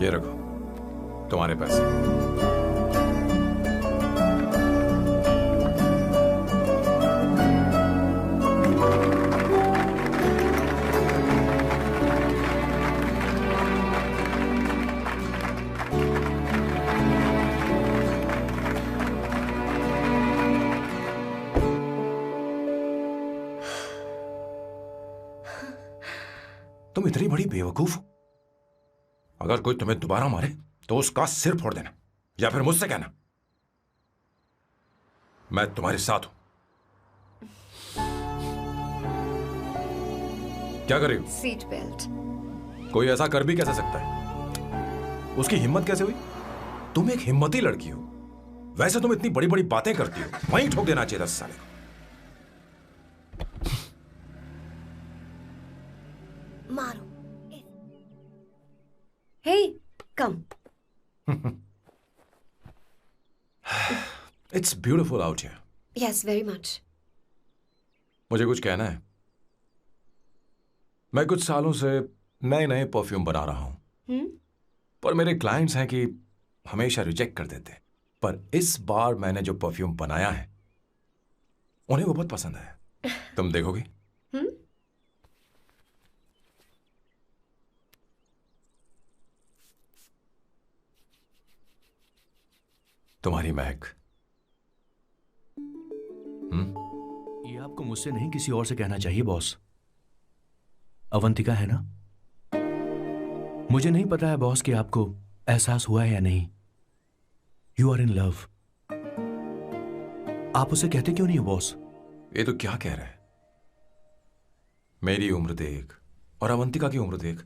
ये रखो तुम्हारे पैसे। तुम इतनी बड़ी बेवकूफ हो। अगर कोई तुम्हें दोबारा मारे तो उसका सिर फोड़ देना, या फिर मुझसे कहना मैं तुम्हारे साथ हूं। क्या कर रही हो? Seat belt. कोई ऐसा कर भी कैसे सकता है? उसकी हिम्मत कैसे हुई? तुम एक हिम्मती लड़की हो, वैसे तुम इतनी बड़ी बड़ी बातें करती हो, वहीं ठोक देना चाहिए 10 साल को। मारो। Hey, come. It's beautiful out here. Yes, very much. मुझे कुछ कहना है। मैं कुछ सालों से नए नए परफ्यूम बना रहा हूं, पर मेरे क्लाइंट्स हैं कि हमेशा रिजेक्ट कर देते हैं। पर इस बार मैंने जो परफ्यूम बनाया है उन्हें वो बहुत पसंद आया। तुम देखोगी? तुम्हारी महक। ये आपको मुझसे नहीं किसी और से कहना चाहिए बॉस। अवंतिका है ना? मुझे नहीं पता है बॉस कि आपको एहसास हुआ है या नहीं। You are in love. आप उसे कहते क्यों नहीं हो बॉस? ये तो क्या कह रहा है? मेरी उम्र देख, और अवंतिका की उम्र देख।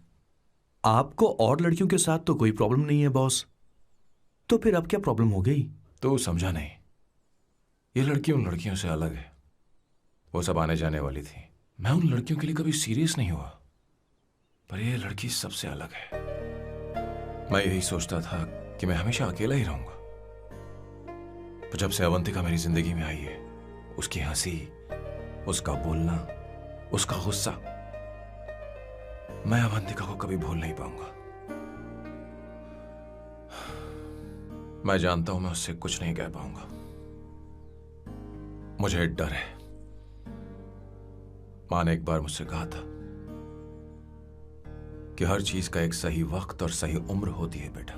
आपको और लड़कियों के साथ तो कोई प्रॉब्लम नहीं है बॉस, तो फिर अब क्या प्रॉब्लम हो गई? तो समझा नहीं, ये लड़की उन लड़कियों से अलग है। वो सब आने जाने वाली थी। मैं उन लड़कियों के लिए कभी सीरियस नहीं हुआ, पर ये लड़की सबसे अलग है। मैं यही सोचता था कि मैं हमेशा अकेला ही रहूंगा, पर जब से अवंतिका मेरी जिंदगी में आई है, उसकी हंसी, उसका बोलना, उसका गुस्सा, मैं अवंतिका को कभी भूल नहीं पाऊंगा। मैं जानता हूं मैं उससे कुछ नहीं कह पाऊंगा। मुझे डर है। मां ने एक बार मुझसे कहा था कि हर चीज का एक सही वक्त और सही उम्र होती है बेटा,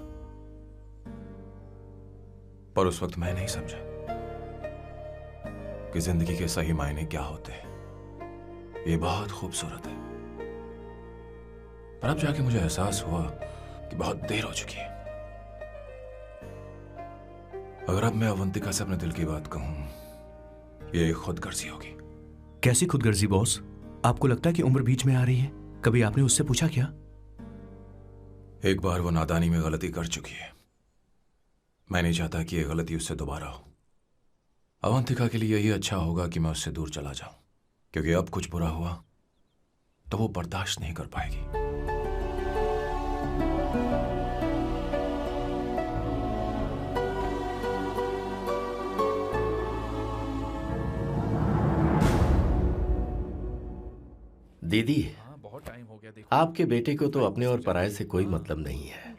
पर उस वक्त मैं नहीं समझा कि जिंदगी के सही मायने क्या होते हैं। ये बहुत खूबसूरत है, पर अब जाके मुझे एहसास हुआ कि बहुत देर हो चुकी है। अगर अब मैं अवंतिका से अपने दिल की बात कहूं, ये खुदगर्जी होगी। कैसी खुदगर्जी बॉस? आपको लगता है कि उम्र बीच में आ रही है? कभी आपने उससे पूछा क्या? एक बार वो नादानी में गलती कर चुकी है। मैं नहीं चाहता कि ये गलती उससे दोबारा हो। अवंतिका के लिए यही अच्छा होगा कि मैं उससे दूर चला जाऊं, क्योंकि अब कुछ बुरा हुआ तो वो बर्दाश्त नहीं कर पाएगी। दीदी, आपके बेटे को तो अपने और पराये से कोई मतलब नहीं है,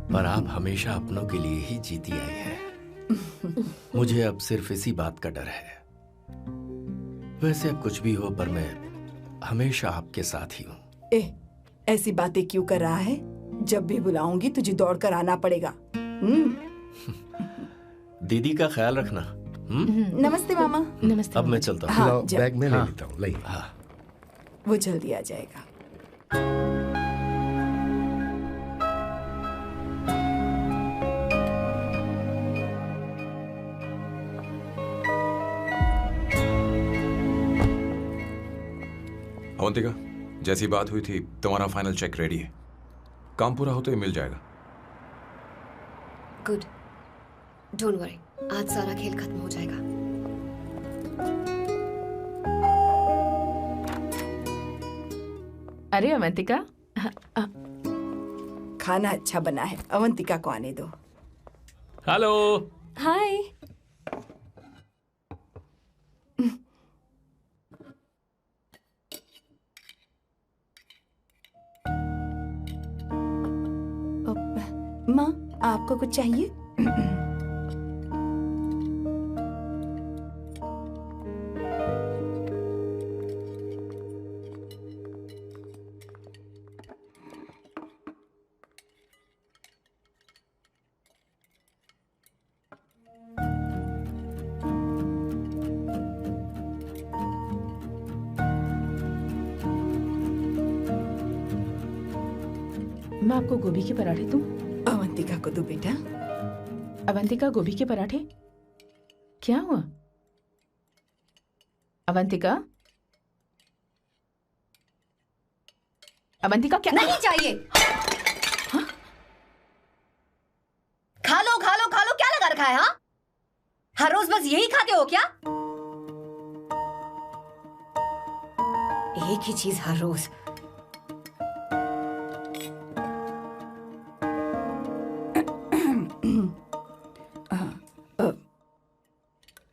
पर आप हमेशा अपनों के लिए ही जीती आई हैं। मुझे अब सिर्फ इसी बात का डर है। वैसे अब कुछ भी हो, पर मैं हमेशा आपके साथ ही हूँ। ऐसी बातें क्यों कर रहा है? जब भी बुलाऊंगी तुझे दौड़कर आना पड़ेगा। दीदी का ख्याल रखना। नमस्ते मामा। नमस्ते। अब मैं चलता हूँ। हाँ, बैग में ले लेता हूँ। लाइए। हाँ, वो जल्दी आ जाएगा। अवंतिका, जैसी बात हुई थी, तुम्हारा फाइनल चेक रेडी है। काम पूरा होते ही मिल जाएगा। गुड, डोंट वरी, आज सारा खेल खत्म हो जाएगा। अरे अवंतिका, खाना अच्छा बना है, अवंतिका को आने दो। हेलो। हाय। माँ, आपको कुछ चाहिए? मैं आपको गोभी के पराठे दूं? अवंतिका को दो बेटा। अवंतिका, गोभी के पराठे? क्या हुआ अवंतिका? अवंतिका, क्या? नहीं चाहिए। हाँ? खा लो खा लो खा लो, क्या लगा रखा है? हाँ, हर रोज बस यही खाते हो क्या? एक ही चीज हर रोज।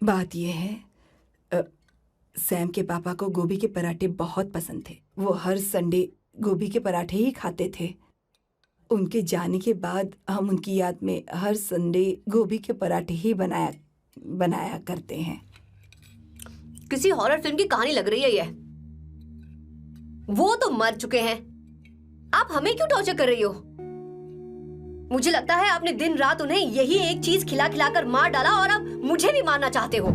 बात यह है, सैम के पापा को गोभी के पराठे बहुत पसंद थे। वो हर संडे गोभी के पराठे ही खाते थे। उनके जाने के बाद हम उनकी याद में हर संडे गोभी के पराठे ही बनाया करते हैं। किसी हॉरर फिल्म की कहानी लग रही है ये। वो तो मर चुके हैं, आप हमें क्यों टॉर्चर कर रही हो? मुझे लगता है आपने दिन रात उन्हें यही एक चीज खिला खिलाकर मार डाला और अब मुझे भी मारना चाहते हो।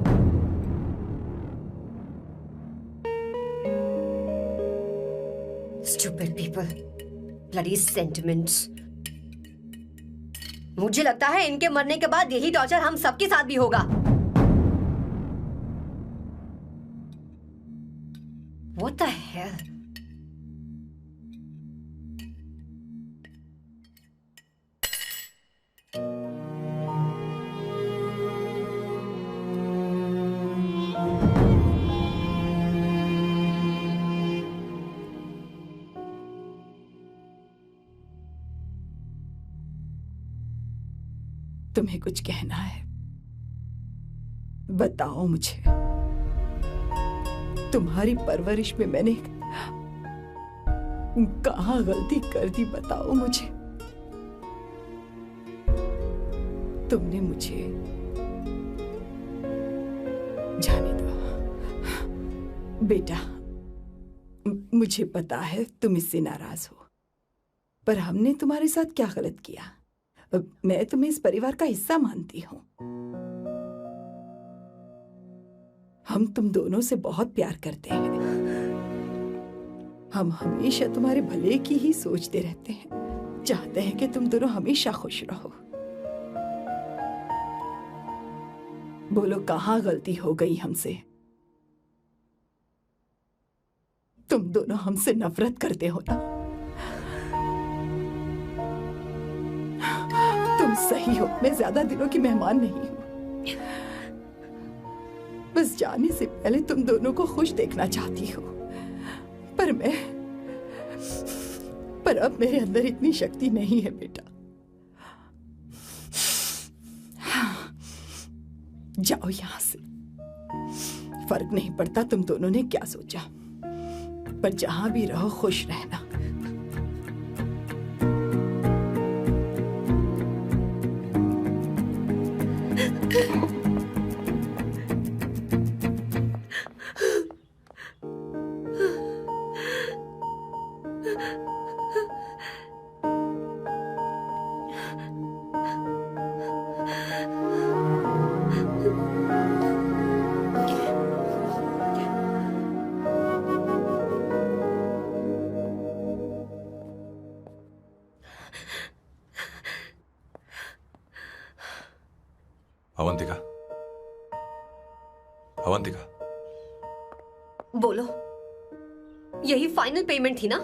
Stupid people, bloody sentiments. मुझे लगता है इनके मरने के बाद यही टॉर्चर हम सबके साथ भी होगा। What the hell? तुम्हें कुछ कहना है? बताओ मुझे। तुम्हारी परवरिश में मैंने कहाँ गलती कर दी, बताओ मुझे। तुमने मुझे जाने दो बेटा। मुझे पता है तुम इससे नाराज हो, पर हमने तुम्हारे साथ क्या गलत किया? मैं तुम्हें इस परिवार का हिस्सा मानती हूँ। हम तुम दोनों से बहुत प्यार करते हैं। हम हमेशा तुम्हारे भले की ही सोचते रहते हैं, चाहते हैं कि तुम दोनों हमेशा खुश रहो। बोलो कहाँ गलती हो गई हमसे? तुम दोनों हमसे नफरत करते हो ना? तुम सही हो, मैं ज्यादा दिनों की मेहमान नहीं हूं। बस जाने से पहले तुम दोनों को खुश देखना चाहती हो, पर अब मेरे अंदर इतनी शक्ति नहीं है बेटा। जाओ यहां से। फर्क नहीं पड़ता तुम दोनों ने क्या सोचा, पर जहां भी रहो खुश रहना। अवंतिका, अवंतिका, बोलो, यही फाइनल पेमेंट थी ना?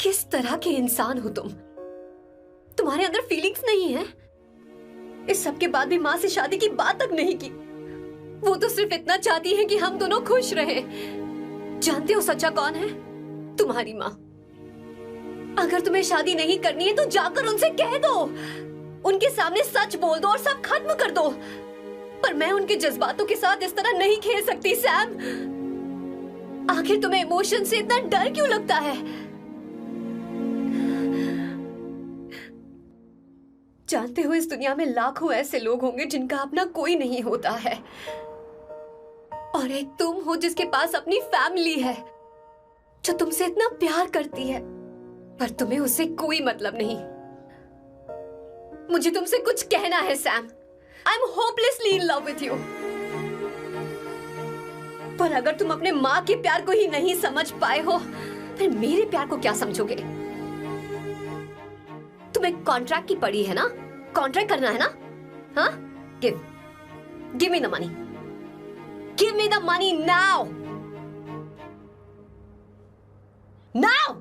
किस तरह के इंसान हो तुम? तुम्हारे अंदर फीलिंग्स नहीं है? इस सब के बाद भी माँ से शादी की बात तक नहीं की। वो तो सिर्फ इतना चाहती है कि हम दोनों खुश रहें। जानते हो सच्चा कौन है? तुम्हारी माँ। अगर तुम्हें शादी नहीं करनी है तो जाकर उनसे कह दो, उनके सामने सच बोल दो और सब खत्म कर दो। पर मैं उनके जज्बातों के साथ इस तरह नहीं खेल सकती सैम। आखिर तुम्हें इमोशन से इतना डर क्यों लगता है? जानते हो इस दुनिया में लाखों ऐसे लोग होंगे जिनका अपना कोई नहीं होता है, और एक तुम हो जिसके पास अपनी फैमिली है जो तुमसे इतना प्यार करती है, पर तुम्हें उससे कोई मतलब नहीं। मुझे तुमसे कुछ कहना है Sam. I am hopelessly in love with you. पर अगर तुम अपने माँ के प्यार को ही नहीं समझ पाए हो, फिर मेरे प्यार को क्या समझोगे? तुम्हें कॉन्ट्रैक्ट की पड़ी है ना? कॉन्ट्रैक्ट करना है ना? हाँ? Give me the money. Give me the money now. Now.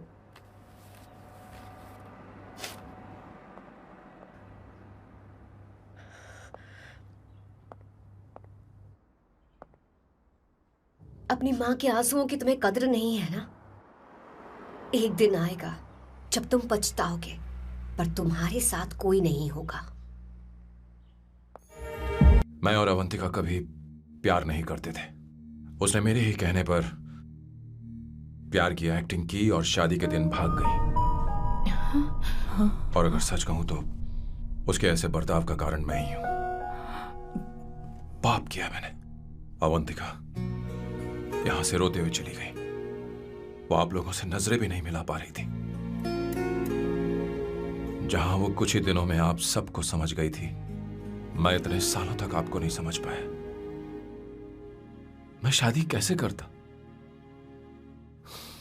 अपनी मां के आंसुओं की तुम्हें कदर नहीं है ना? एक दिन आएगा जब तुम पछताओगे, पर तुम्हारे साथ कोई नहीं होगा। मैं और अवंतिका कभी प्यार नहीं करते थे। उसने मेरे ही कहने पर प्यार की एक्टिंग की और शादी के दिन भाग गई। और अगर सच कहूं तो उसके ऐसे बर्ताव का कारण मैं ही हूं। पाप किया मैंने। अवंतिका यहां से रोते हुए चली गई। वो आप लोगों से नजरें भी नहीं मिला पा रही थी। जहां वो कुछ ही दिनों में आप सबको समझ गई थी, मैं इतने सालों तक आपको नहीं समझ पाया। मैं शादी कैसे करता?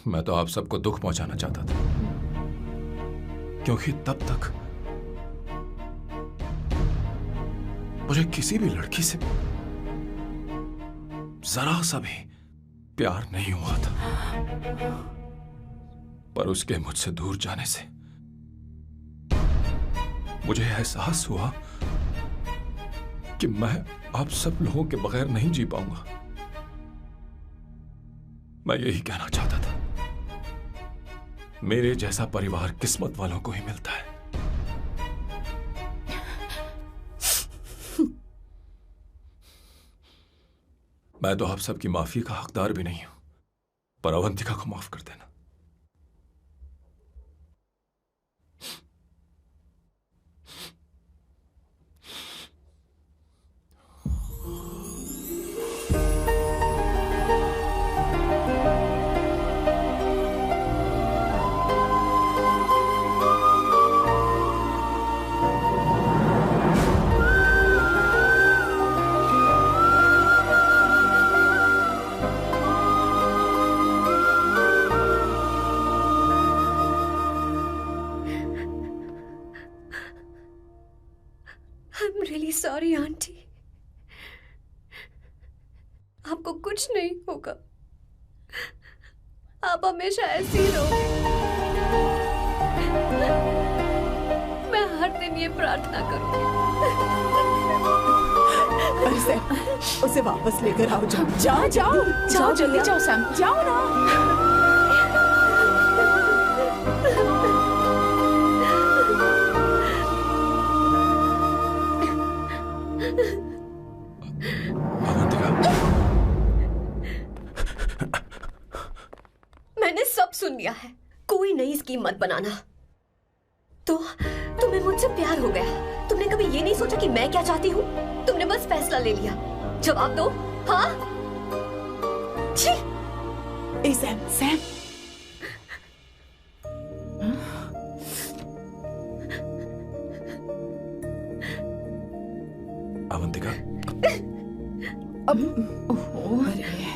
मैं तो आप सबको दुख पहुंचाना चाहता था, क्योंकि तब तक मुझे किसी भी लड़की से जरा सा भी प्यार नहीं हुआ था। पर उसके मुझसे दूर जाने से मुझे एहसास हुआ कि मैं आप सब लोगों के बगैर नहीं जी पाऊंगा। मैं यही कहना चाहता था, मेरे जैसा परिवार किस्मत वालों को ही मिलता है। मैं तो आप सबकी माफी का हकदार भी नहीं हूं, पर अवंतिका को माफ कर देना। I'm really sorry, aunty. आपको कुछ नहीं होगा। आप हमेशा ऐसी ही रहोगे। मैं हर दिन ये प्रार्थना करूंगी। अरे सैम, उसे वापस लेकर आओ। जाओ जाओ जाओ जाओ जल्दी जाओ सैम, जाओ ना। मैंने सब सुन लिया है। कोई नई स्कीम मत बनाना। तो तुम्हें मुझसे प्यार हो गया। तुमने कभी ये नहीं सोचा कि मैं क्या चाहती हूँ? तुमने बस फैसला ले लिया। जवाब दो। हाँ? छी! ए सैम, सैम। अवंतिका, अब अरे